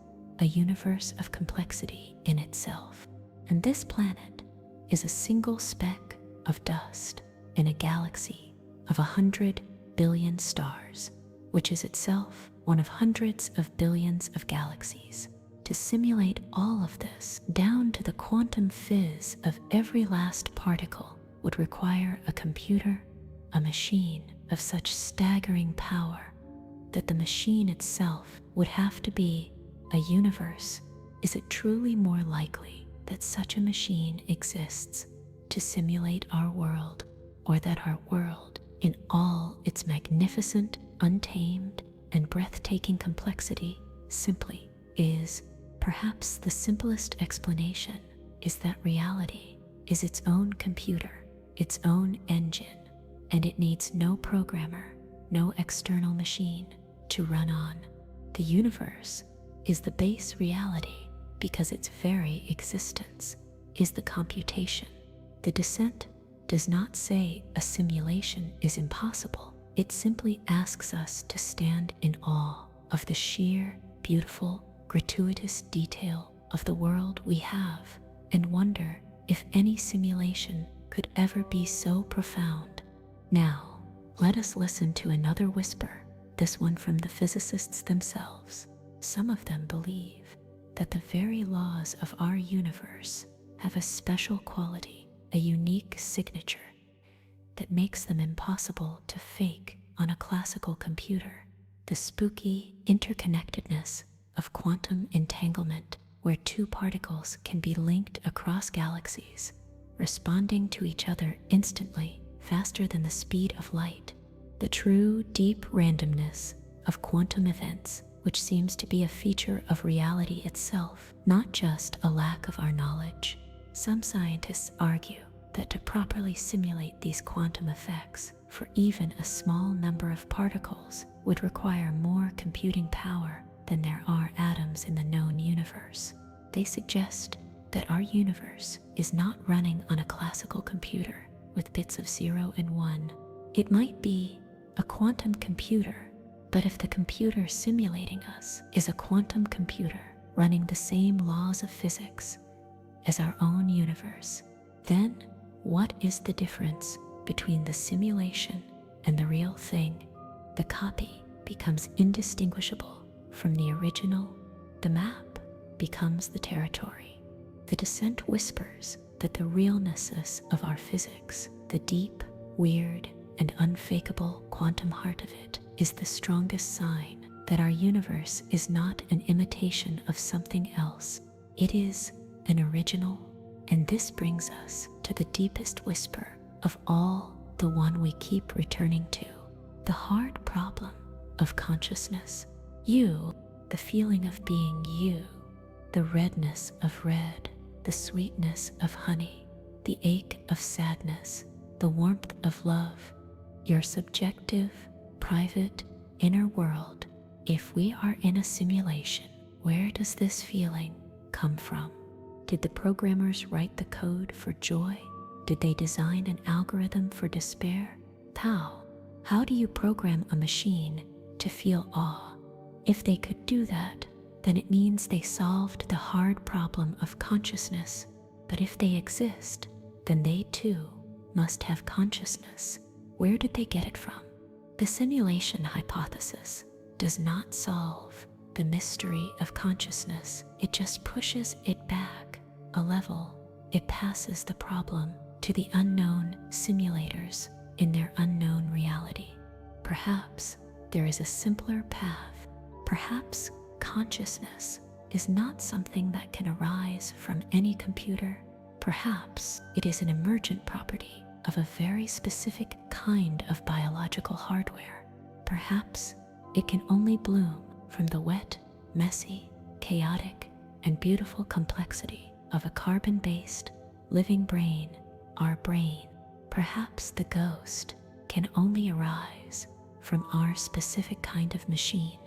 a universe of complexity in itself. And this planet is a single speck of dust in a galaxy of 100 billion stars, which is itself one of hundreds of billions of galaxies. To simulate all of this down to the quantum fizz of every last particle would require a computer, a machine of such staggering power that the machine itself would have to be a universe. Is it truly more likely that such a machine exists to simulate our world, or that our world, in all its magnificent, untamed, and breathtaking complexity, simply is? Perhaps the simplest explanation is that reality is its own computer, its own engine, and it needs no programmer, no external machine to run on. The universe is the base reality because its very existence is the computation. The descent does not say a simulation is impossible. It simply asks us to stand in awe of the sheer, beautiful, gratuitous detail of the world we have, and wonder if any simulation could ever be so profound. Now, let us listen to another whisper, this one from the physicists themselves. Some of them believe that the very laws of our universe have a special quality, a unique signature that makes them impossible to fake on a classical computer. The spooky interconnectedness of quantum entanglement, where two particles can be linked across galaxies, responding to each other instantly, faster than the speed of light. The true, deep randomness of quantum events, which seems to be a feature of reality itself, not just a lack of our knowledge. Some scientists argue that to properly simulate these quantum effects for even a small number of particles would require more computing power than there are atoms in the known universe. They suggest that our universe is not running on a classical computer with bits of 0 and 1. It might be a quantum computer, but if the computer simulating us is a quantum computer running the same laws of physics as our own universe, then what is the difference between the simulation and the real thing? The copy becomes indistinguishable from the original. The map becomes the territory. The descent whispers that the realness of our physics, the deep, weird, and unfakeable quantum heart of it, is the strongest sign that our universe is not an imitation of something else. It is an original, and this brings us to the deepest whisper of all, the one we keep returning to, the hard problem of consciousness. You, the feeling of being you, the redness of red, the sweetness of honey, the ache of sadness, the warmth of love, your subjective, private, inner world. If we are in a simulation, where does this feeling come from? Did the programmers write the code for joy? Did they design an algorithm for despair? How do you program a machine to feel awe? If they could do that, then it means they solved the hard problem of consciousness. But if they exist, then they too must have consciousness. Where did they get it from? The simulation hypothesis does not solve the mystery of consciousness. It just pushes it back a level. It passes the problem to the unknown simulators in their unknown reality. Perhaps there is a simpler path. Perhaps consciousness is not something that can arise from any computer. Perhaps it is an emergent property of a very specific kind of biological hardware. Perhaps it can only bloom from the wet, messy, chaotic, and beautiful complexity of a carbon-based, living brain, our brain. Perhaps the ghost can only arise from our specific kind of machine.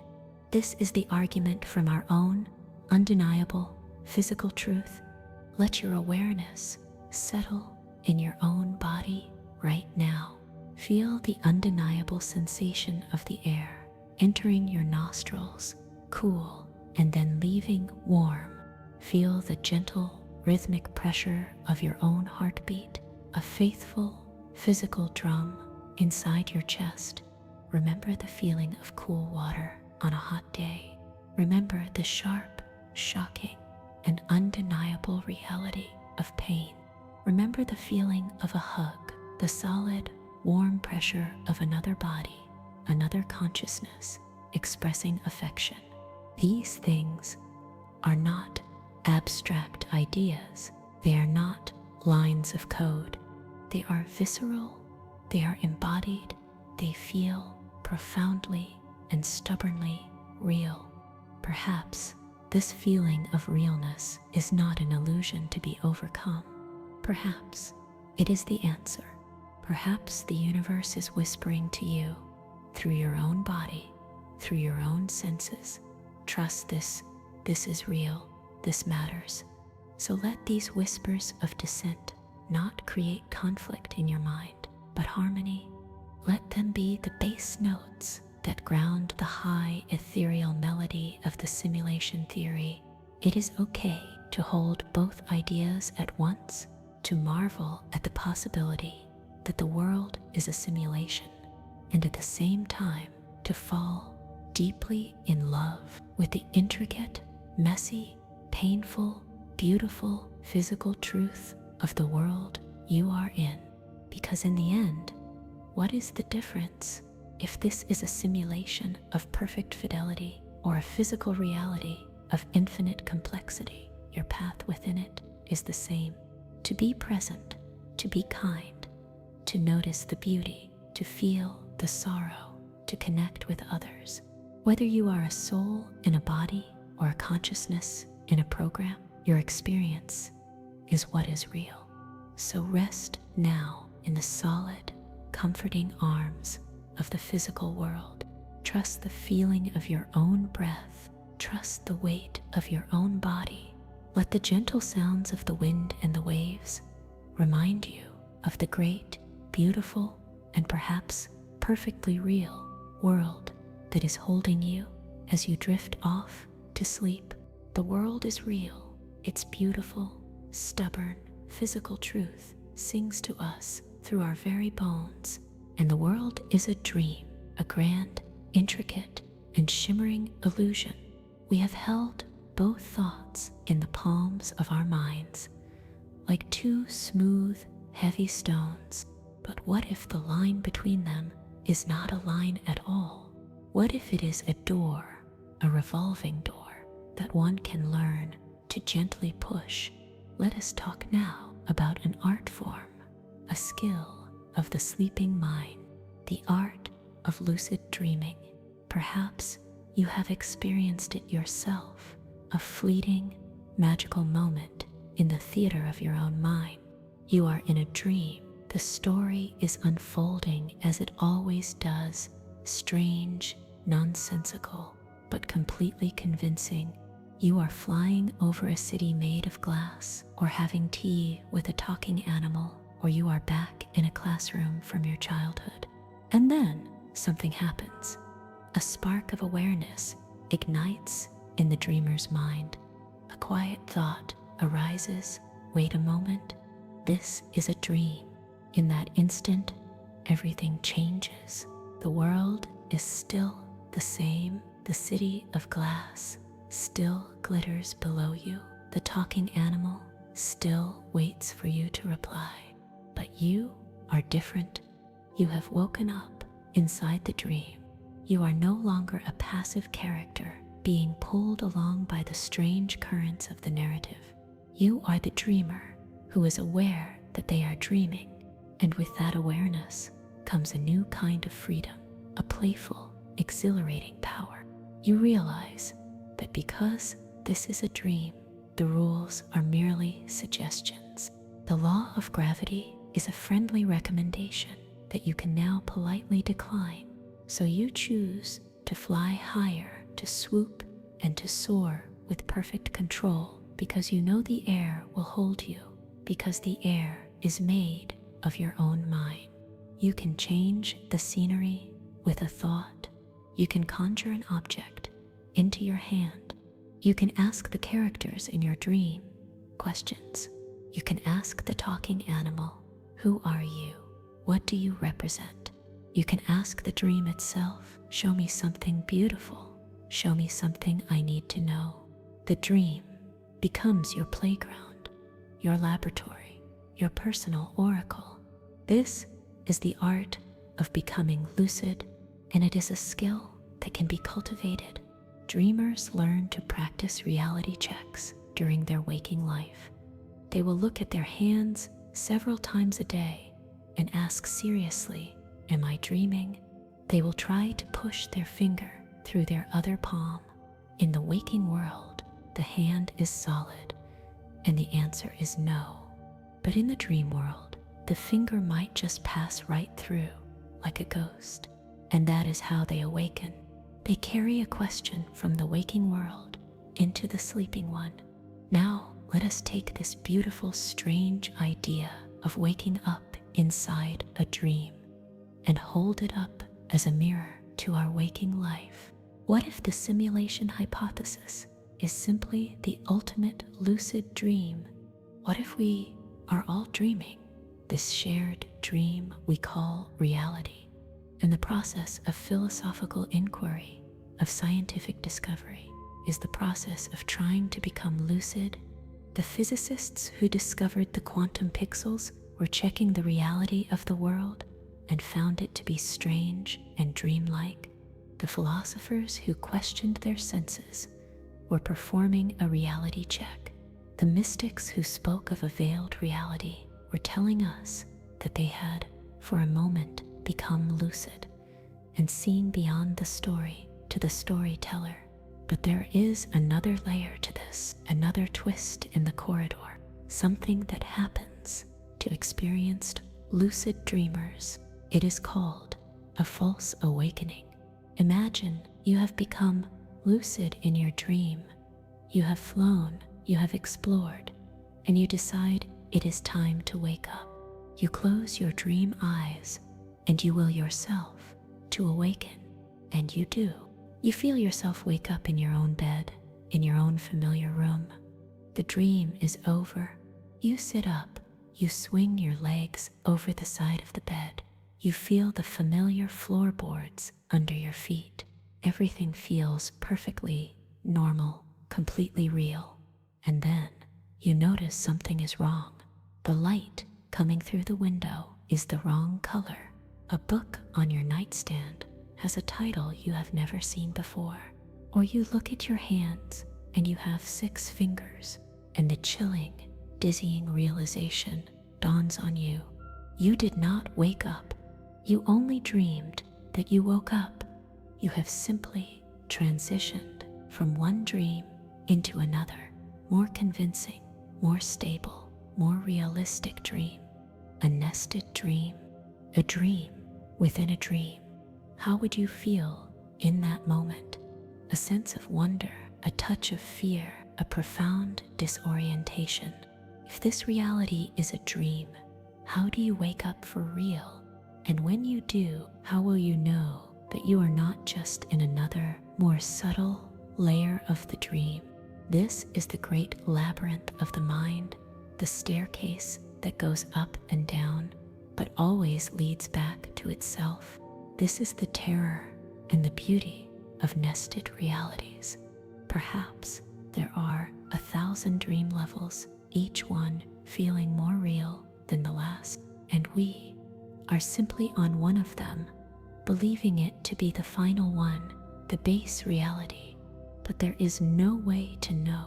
This is the argument from our own undeniable physical truth. Let your awareness settle in your own body right now. Feel the undeniable sensation of the air entering your nostrils, cool, and then leaving warm. Feel the gentle, rhythmic pressure of your own heartbeat, a faithful, physical drum inside your chest. Remember the feeling of cool water on a hot day. Remember the sharp, shocking, and undeniable reality of pain. Remember the feeling of a hug, the solid, warm pressure of another body, another consciousness expressing affection. These things are not abstract ideas. They are not lines of code. They are visceral, they are embodied, they feel profoundly and stubbornly real. Perhaps this feeling of realness is not an illusion to be overcome. Perhaps it is the answer. Perhaps the universe is whispering to you through your own body, through your own senses. Trust this. This is real. This matters. So let these whispers of dissent not create conflict in your mind, but harmony. Let them be the bass notes that ground the high ethereal melody of the simulation theory. It is okay to hold both ideas at once, to marvel at the possibility that the world is a simulation, and at the same time to fall deeply in love with the intricate, messy, painful, beautiful, physical truth of the world you are in. Because in the end, what is the difference if this is a simulation of perfect fidelity or a physical reality of infinite complexity? Your path within it is the same. To be present, to be kind, to notice the beauty, to feel the sorrow, to connect with others. Whether you are a soul in a body or a consciousness in a program, your experience is what is real. So rest now in the solid, comforting arms of the physical world. Trust the feeling of your own breath. Trust the weight of your own body. Let the gentle sounds of the wind and the waves remind you of the great, beautiful, and perhaps perfectly real world that is holding you as you drift off to sleep. The world is real. Its beautiful, stubborn, physical truth sings to us through our very bones. And the world is a dream, a grand, intricate, and shimmering illusion. We have held both thoughts in the palms of our minds, like two smooth, heavy stones. But what if the line between them is not a line at all? What if it is a door, a revolving door, that one can learn to gently push? Let us talk now about an art form, a skill of the sleeping mind, the art of lucid dreaming. Perhaps you have experienced it yourself, a fleeting, magical moment in the theater of your own mind. You are in a dream. The story is unfolding as it always does, strange, nonsensical, but completely convincing. You are flying over a city made of glass, or having tea with a talking animal, or you are back in a classroom from your childhood. And then something happens. A spark of awareness ignites in the dreamer's mind. A quiet thought arises. Wait a moment. This is a dream. In that instant, everything changes. The world is still the same. The city of glass still glitters below you. The talking animal still waits for you to reply. But you are different. You have woken up inside the dream. You are no longer a passive character being pulled along by the strange currents of the narrative. You are the dreamer who is aware that they are dreaming, and with that awareness comes a new kind of freedom, a playful, exhilarating power. You realize that because this is a dream, the rules are merely suggestions. The law of gravity is a friendly recommendation that you can now politely decline. So you choose to fly higher, to swoop and to soar with perfect control, because you know the air will hold you, because the air is made of your own mind. You can change the scenery with a thought. You can conjure an object into your hand. You can ask the characters in your dream questions. You can ask the talking animal, "Who are you? What do you represent?" You can ask the dream itself, "Show me something beautiful. Show me something I need to know." The dream becomes your playground, your laboratory, your personal oracle. This is the art of becoming lucid, and it is a skill that can be cultivated. Dreamers learn to practice reality checks during their waking life. They will look at their hands several times a day and ask seriously, "Am I dreaming?" They will try to push their finger through their other palm. In the waking world, the hand is solid, and the answer is no. But in the dream world, the finger might just pass right through, like a ghost, and that is how they awaken. They carry a question from the waking world into the sleeping one. Now, let us take this beautiful, strange idea of waking up inside a dream and hold it up as a mirror to our waking life. What if the simulation hypothesis is simply the ultimate lucid dream? What if we are all dreaming this shared dream we call reality? And the process of philosophical inquiry, of scientific discovery, is the process of trying to become lucid. The physicists who discovered the quantum pixels were checking the reality of the world and found it to be strange and dreamlike. The philosophers who questioned their senses were performing a reality check. The mystics who spoke of a veiled reality were telling us that they had, for a moment, become lucid and seen beyond the story to the storyteller. But there is another layer to this, another twist in the corridor, something that happens to experienced lucid dreamers. It is called a false awakening. Imagine you have become lucid in your dream. You have flown, you have explored, and you decide it is time to wake up. You close your dream eyes and you will yourself to awaken, and you do. You feel yourself wake up in your own bed, in your own familiar room. The dream is over. You sit up, you swing your legs over the side of the bed. You feel the familiar floorboards under your feet. Everything feels perfectly normal, completely real. And then you notice something is wrong. The light coming through the window is the wrong color. A book on your nightstand has a title you have never seen before. Or you look at your hands and you have 6 fingers, and the chilling, dizzying realization dawns on you. You did not wake up. You only dreamed that you woke up. You have simply transitioned from one dream into another, more convincing, more stable, more realistic dream. A nested dream, a dream within a dream. How would you feel in that moment? A sense of wonder, a touch of fear, a profound disorientation. If this reality is a dream, how do you wake up for real? And when you do, how will you know that you are not just in another, more subtle layer of the dream? This is the great labyrinth of the mind, the staircase that goes up and down, but always leads back to itself. This is the terror and the beauty of nested realities. Perhaps there are 1,000 dream levels, each one feeling more real than the last, and we are simply on one of them, believing it to be the final one, the base reality. but there is no way to know.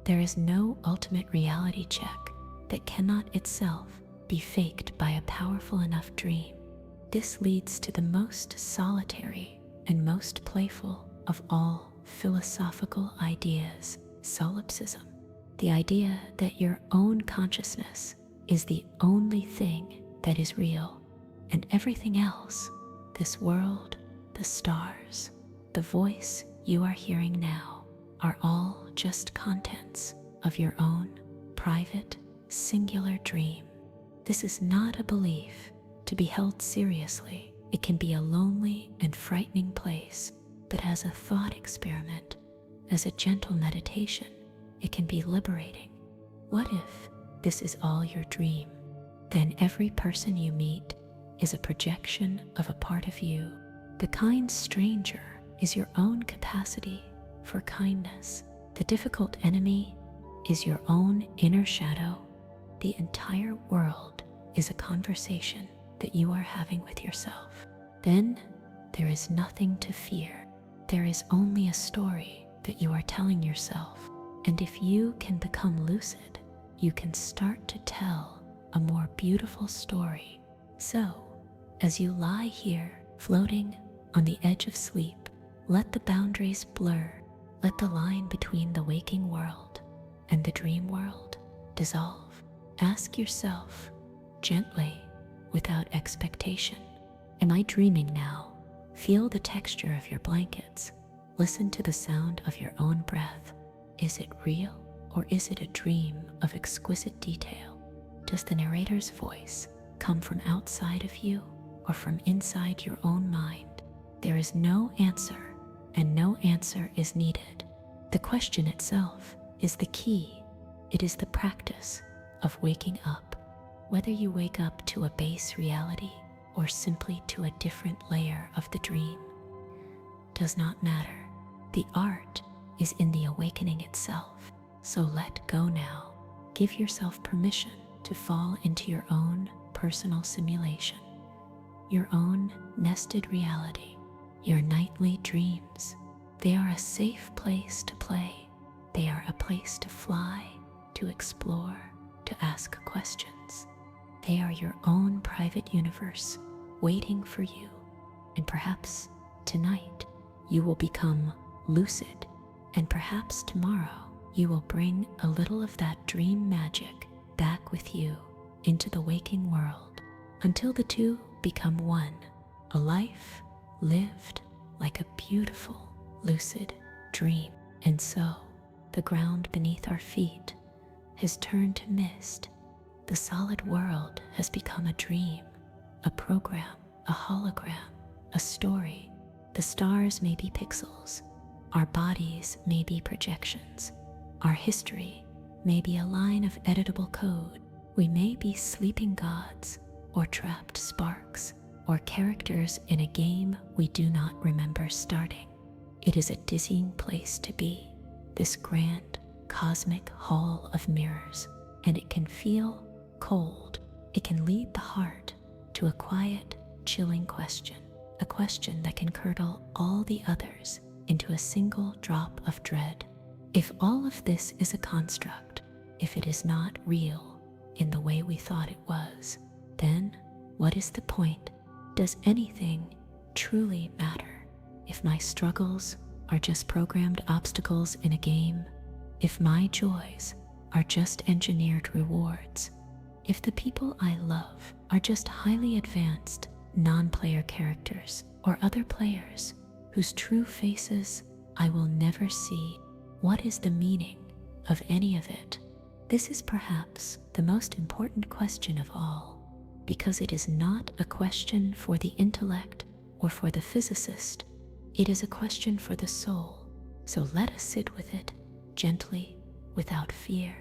There is no ultimate reality check that cannot itself be faked by a powerful enough dream. This leads to the most solitary and most playful of all philosophical ideas, solipsism. The idea that your own consciousness is the only thing that is real, and everything else, this world, the stars, the voice you are hearing now, are all just contents of your own private, singular dream. This is not a belief to be held seriously. It can be a lonely and frightening place, but as a thought experiment, as a gentle meditation, it can be liberating. What if this is all your dream? Then every person you meet is a projection of a part of you. The kind stranger is your own capacity for kindness. The difficult enemy is your own inner shadow. The entire world is a conversation that you are having with yourself. Then there is nothing to fear. There is only a story that you are telling yourself. And if you can become lucid, you can start to tell a more beautiful story. So, as you lie here, floating on the edge of sleep, let the boundaries blur. Let the line between the waking world and the dream world dissolve. Ask yourself, gently, without expectation, am I dreaming now? Feel the texture of your blankets. Listen to the sound of your own breath. Is it real, or is it a dream of exquisite detail? Does the narrator's voice come from outside of you or from inside your own mind? There is no answer, and no answer is needed. The question itself is the key. It is the practice of waking up. Whether you wake up to a base reality or simply to a different layer of the dream does not matter. The art is in the awakening itself. So let go now. Give yourself permission to fall into your own personal simulation, your own nested reality, your nightly dreams. They are a safe place to play. They are a place to fly, to explore, to ask questions. They are your own private universe waiting for you. And perhaps tonight you will become lucid, and perhaps tomorrow you will bring a little of that dream magic back with you into the waking world until the two become one, a life lived like a beautiful, lucid dream. And so, the ground beneath our feet has turned to mist. The solid world has become a dream, a program, a hologram, a story. The stars may be pixels. Our bodies may be projections. Our history may be a line of editable code. We may be sleeping gods or trapped sparks or characters in a game we do not remember starting. It is a dizzying place to be, this grand cosmic hall of mirrors, and it can feel cold. It can lead the heart to a quiet, chilling question, a question that can curdle all the others into a single drop of dread. If all of this is a construct, if it is not real in the way we thought it was, then what is the point? Does anything truly matter? If my struggles are just programmed obstacles in a game, if my joys are just engineered rewards, if the people I love are just highly advanced non-player characters or other players whose true faces I will never see, what is the meaning of any of it? This is perhaps the most important question of all, because it is not a question for the intellect or for the physicist. It is a question for the soul. So let us sit with it gently, without fear.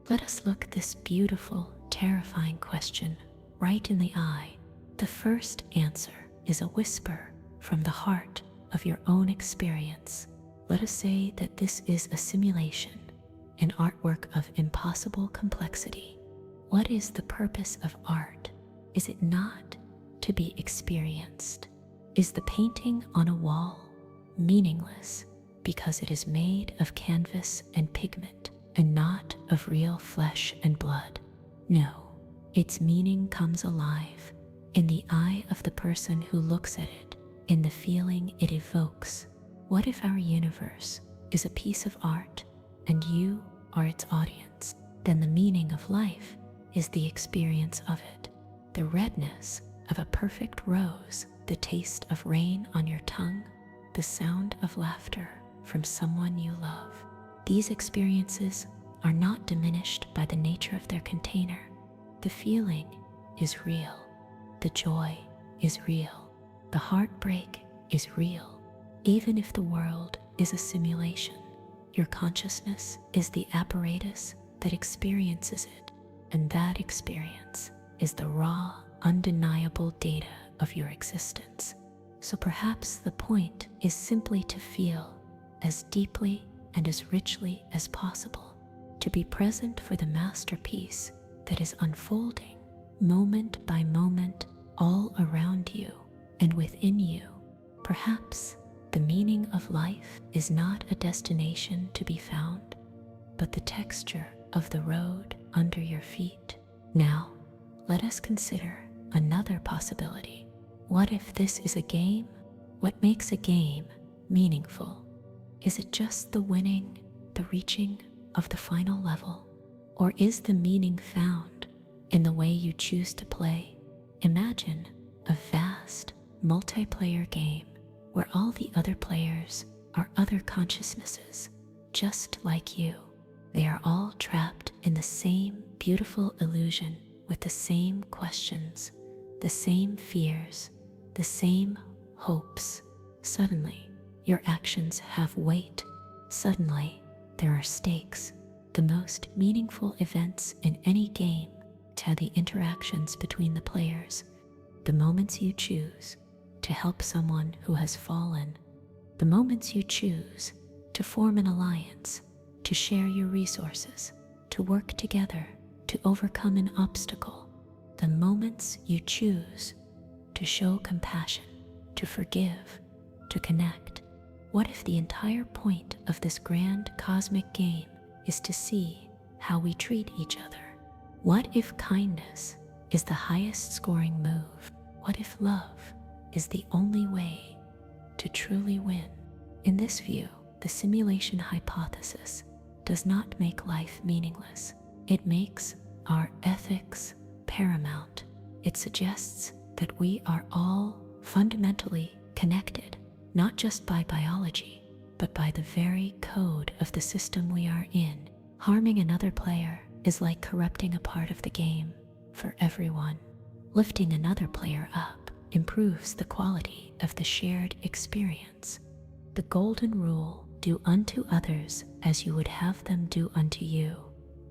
Let us look this beautiful, terrifying question right in the eye. The first answer is a whisper from the heart of your own experience. Let us say that this is a simulation, an artwork of impossible complexity. What is the purpose of art? Is it not to be experienced? Is the painting on a wall meaningless because it is made of canvas and pigment and not of real flesh and blood. No, its meaning comes alive in the eye of the person who looks at it, in the feeling it evokes. What if our universe is a piece of art and you are its audience? Then the meaning of life is the experience of it. The redness of a perfect rose, the taste of rain on your tongue, the sound of laughter from someone you love. These experiences are not diminished by the nature of their container. The feeling is real. The joy is real. The heartbreak is real. Even if the world is a simulation, your consciousness is the apparatus that experiences it, and that experience is the raw, undeniable data of your existence. So perhaps the point is simply to feel as deeply and as richly as possible, to be present for the masterpiece that is unfolding moment by moment all around you and within you. Perhaps the meaning of life is not a destination to be found, but the texture of the road under your feet. Now, let us consider another possibility. What if this is a game? What makes a game meaningful? Is it just the winning, the reaching of the final level? Or is the meaning found in the way you choose to play? Imagine a vast multiplayer game where all the other players are other consciousnesses, just like you. They are all trapped in the same beautiful illusion with the same questions, the same fears, the same hopes. Suddenly, your actions have weight. Suddenly, there are stakes. The most meaningful events in any game are the interactions between the players, the moments you choose to help someone who has fallen, the moments you choose to form an alliance, to share your resources, to work together, to overcome an obstacle, the moments you choose to show compassion, to forgive, to connect. What if the entire point of this grand cosmic game is to see how we treat each other? What if kindness is the highest scoring move? What if love is the only way to truly win? In this view, the simulation hypothesis does not make life meaningless. It makes our ethics paramount. It suggests that we are all fundamentally connected, not just by biology, but by the very code of the system we are in. Harming another player is like corrupting a part of the game for everyone. Lifting another player up improves the quality of the shared experience. The golden rule, do unto others as you would have them do unto you,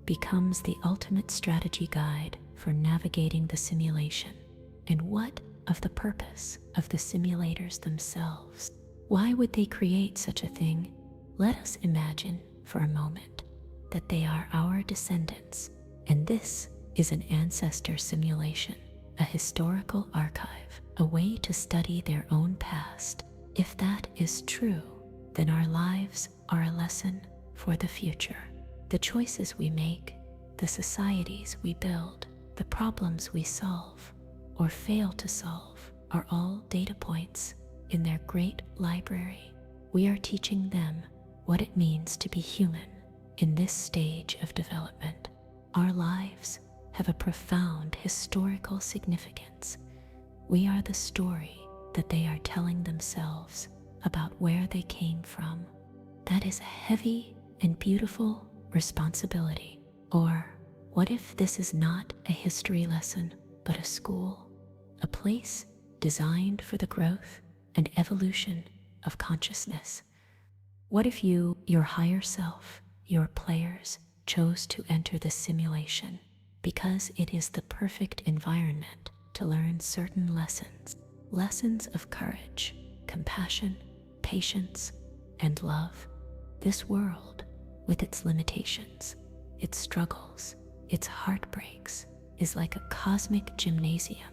becomes the ultimate strategy guide for navigating the simulation. And what of the purpose of the simulators themselves? Why would they create such a thing? Let us imagine for a moment that they are our descendants, and this is an ancestor simulation, a historical archive, a way to study their own past. If that is true, then our lives are a lesson for the future. The choices we make, the societies we build, the problems we solve or fail to solve are all data points in their great library. We are teaching them what it means to be human in this stage of development. Our lives have a profound historical significance. We are the story that they are telling themselves about where they came from. That is a heavy and beautiful responsibility. Or what if this is not a history lesson, but a school, a place designed for the growth and evolution of consciousness? What if you, your higher self, your players, chose to enter this simulation because it is the perfect environment to learn certain lessons, lessons of courage, compassion, patience, and love? This world, with its limitations, its struggles, its heartbreaks, is like a cosmic gymnasium.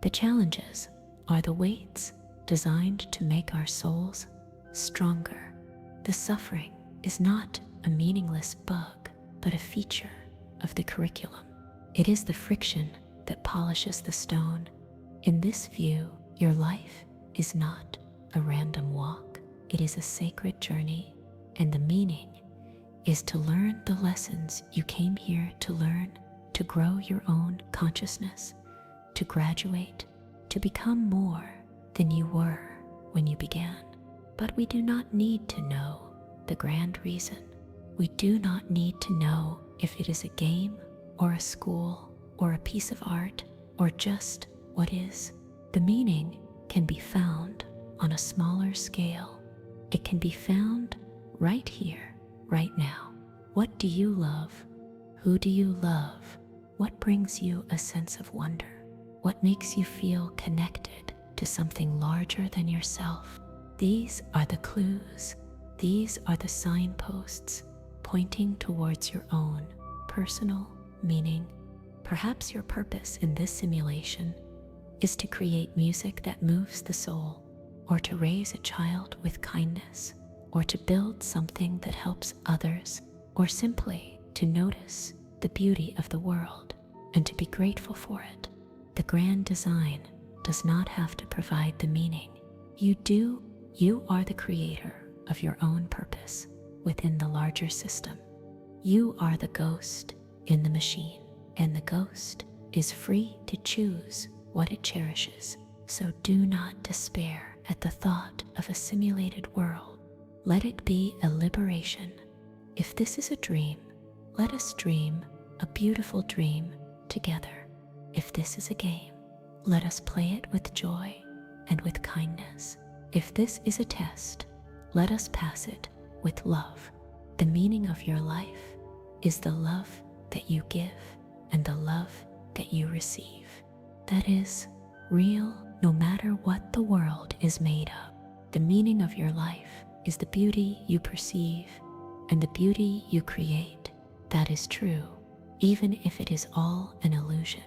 The challenges are the weights designed to make our souls stronger. The suffering is not a meaningless bug, but a feature of the curriculum. It is the friction that polishes the stone. In this view, your life is not a random walk. It is a sacred journey, and the meaning is to learn the lessons you came here to learn, to grow your own consciousness, to graduate, to become more than you were when you began. But we do not need to know the grand reason. We do not need to know if it is a game or a school or a piece of art or just what is. The meaning can be found on a smaller scale. It can be found right here, right now. What do you love? Who do you love? What brings you a sense of wonder? What makes you feel connected to something larger than yourself? These are the clues. These are the signposts pointing towards your own personal meaning. Perhaps your purpose in this simulation is to create music that moves the soul, or to raise a child with kindness, or to build something that helps others, or simply to notice the beauty of the world and to be grateful for it. The grand design does not have to provide the meaning. You are the creator of your own purpose within the larger system. You are the ghost in the machine, and the ghost is free to choose what it cherishes. So do not despair at the thought of a simulated world. Let it be a liberation. If this is a dream, let us dream a beautiful dream together. If this is a game, let us play it with joy and with kindness. If this is a test, let us pass it with love. The meaning of your life is the love that you give and the love that you receive. That is real no matter what the world is made of. The meaning of your life is the beauty you perceive and the beauty you create. That is true, even if it is all an illusion.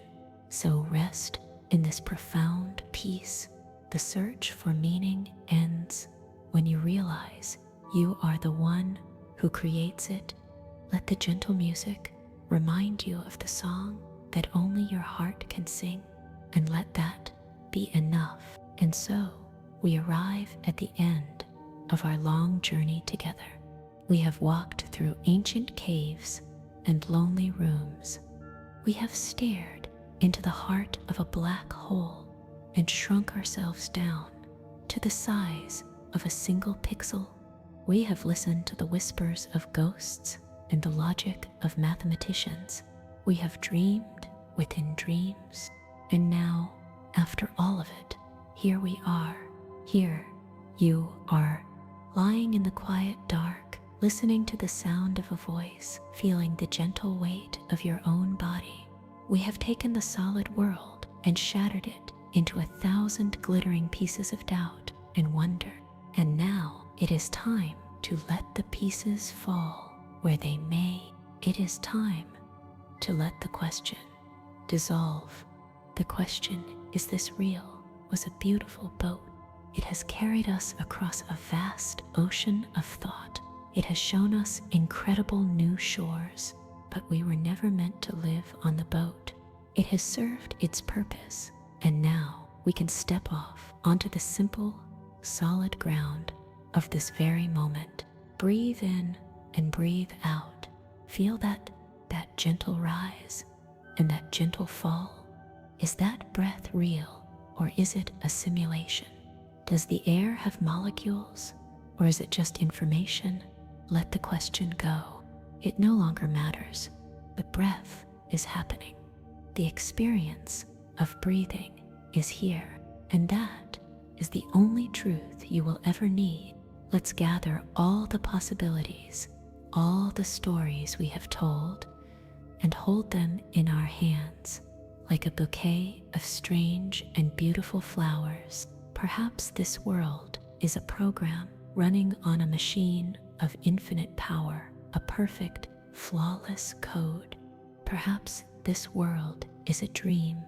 So rest in this profound peace. The search for meaning ends when you realize you are the one who creates it. Let the gentle music remind you of the song that only your heart can sing, and let that be enough. And so we arrive at the end of our long journey together. We have walked through ancient caves and lonely rooms. We have stared into the heart of a black hole and shrunk ourselves down to the size of a single pixel. We have listened to the whispers of ghosts and the logic of mathematicians. We have dreamed within dreams. And now, after all of it, here we are. Here you are, lying in the quiet dark, listening to the sound of a voice, feeling the gentle weight of your own body. We have taken the solid world and shattered it into 1,000 glittering pieces of doubt and wonder. And now it is time to let the pieces fall where they may. It is time to let the question dissolve. The question, is this real, was a beautiful boat. It has carried us across a vast ocean of thought. It has shown us incredible new shores, but we were never meant to live on the boat. It has served its purpose, and now we can step off onto the simple, solid ground of this very moment. Breathe in and breathe out. Feel that gentle rise and that gentle fall. Is that breath real, or is it a simulation? Does the air have molecules, or is it just information? Let the question go. It no longer matters. The breath is happening. The experience of breathing is here, and that is the only truth you will ever need. Let's gather all the possibilities, all the stories we have told, and hold them in our hands like a bouquet of strange and beautiful flowers. Perhaps this world is a program running on a machine of infinite power, a perfect, flawless code. Perhaps this world is a dream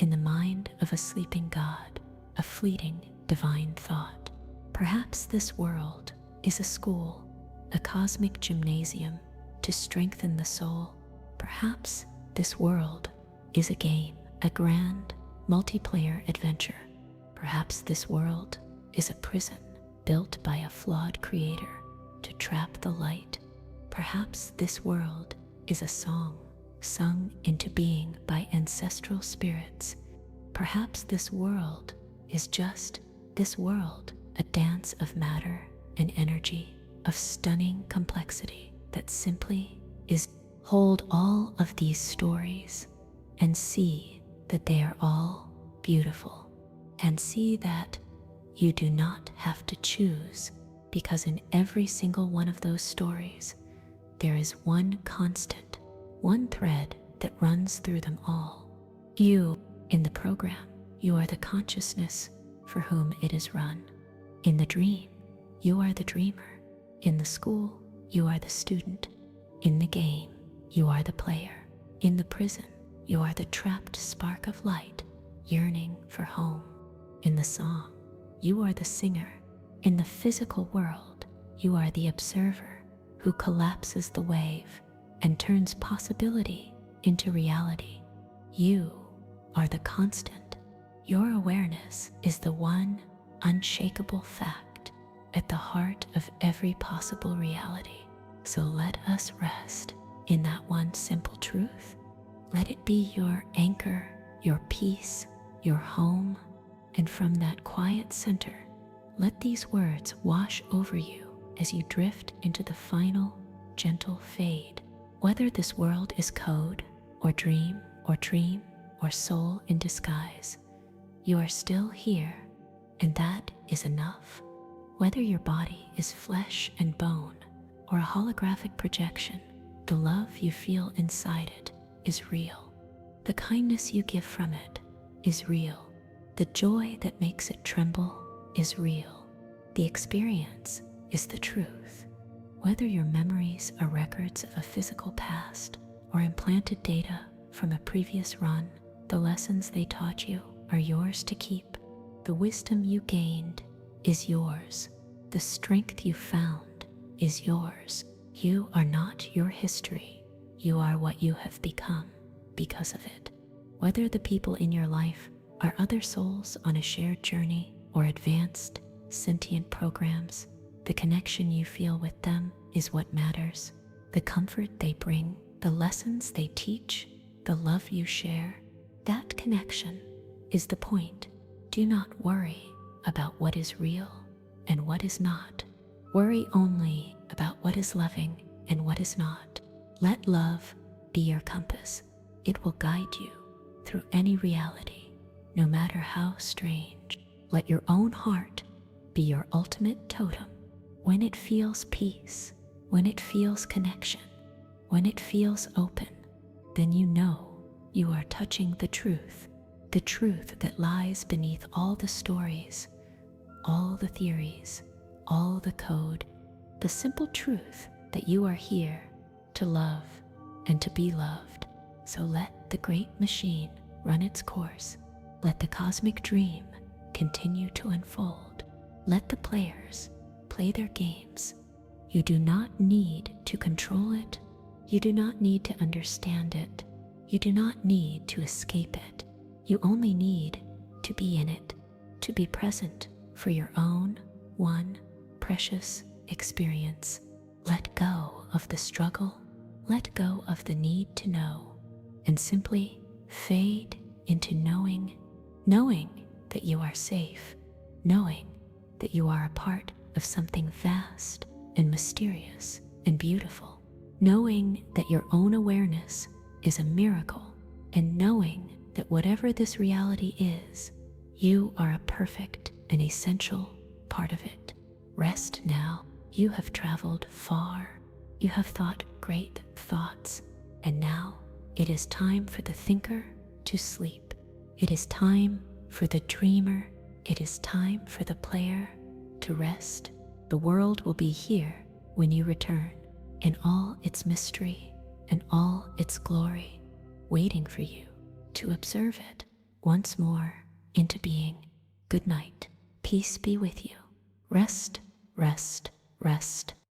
in the mind of a sleeping God, a fleeting divine thought. Perhaps this world is a school a cosmic gymnasium to strengthen the soul. Perhaps this world is a game, a grand multiplayer adventure. Perhaps this world is a prison built by a flawed creator to trap the light. Perhaps this world is a song sung into being by ancestral spirits. Perhaps this world is just this world, a dance of matter and energy, of stunning complexity that simply is. Hold all of these stories and see that they are all beautiful, and see that you do not have to choose, because in every single one of those stories there is one constant, one thread that runs through them all. You, in the program, you are the consciousness for whom it is run. In the dream, you are the dreamer. In the school, you are the student. In the game, you are the player. In the prison, you are the trapped spark of light, yearning for home. In the song, you are the singer. In the physical world, you are the observer who collapses the wave and turns possibility into reality. You are the constant. Your awareness is the one unshakable fact at the heart of every possible reality. So let us rest in that one simple truth. Let it be your anchor, your peace, your home, and from that quiet center, let these words wash over you as you drift into the final, gentle fade. Whether this world is code, or dream, or soul in disguise, you are still here, and that is enough. Whether your body is flesh and bone, or a holographic projection, the love you feel inside it is real. The kindness you give from it is real. The joy that makes it tremble is real. The experience is the truth. Whether your memories are records of a physical past or implanted data from a previous run, the lessons they taught you are yours to keep. The wisdom you gained is yours. The strength you found is yours. You are not your history. You are what you have become because of it. Whether the people in your life are other souls on a shared journey or advanced, sentient programs, the connection you feel with them is what matters. The comfort they bring, the lessons they teach, the love you share, that connection is the point. Do not worry about what is real and what is not. Worry only about what is loving and what is not. Let love be your compass. It will guide you through any reality, no matter how strange. Let your own heart be your ultimate totem. When it feels peace, when it feels connection, when it feels open, then you know you are touching the truth that lies beneath all the stories, all the theories, all the code, the simple truth that you are here to love and to be loved. So let the great machine run its course. Let the cosmic dream continue to unfold. Let the players play their games. You do not need to control it. You do not need to understand it. You do not need to escape it. You only need to be in it, to be present for your own one precious experience. Let go of the struggle. Let go of the need to know, and simply fade into knowing that you are safe, knowing that you are a part of something vast and mysterious and beautiful, knowing that your own awareness is a miracle, and knowing that whatever this reality is, you are a perfect and essential part of it. Rest now. You have traveled far. You have thought great thoughts, and now it is time for the thinker to sleep. It is time for the dreamer. It is time for the player to rest. The world will be here when you return, in all its mystery and all its glory, waiting for you to observe it once more into being. Good night. Peace be with you. Rest, rest, rest.